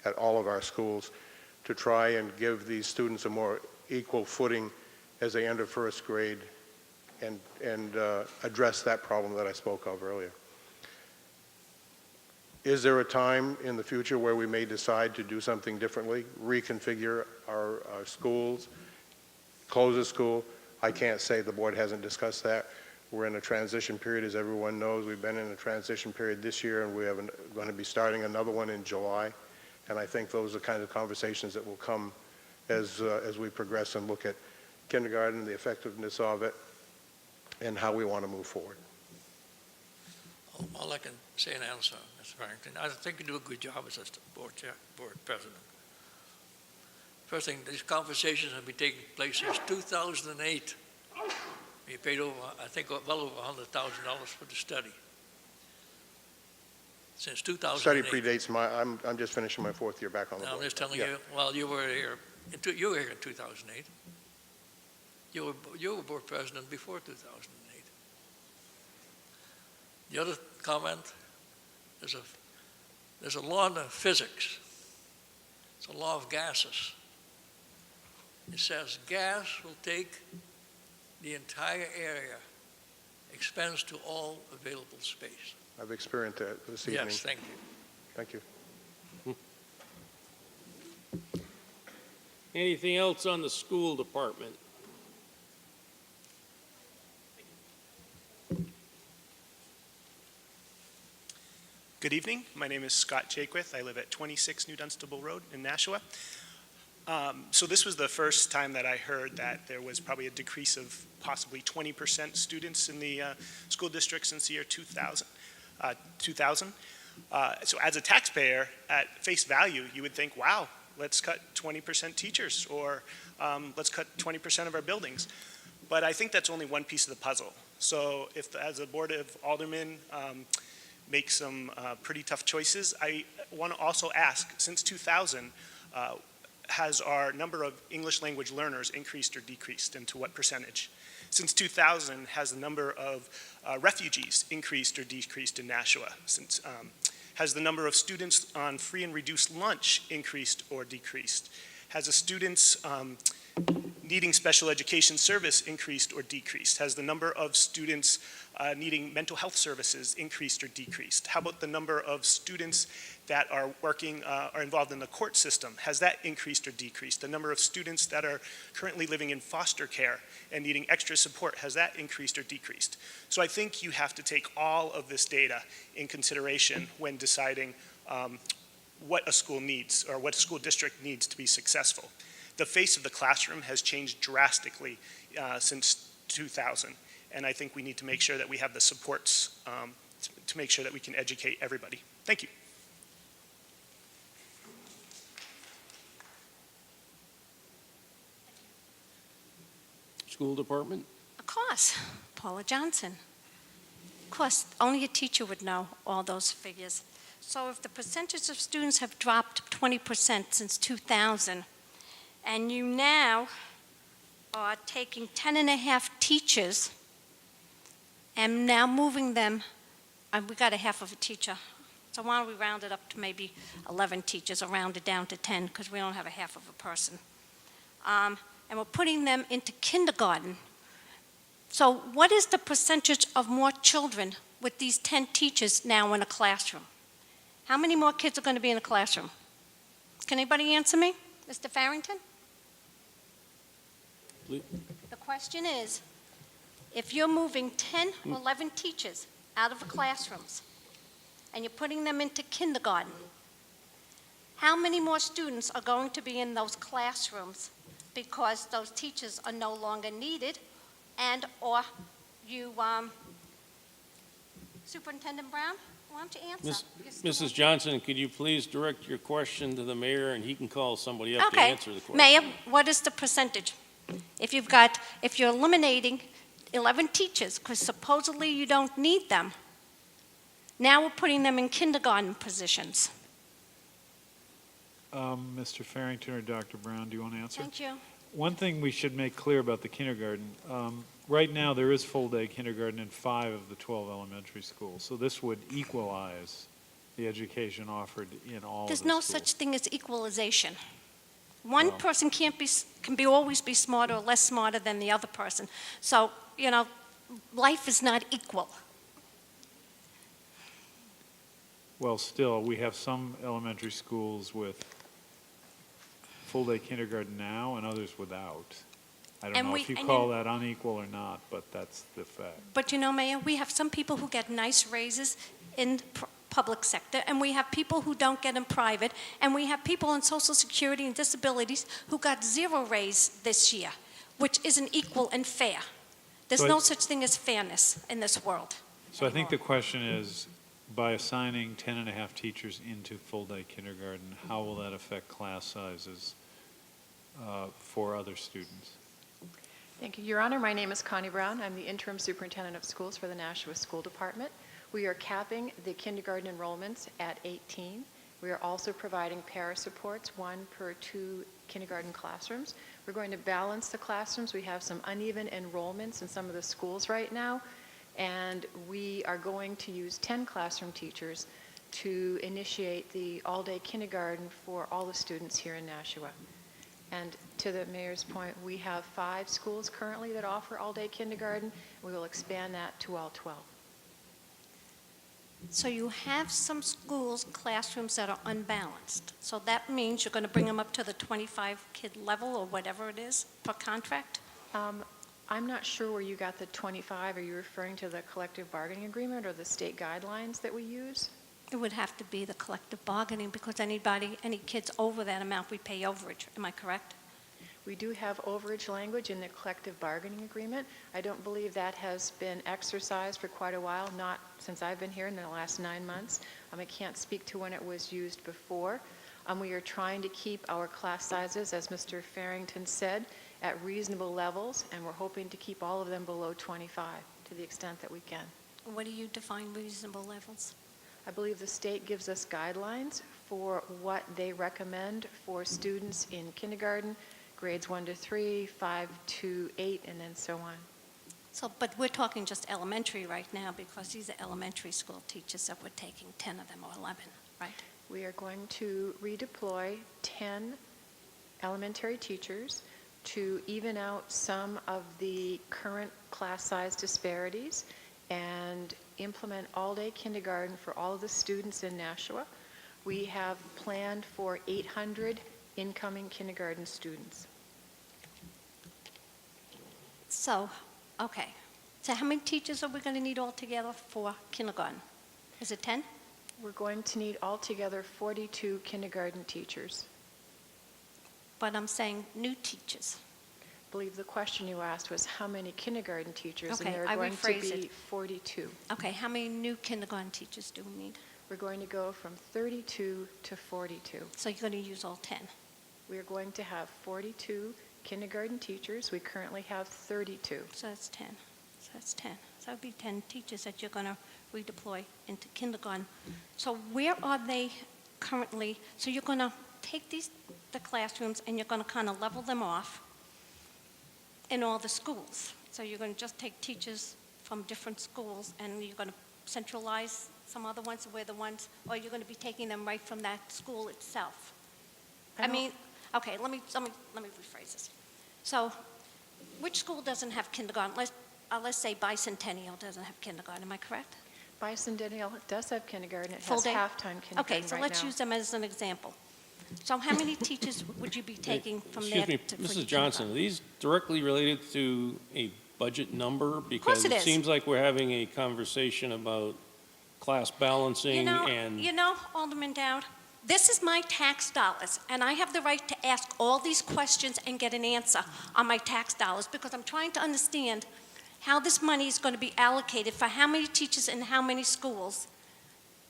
at all of our schools, to try and give these students a more equal footing as they enter first grade and address that problem that I spoke of earlier. Is there a time in the future where we may decide to do something differently, reconfigure our schools, close a school? I can't say. The board hasn't discussed that. We're in a transition period, as everyone knows. We've been in a transition period this year, and we're going to be starting another one in July. And I think those are the kind of conversations that will come as we progress and look at kindergarten, the effectiveness of it, and how we want to move forward. All I can say in answer, Mr. Farrington, I think you do a good job as a board president. First thing, these conversations have been taking place since 2008. We paid over, I think, well over $100,000 for the study. Since 2008. Study predates I'm just finishing my fourth year back on the board. I'm just telling you, well, you were here in 2008. You were board president before 2008. The other comment, there's a law in physics. It's a law of gases. It says gas will take the entire area, expands to all available space. I've experienced that this evening. Yes, thank you. Thank you. Anything else on the school department? Good evening. My name is Scott Jaquith. I live at 26 New Dunstable Road in Nashua. So this was the first time that I heard that there was probably a decrease of possibly 20% students in the school district since the year 2000. So as a taxpayer, at face value, you would think, wow, let's cut 20% teachers, or let's cut 20% of our buildings. But I think that's only one piece of the puzzle. So if, as a board of aldermen, make some pretty tough choices, I want to also ask, since 2000, has our number of English language learners increased or decreased, and to what percentage? Since 2000, has the number of refugees increased or decreased in Nashua? Has the number of students on free and reduced lunch increased or decreased? Has the students needing special education service increased or decreased? Has the number of students needing mental health services increased or decreased? How about the number of students that are working, are involved in the court system? Has that increased or decreased? The number of students that are currently living in foster care and needing extra support, has that increased or decreased? So I think you have to take all of this data in consideration when deciding what a school needs, or what a school district needs to be successful. The face of the classroom has changed drastically since 2000, and I think we need to make sure that we have the supports to make sure that we can educate everybody. Thank you. School department? Of course, Paula Johnson. Of course, only a teacher would know all those figures. So if the percentage of students have dropped 20% since 2000, and you now are taking 10.5 teachers and now moving them, we got a half of a teacher. So why don't we round it up to maybe 11 teachers, or round it down to 10, because we don't have a half of a person. and we're putting them into kindergarten. So what is the percentage of more children with these 10 teachers now in a classroom? How many more kids are going to be in a classroom? Can anybody answer me? Mr. Farrington? Please. The question is, if you're moving 10 or 11 teachers out of the classrooms and you're putting them into kindergarten, how many more students are going to be in those classrooms because those teachers are no longer needed, and or you, Superintendent Brown, why don't you answer? Mrs. Johnson, could you please direct your question to the mayor, and he can call somebody up to Okay. answer the question? Mayor, what is the percentage? If you're eliminating 11 teachers, because supposedly you don't need them, now we're putting them in kindergarten positions. Mr. Farrington or Dr. Brown, do you want to answer? Thank you. One thing we should make clear about the kindergarten, right now there is full-day kindergarten in 5 of the 12 elementary schools, so this would equalize the education offered in all of the There's schools. no such thing as equalization. One person can always be smarter or less smarter than the other person. So, life is not equal. Well, still, we have some elementary schools with full-day kindergarten now and others without. I don't know if you call that unequal or not, but that's the fact. But Mayor, we have some people who get nice raises in public sector, and we have people who don't get in private, and we have people on Social Security and disabilities who got 0 raise this year, which isn't equal and fair. There's no such thing as fairness in this world. So I think the question is, by assigning 10 and a half teachers into full-day kindergarten, how will that affect class sizes for other students? Thank you, Your Honor. My name is Connie Brown. I'm the interim superintendent of schools for the Nashua School Department. We are capping the kindergarten enrollments at 18. We are also providing para supports, 1 per 2 kindergarten classrooms. We're going to balance the classrooms. We have some uneven enrollments in some of the schools right now, and we are going to use 10 classroom teachers to initiate the all-day kindergarten for all the students here in Nashua. And to the mayor's point, we have 5 schools currently that offer all-day kindergarten. We will expand that to all 12. So you have some schools, classrooms that are unbalanced. So that means you're going to bring them up to the 25-kid level or whatever it is per contract? I'm not sure where you got the 25. Are you referring to the collective bargaining agreement or the state guidelines that we use? It would have to be the collective bargaining, because any kids over that amount, we pay overage. Am I correct? We do have overage language in the collective bargaining agreement. I don't believe that has been exercised for quite a while, not since I've been here in the last 9 months. I can't speak to when it was used before. We are trying to keep our class sizes, as Mr. Farrington said, at reasonable levels, and we're hoping to keep all of them below 25 to the extent that we can. What do you define reasonable levels? I believe the state gives us guidelines for what they recommend for students in kindergarten, grades 1 to 3, 5 to 8, and then so on. So, but we're talking just elementary right now, because these are elementary school teachers that we're taking 10 of them or 11, right? We are going to redeploy 10 elementary teachers to even out some of the current class size disparities and implement all-day kindergarten for all of the students in Nashua. We have planned for 800 incoming kindergarten students. So, okay. So how many teachers are we going to need altogether for kindergarten? Is it 10? We're going to need altogether 42 kindergarten teachers. But I'm saying new teachers. I believe the question you asked was how many kindergarten teachers, Okay, and there I are going to rephrase be it. 42. Okay, how many new kindergarten teachers do we need? We're going to go from 32 to 42. So you're going to use all 10? We are going to have 42 kindergarten teachers. We currently have 32. So that's 10. So that's 10. So that would be 10 teachers that you're going to redeploy into kindergarten. So where are they currently? So you're going to take the classrooms and you're going to kind of level them off in all the schools. So you're going to just take teachers from different schools and you're going to centralize some other ones, or you're going to be taking them right from that school itself? I mean, Okay, let me rephrase this. So, which school doesn't have kindergarten? Let's say Bicentennial doesn't have kindergarten, am I correct? Bicentennial does have kindergarten. It Full has day? half-time kindergarten Okay, so right let's now. use them as an example. So how many teachers would you be taking from there? Excuse me, for Mrs. Johnson, are these directly related to a budget number? Because it it is. seems like we're having a conversation about class balancing and... You know, Alderman Dowd, this is my tax dollars, and I have the right to ask all these questions and get an answer on my tax dollars, because I'm trying to understand how this money is going to be allocated for how many teachers in how many schools.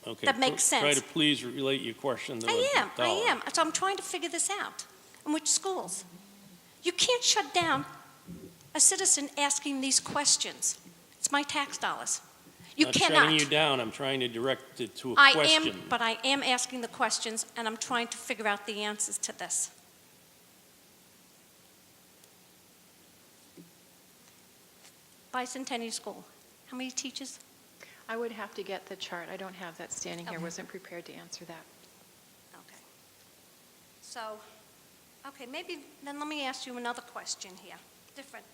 Okay, that makes sense. Try to please relate your question to the I dollar. am. So I'm trying to figure this out. In which schools? You can't shut down a citizen asking these questions. It's my tax dollars. You Not cannot. shutting you down, I'm trying to direct it to a I question. am, but I am asking the questions, and I'm trying to figure out the answers to this. Bicentennial School, how many teachers? I would have to get the chart. I don't have that standing here. Okay. Wasn't prepared to answer that. Okay. So, okay, maybe, then let me ask you another question here, different.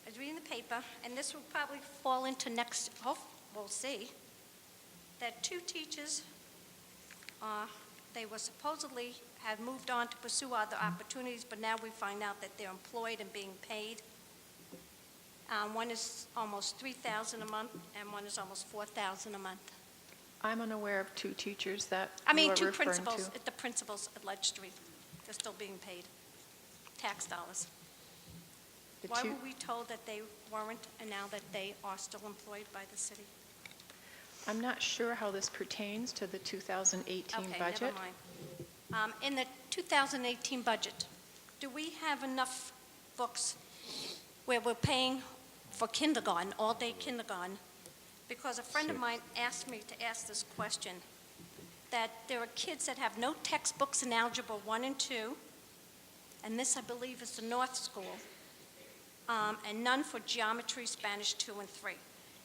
I was reading the paper, and this will probably fall into next, we'll see, that two teachers, they were supposedly had moved on to pursue other opportunities, but now we find out that they're employed and being paid. One is almost $3,000 a month, and one is almost $4,000 a month. I'm unaware of two teachers that I mean, you are two referring principals, to. the principals at Ledge Street, they're still being paid tax dollars. The Why two- were we told that they weren't, and now that they are still employed by the city? I'm not sure how this pertains to the 2018 Okay, budget. never mind. In the 2018 budget, do we have enough books where we're paying for kindergarten, all-day kindergarten? Because a friend of mine asked me to ask this question, that there are kids that have no textbooks in Algebra 1 and 2, and this, I believe, is the North School, and none for Geometry, Spanish 2 and 3.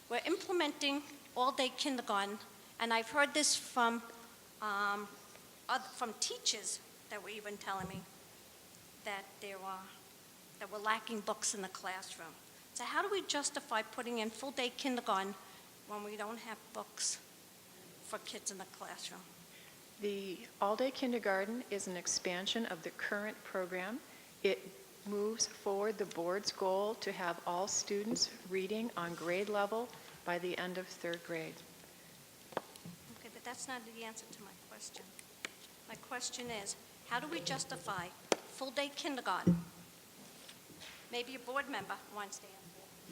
We're implementing all-day kindergarten, and I've heard this from teachers that were even telling me that that we're lacking books in the classroom. So how do we justify putting in full-day kindergarten when we don't have books for kids in the classroom? The all-day kindergarten is an expansion of the current program. It moves forward the board's goal to have all students reading on grade level by the end of third grade. Okay, but that's not the answer to my question. My question is, how do we justify full-day kindergarten? Maybe a board member wants to answer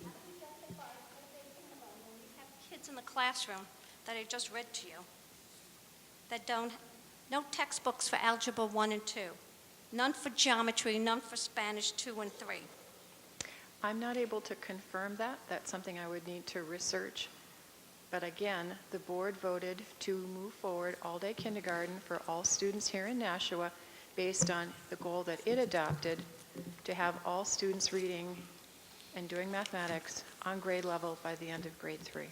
it. How do we justify full-day kindergarten when we have kids in the classroom that I just read to you that no textbooks for Algebra 1 and 2, none for Geometry, none for Spanish 2 and 3? I'm not able to confirm that. That's something I would need to research. But again, the board voted to move forward all-day kindergarten for all students here in Nashua based on the goal that it adopted to have all students reading and doing mathematics on grade level by the end of grade 3.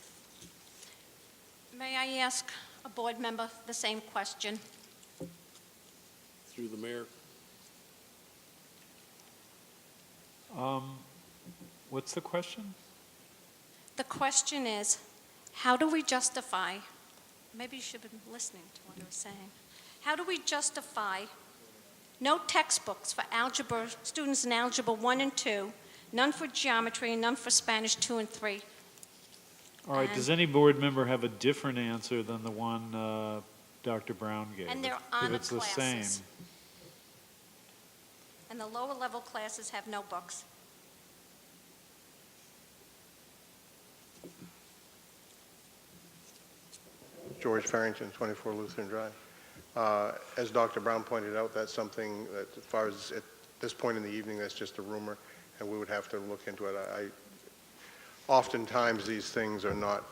May I ask a board member the same question? Through the mayor. What's the question? The question is, how do we justify, maybe you should have been listening to what I was saying. How do we justify no textbooks for algebra, students in Algebra 1 and 2, none for Geometry, none for Spanish 2 and 3? All right, does any board member have a different answer than the one Dr. Brown gave? And they're If honor it's the classes. same. And the lower level classes have no books. George Farrington, 24 Lutheran Drive. As Dr. Brown pointed out, that's something that, as far as at this point in the evening, that's just a rumor, and we would have to look into it. Oftentimes, these things are not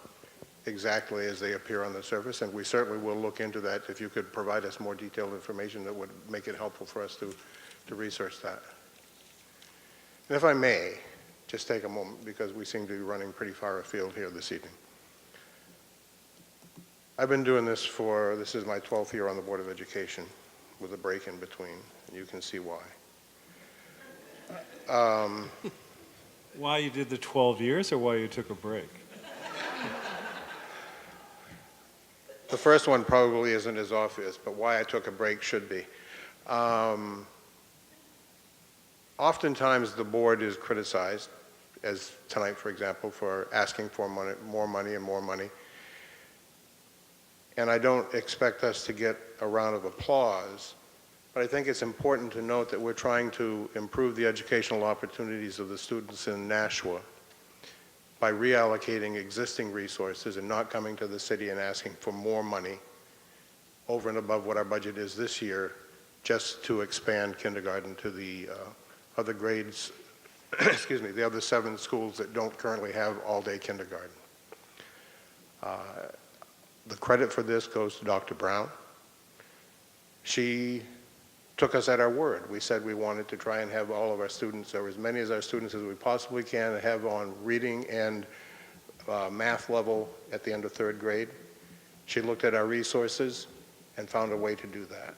exactly as they appear on the surface, and we certainly will look into that. If you could provide us more detailed information, that would make it helpful for us to research that. And if I may, just take a moment, because we seem to be running pretty far afield here this evening. I've been doing this is my 12th year on the Board of Education. with a break in between, and you can see why. Why you did the 12 years or why you took a break? The first one probably isn't as obvious, but why I took a break should be. Oftentimes the board is criticized, as tonight, for example, for asking for more money and more money. And I don't expect us to get a round of applause, but I think it's important to note that we're trying to improve the educational opportunities of the students in Nashua by reallocating existing resources and not coming to the city and asking for more money over and above what our budget is this year just to expand kindergarten to the other grades, excuse me, the other 7 schools that don't currently have all-day kindergarten. The credit for this goes to Dr. Brown. She took us at our word. We said we wanted to try and have all of our students, or as many of our students as we possibly can, have on reading and math level at the end of 3rd grade. She looked at our resources and found a way to do that.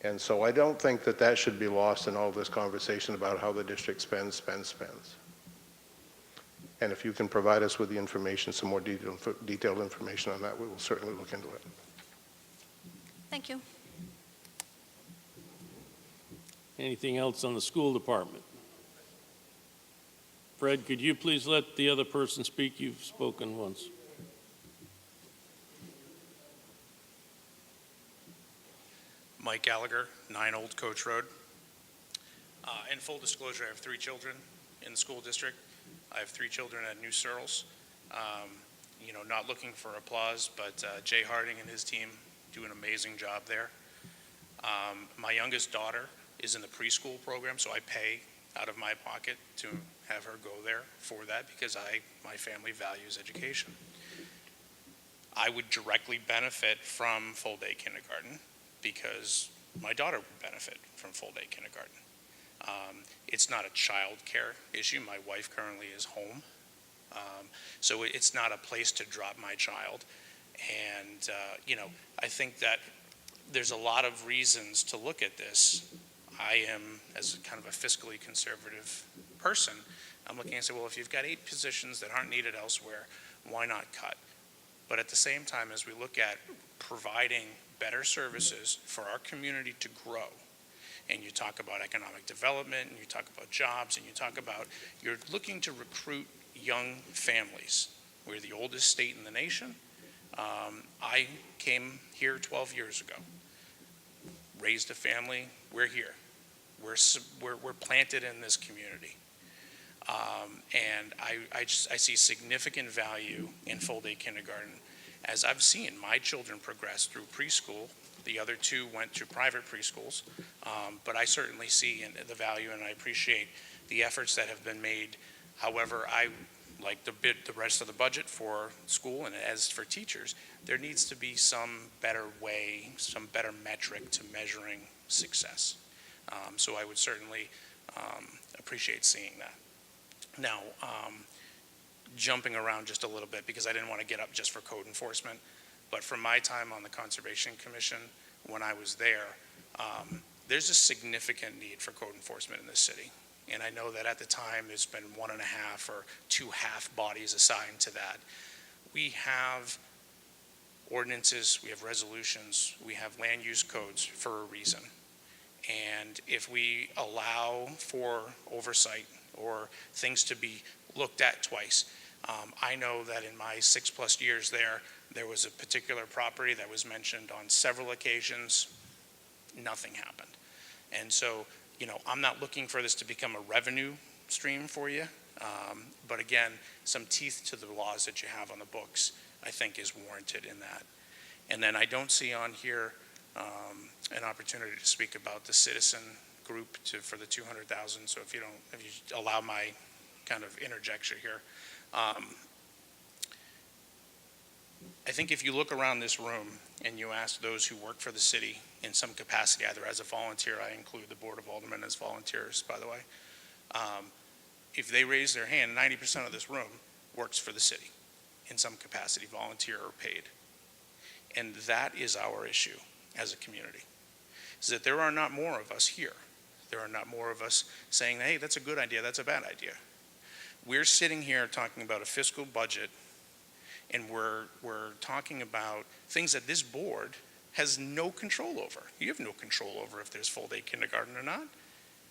And so I don't think that that should be lost in all this conversation about how the district spends. And if you can provide us with the information, some more detailed information on that, we will certainly look into it. Thank you. Anything else on the school department? Fred, could you please let the other person speak? You've spoken once. Mike Gallagher, 9 Old Coach Road. In full disclosure, I have 3 children in the school district. I have 3 children at New Searles. Not looking for applause, but Jay Harding and his team do an amazing job there. My youngest daughter is in the preschool program, so I pay out of my pocket to have her go there for that because my family values education. I would directly benefit from full-day kindergarten because my daughter would benefit from full-day kindergarten. It's not a child care issue. My wife currently is home. So it's not a place to drop my child. And, I think that there's a lot of reasons to look at this. I am, as kind of a fiscally conservative person, I'm looking and say, well, if you've got 8 positions that aren't needed elsewhere, why not cut? But at the same time, as we look at providing better services for our community to grow, and you talk about economic development, and you talk about jobs, and you talk about you're looking to recruit young families. We're the oldest state in the nation. I came here 12 years ago, raised a family. We're here. We're planted in this community. And I see significant value in full-day kindergarten. As I've seen my children progress through preschool, the other 2 went to private preschools, but I certainly see the value and I appreciate the efforts that have been made. However, I like the rest of the budget for school, and as for teachers, there needs to be some better way, some better metric to measuring success. So I would certainly appreciate seeing that. Now, jumping around just a little bit because I didn't want to get up just for code enforcement, but from my time on the Conservation Commission, when I was there, there's a significant need for code enforcement in this city. And I know that at the time there's been 1.5 or 2 half bodies assigned to that. We have ordinances, we have resolutions, we have land use codes for a reason. And if we allow for oversight or things to be looked at twice, I know that in my 6+ years there was a particular property that was mentioned on several occasions, nothing happened. And so, I'm not looking for this to become a revenue stream for you, but again, some teeth to the laws that you have on the books, I think is warranted in that. And then I don't see on here an opportunity to speak about the citizen group for the 200,000. So if you allow my kind of interjection here, I think if you look around this room and you ask those who work for the city in some capacity, either as a volunteer, I include the Board of Aldermen as volunteers, by the way, if they raise their hand, 90% of this room works for the city in some capacity, volunteer or paid. And that is our issue as a community. is that there are not more of us here. There are not more of us saying, hey, that's a good idea, that's a bad idea. We're sitting here talking about a fiscal budget, and we're talking about things that this board has no control over. You have no control over if there's full-day kindergarten or not.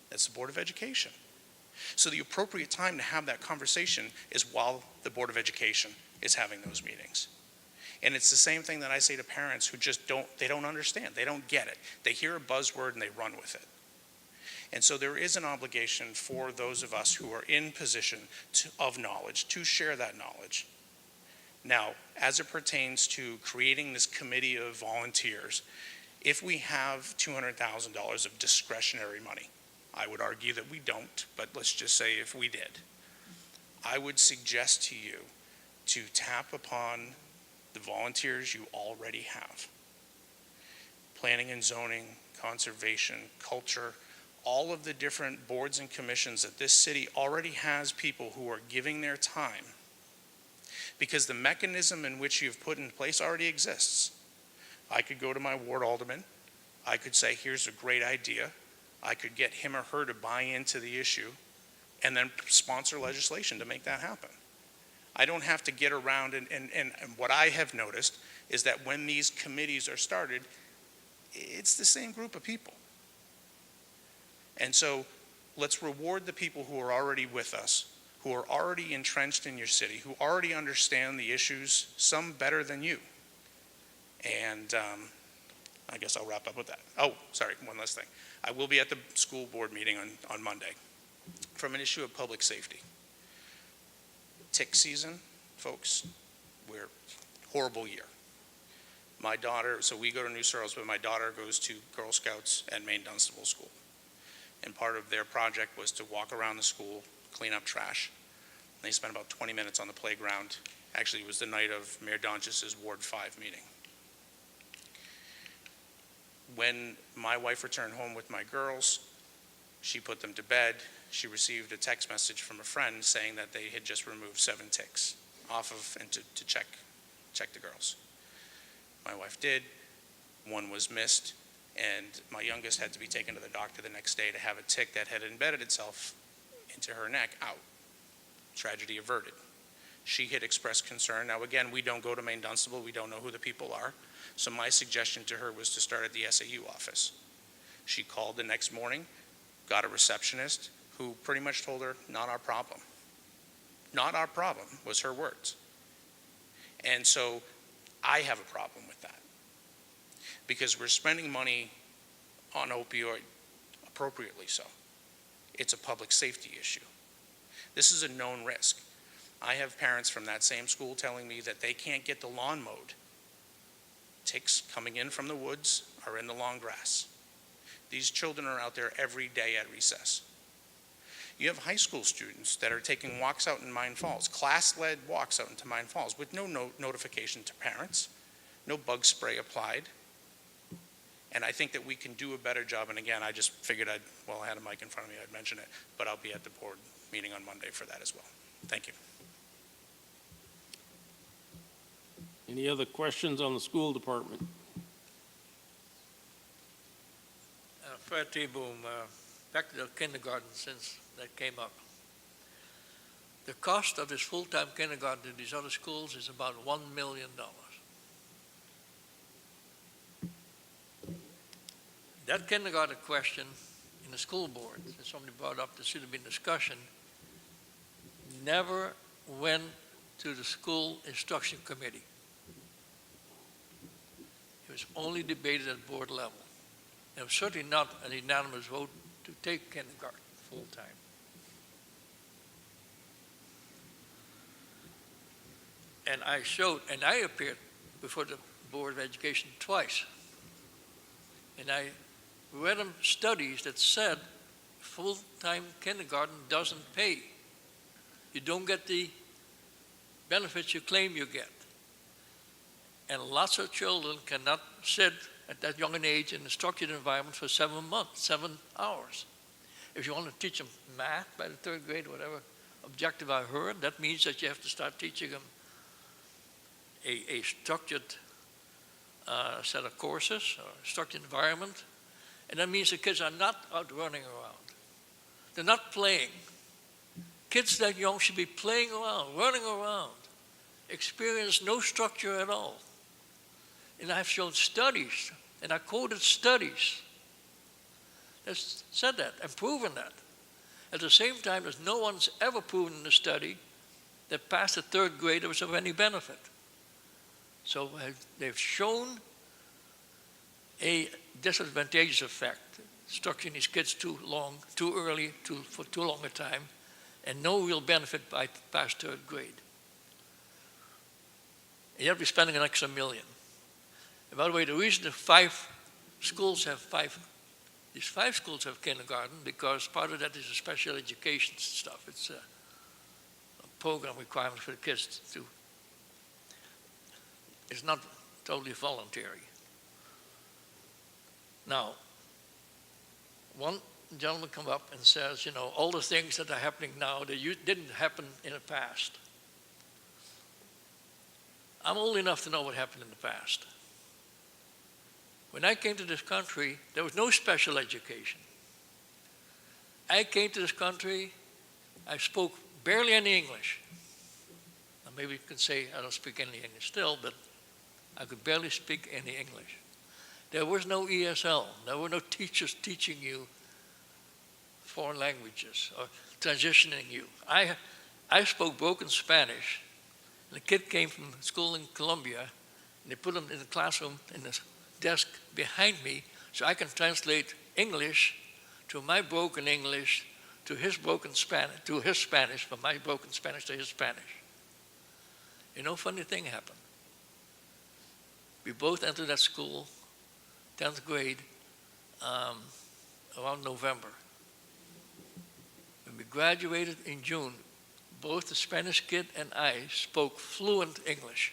That's the Board of Education. So the appropriate time to have that conversation is while the Board of Education is having those meetings. And it's the same thing that I say to parents who just don't understand. They don't get it. They hear a buzzword and they run with it. And so there is an obligation for those of us who are in position of knowledge to share that knowledge. Now, as it pertains to creating this committee of volunteers, if we have $200,000 of discretionary money, I would argue that we don't, but let's just say if we did, I would suggest to you to tap upon the volunteers you already have. Planning and zoning, conservation, culture, all of the different boards and commissions that this city already has people who are giving their time, because the mechanism in which you've put in place already exists. I could go to my ward alderman, I could say, here's a great idea, I could get him or her to buy into the issue, and then sponsor legislation to make that happen. I don't have to get around, and what I have noticed is that when these committees are started, it's the same group of people. And so let's reward the people who are already with us, who are already entrenched in your city, who already understand the issues, some better than you. And I guess I'll wrap up with that. Oh, sorry, one last thing. I will be at the school board meeting on Monday from an issue of public safety. Tick season, folks, we're horrible year. My daughter, so we go to New Searles, but my daughter goes to Girl Scouts at Maine Dunstable School. And part of their project was to walk around the school, clean up trash. They spent about 20 minutes on the playground. Actually, it was the night of Mayor Donchis's Ward 5 meeting. When my wife returned home with my girls, she put them to bed. She received a text message from a friend saying that they had just removed 7 ticks off of, and to check the girls. My wife did. 1 was missed, and my youngest had to be taken to the doctor the next day to have a tick that had embedded itself into her neck out. Tragedy averted. She had expressed concern. Now again, we don't go to Maine Dunstable. We don't know who the people are. So my suggestion to her was to start at the SAU office. She called the next morning, got a receptionist who pretty much told her, not our problem. Not our problem was her words. And so I have a problem with that, because we're spending money on opioid appropriately so. It's a public safety issue. This is a known risk. I have parents from that same school telling me that they can't get the lawn mowed. Ticks coming in from the woods are in the long grass. These children are out there every day at recess. You have high school students that are taking walks out in Mine Falls, class-led walks out into Mine Falls with no notification to parents, no bug spray applied. And I think that we can do a better job. And again, I just figured I had a mic in front of me, I'd mention it, but I'll be at the board meeting on Monday for that as well. Thank you. Any other questions on the school department? Fred T-Boom, back to the kindergarten, since that came up. The cost of this full-time kindergarten in these other schools is about $1 million. That kindergarten question in the school board, that somebody brought up, there should have been discussion, never went to the school instruction committee. It was only debated at board level. It was certainly not an unanimous vote to take kindergarten full-time. And I appeared before the Board of Education twice. And I read them studies that said full-time kindergarten doesn't pay. You don't get the benefits you claim you get. And lots of children cannot sit at that young an age in a structured environment for 7 hours. If you want to teach them math by the 3rd grade, whatever objective I heard, that means that you have to start teaching them a structured set of courses, or structured environment, And that means the kids are not out running around. They're not playing. Kids that young should be playing around, running around, experience no structure at all. And I've shown studies, and I quoted studies that said that and proven that. At the same time, there's no one's ever proven in a study that past the third grade was of any benefit. So they've shown a disadvantageous effect, structuring these kids too long, too early, for too long a time, and no real benefit by past third grade. And yet we're spending an extra $1 million. And by the way, the reason the these 5 schools have kindergarten, because part of that is a special education stuff. It's a program requirement for the kids to, it's not totally voluntary. Now, one gentleman come up and says, you know, all the things that are happening now that didn't happen in the past. I'm old enough to know what happened in the past. When I came to this country, there was no special education. I came to this country, I spoke barely any English. Now maybe you can say I don't speak any English still, but I could barely speak any English. There was no ESL. There were no teachers teaching you foreign languages or transitioning you. I spoke broken Spanish, and a kid came from school in Colombia, and they put him in the classroom in the desk behind me so I can translate English to my broken English to his broken Spanish, to his Spanish, from my broken Spanish to his Spanish. You know, funny thing happened. We both entered that school, 10th grade, around November. When we graduated in June, both the Spanish kid and I spoke fluent English.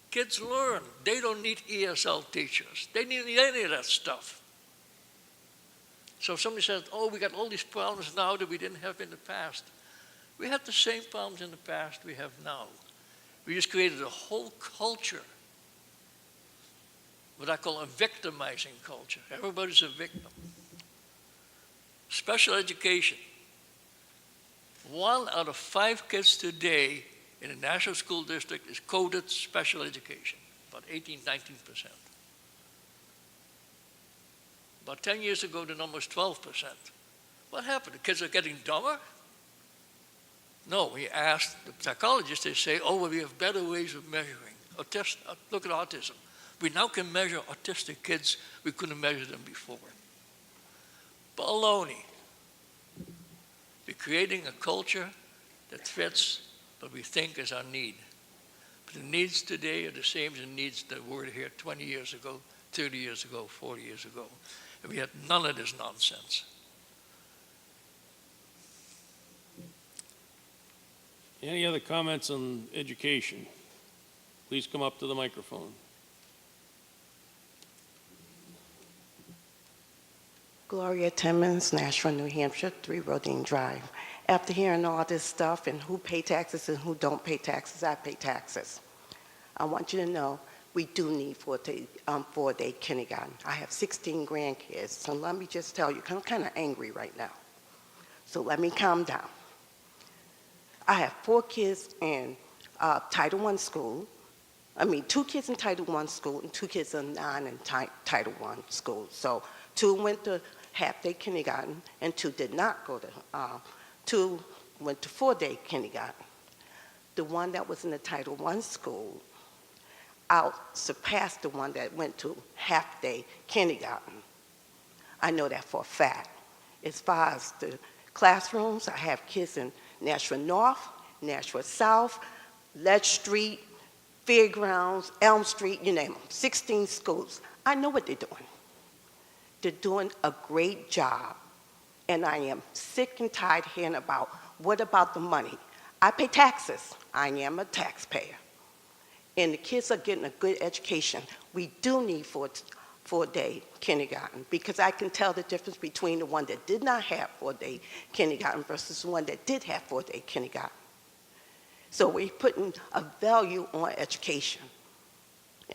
Kids learn. They don't need ESL teachers. They don't need any of that stuff. So if somebody says, oh, we got all these problems now that we didn't have in the past. We had the same problems in the past we have now. We just created a whole culture, what I call a victimizing culture. Everybody's a victim. Special education. 1 out of 5 kids today in the National School District is coded special education, about 18, 19%. About 10 years ago, the number was 12%. What happened? The kids are getting dumber? No, we asked the psychologists, they say, oh, well, we have better ways of measuring. Look at autism. We now can measure autistic kids. We couldn't measure them before. Baloney. We're creating a culture that fits what we think is our need. But the needs today are the same as the needs that were here 20 years ago, 30 years ago, 40 years ago. And we had none of this nonsense. Any other comments on education? Please come up to the microphone. Gloria Timmons, Nashua, New Hampshire, 3 Rodine Drive. After hearing all this stuff and who pay taxes and who don't pay taxes, I pay taxes. I want you to know we do need 4-day kindergarten. I have 16 grandkids, so let me just tell you, I'm kind of angry right now. So let me calm down. I have 4 kids in Title I school. 2 kids in Title I school and 2 kids in non-Title I school. So 2 went to half-day kindergarten and 2 did not go to, 2 went to 4-day kindergarten. The one that was in the Title I school surpassed the one that went to half-day kindergarten. I know that for a fact. As far as the classrooms, I have kids in Nashua North, Nashua South, Ledge Street, Fairgrounds, Elm Street, you name them, 16 schools. I know what they're doing. They're doing a great job. And I am sick and tired hearing about, what about the money? I pay taxes. I am a taxpayer. And the kids are getting a good education. We do need 4-day kindergarten because I can tell the difference between the one that did not have 4-day kindergarten versus the one that did have 4-day kindergarten. So we're putting a value on education.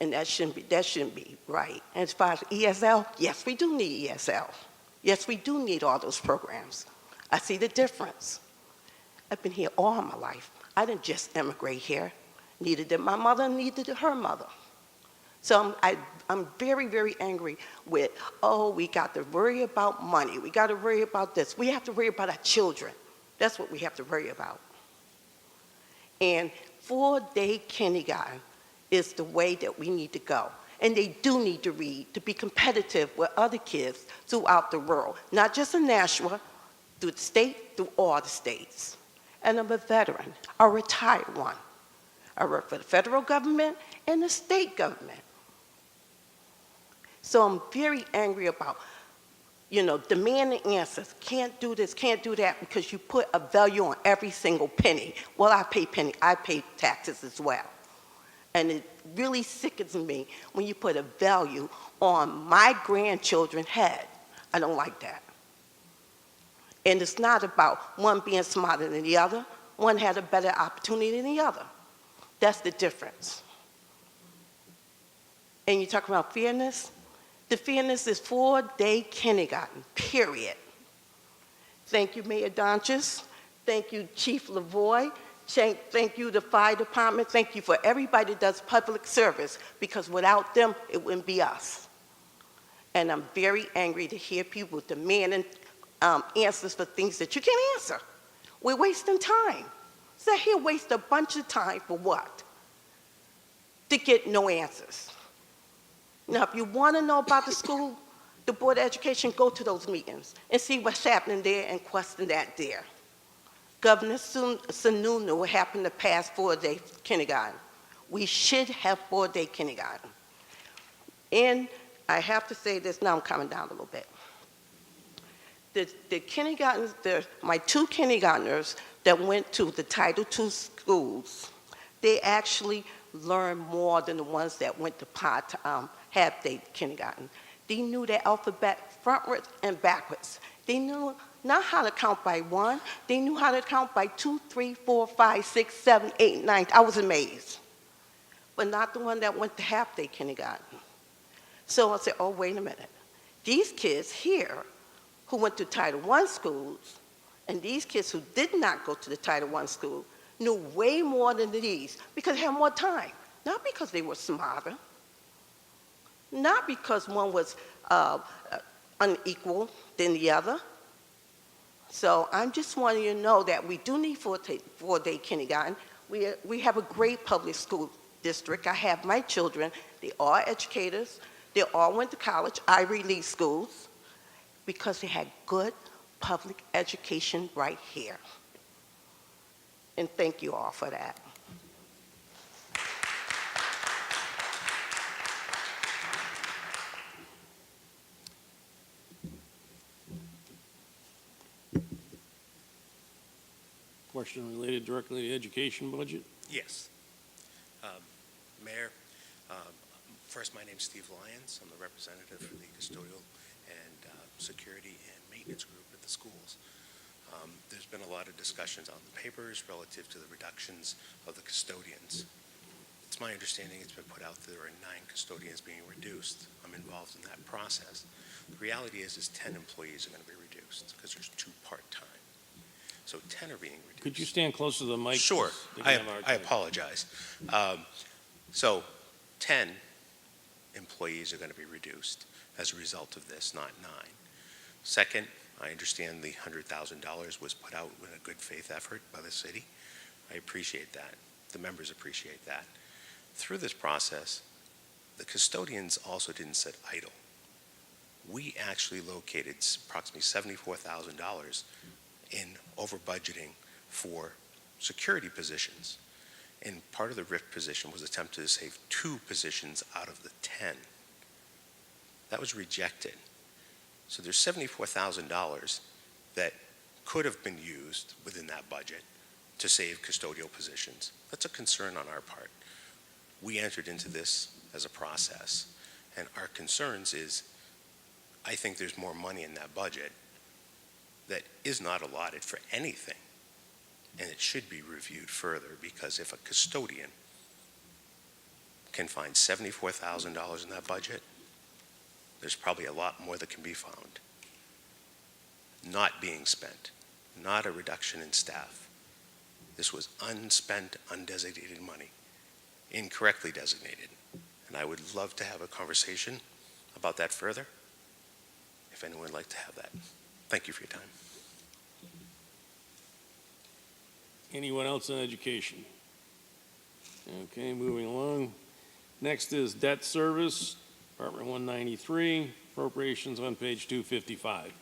And that shouldn't be right. And as far as ESL, yes, we do need ESL. Yes, we do need all those programs. I see the difference. I've been here all my life. I didn't just immigrate here. Neither did my mother, neither did her mother. So I'm very, very angry with, oh, we got to worry about money. We got to worry about this. We have to worry about our children. That's what we have to worry about. And full-day kindergarten is the way that we need to go. And they do need to read to be competitive with other kids throughout the world, not just in Nashua, through the state, through all the states. And I'm a veteran, a retired one. I work for the federal government and the state government. So I'm very angry about, demanding answers. Can't do this, can't do that, because you put a value on every single penny. Well, I pay taxes as well. And it really sickens me when you put a value on my grandchildren's head. I don't like that. And it's not about one being smarter than the other. One had a better opportunity than the other. That's the difference. And you talk about fairness. The fairness is full-day kindergarten, period. Thank you, Mayor Donches. Thank you, Chief Lavoie. Thank you, the fire department. Thank you for everybody that does public service, because without them, it wouldn't be us. And I'm very angry to hear people demanding answers for things that you can't answer. We're wasting time. So here, waste a bunch of time for what? To get no answers. Now, if you want to know about the school, the Board of Education, go to those meetings and see what's happening there and question that there. Governor Sununu happened to pass full-day kindergarten. We should have full-day kindergarten. And I have to say this, now I'm coming down a little bit. The kindergartens, my two kindergartners that went to the Title II schools, they actually learned more than the ones that went to half-day kindergarten. They knew their alphabet frontwards and backwards. They knew not how to count by one, they knew how to count by 2, 3, 4, 5, 6, 7, 8, 9. I was amazed. But not the one that went to half-day kindergarten. So I said, oh, wait a minute. These kids here who went to Title I schools, and these kids who did not go to the Title I school, knew way more than these because they had more time. Not because they were smarter, not because one was unequal than the other. So I'm just wanting you to know that we do need four-day kindergarten. We have a great public school district. I have my children. They are educators. They all went to college, Ivy League schools, because they had good public education right here. And thank you all for that. Question related directly to the education budget? Yes. Mayor, first, my name's Steve Lyons. I'm the representative for the custodial and security and maintenance group at the schools. There's been a lot of discussions on the papers relative to the reductions of the custodians. It's my understanding it's been put out that there are 9 custodians being reduced. I'm involved in that process. The reality is 10 employees are going to be reduced because there's 2 part-time. So 10 are being reduced. Could you stand close to the mic? Sure. I apologize. So 10 employees are going to be reduced as a result of this, not 9. Second, I understand the $100,000 was put out with a good faith effort by the city. I appreciate that. The members appreciate that. Through this process, the custodians also didn't sit idle. We actually located approximately $74,000 in over budgeting for security positions. And part of the RIF position was attempted to save 2 positions out of the 10. That was rejected. So there's $74,000 that could have been used within that budget to save custodial positions. That's a concern on our part. We entered into this as a process, and our concerns is, I think there's more money in that budget that is not allotted for anything, and it should be reviewed further, because if a custodian can find $74,000 in that budget, there's probably a lot more that can be found. Not being spent, not a reduction in staff. This was unspent, undesignated money, incorrectly designated. And I would love to have a conversation about that further, if anyone would like to have that. Thank you for your time. Anyone else in education? Okay, moving along. Next is debt service, Department 193, appropriations on page 255.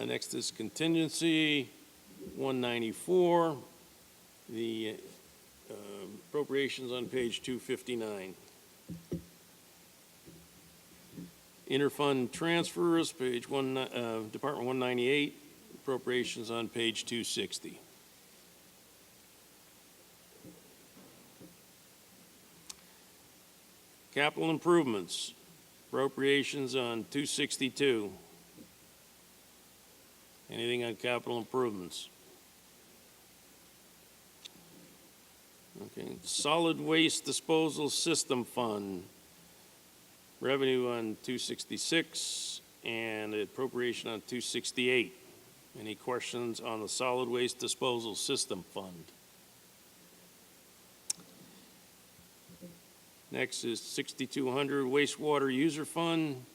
Next is contingency, 194, the appropriations on page 259. Interfund transfers, page Department 198, appropriations on page 260. Capital improvements, appropriations on 262. Anything on capital improvements? Okay, solid waste disposal system fund, revenue on 266 and appropriation on 268. Any questions on the solid waste disposal system fund? Next is 6200 wastewater user fund,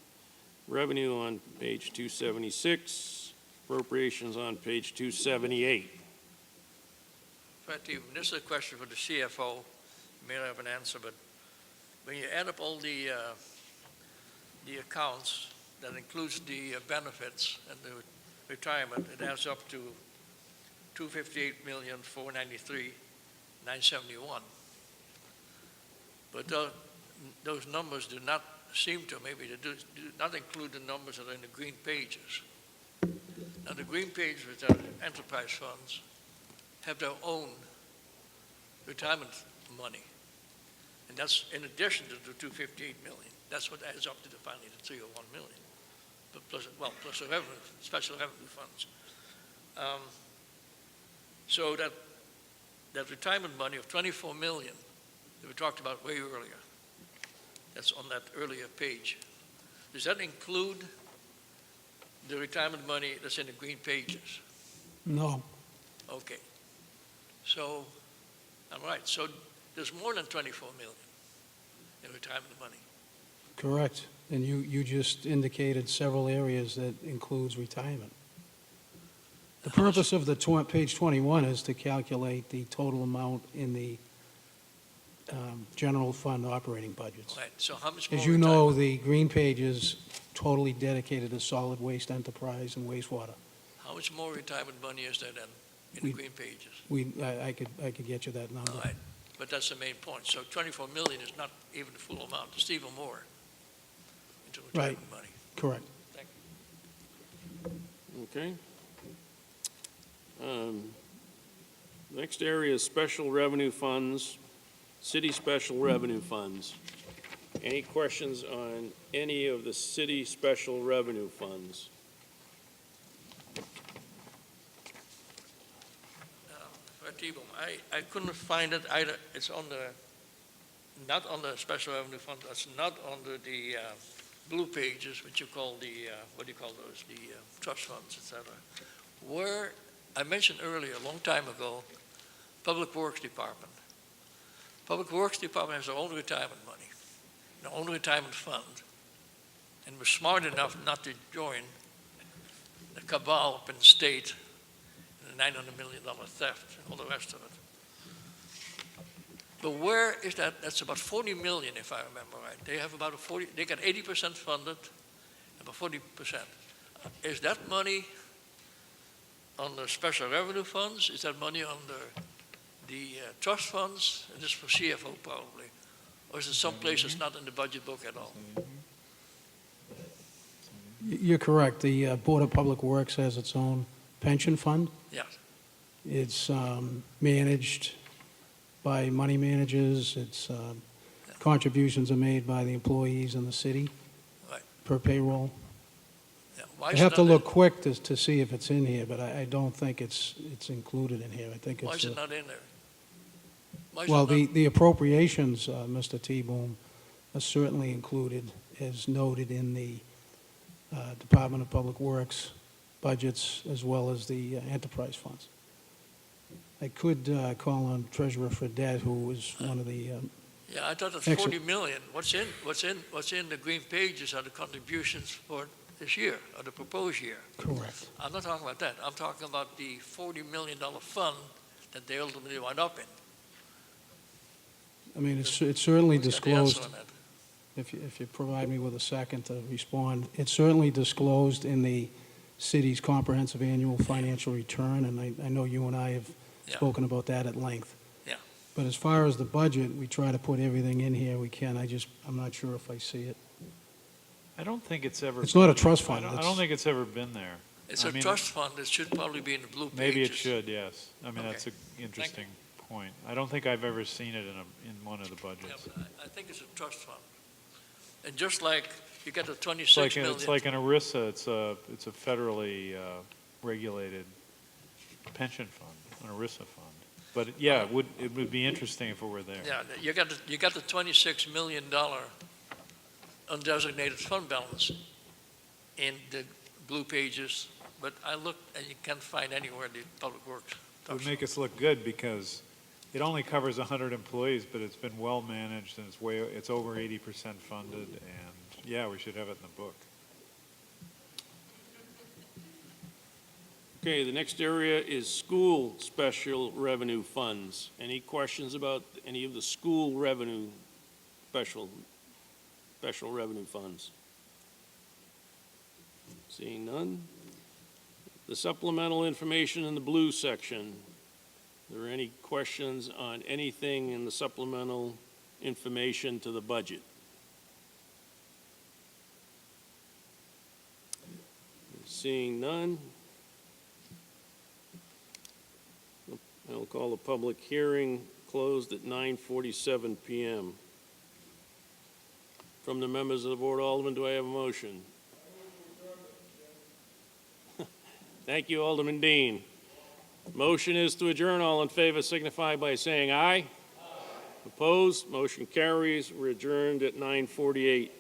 revenue on page 276, appropriations on page 278. This is a question for the CFO. You may not have an answer, but when you add up all the accounts, that includes the benefits and the retirement, it adds up to $258,493,971. But those numbers do not seem to, maybe they do not include the numbers that are in the green pages. Now, the green pages, which are enterprise funds, have their own retirement money. And that's in addition to the $258 million. That's what adds up to the finally the $301 million. But plus the revenue, special revenue funds. So that retirement money of $24 million that we talked about way earlier, that's on that earlier page. Does that include the retirement money that's in the green pages? No. Okay. So, all right, so there's more than $24 million in retirement money. Correct. And you just indicated several areas that includes retirement. The purpose of the page 21 is to calculate the total amount in the general fund operating budgets. Right, so how much more? As you know, the green page is totally dedicated to solid waste enterprise and wastewater. How much more retirement money is there than in the green pages? I could get you that number. All right, but that's the main point. So $24 million is not even the full amount. It's even more into retirement money. Correct. Thank Okay. Next area is special revenue funds, city special revenue funds. Any questions on any of the city special revenue funds? I couldn't find it either. It's on not on the special revenue fund. That's not under the blue pages, which you call the, what do you call those? The trust funds, et cetera. Where, I mentioned earlier, a long time ago, Public Works Department. Public Works Department has their own retirement money, their own retirement fund, and was smart enough not to join the cabal up in the state, and the $900 million theft, and all the rest of it. But where is that? That's about 40 million, if I remember right. They have about they got 80% funded, about 40%. Is that money on the special revenue funds? Is that money under the trust funds? And this is for CFO probably. Or is it someplace that's not in the budget book at all? You're correct. The Board of Public Works has its own pension fund. Yes. It's managed by money managers. It's contributions are made by the employees in the city per payroll. Yeah. I have to look quick to see if it's in here, but I don't think it's included in here. I think Why it's is it not in there? Well, the appropriations, Mr. T-Boom, are certainly included, as noted in the Department of Public Works budgets, as well as the enterprise funds. I could call on Treasurer Fredette, who is one of the Yeah, I thought it's 40 million. What's in the green pages are the contributions for this year, or the proposed year. Correct. I'm not talking about that. I'm talking about the $40 million fund that they ultimately wind up in. I mean, it's certainly What's got the answer disclosed, on that? if you provide me with a second to respond, it's certainly disclosed in the city's comprehensive annual financial return, and I know you and I have Yeah. spoken about that at length. Yeah. But as far as the budget, we try to put everything in here we can. I'm not sure if I see it. I don't think it's ever. It's not a been- trust fund. I don't think it's ever been there. It's I a mean, trust fund. It should probably be in the blue pages. Maybe it should, yes. I mean, Okay. that's an interesting point. I don't think I've ever seen it in one of the Yeah, budgets. but I think it's a trust fund. And just like you get the It's 26 million. it's like an ERISA, it's a federally regulated pension fund, an ERISA fund. But yeah, it would be interesting if it were there. Yeah, you got the $26 million undesignated fund balance in the blue pages, but I looked and you can't find anywhere the Public Works. It would make us look good because it only covers 100 employees, but it's been well managed and it's over 80% funded, and yeah, we should have it in the book. Okay, the next area is school special revenue funds. Any questions about any of the school revenue special revenue funds? Seeing none. The supplemental information in the blue section. Are there any questions on anything in the supplemental information to the budget? Seeing none. I'll call the public hearing closed at 9:47 PM. From the members of the Board of Aldermen, do I have a motion? Thank you, Alderman Dean. Motion is to adjourn. All in favor signify by saying aye. Opposed? Motion carries. We're adjourned at 9:48.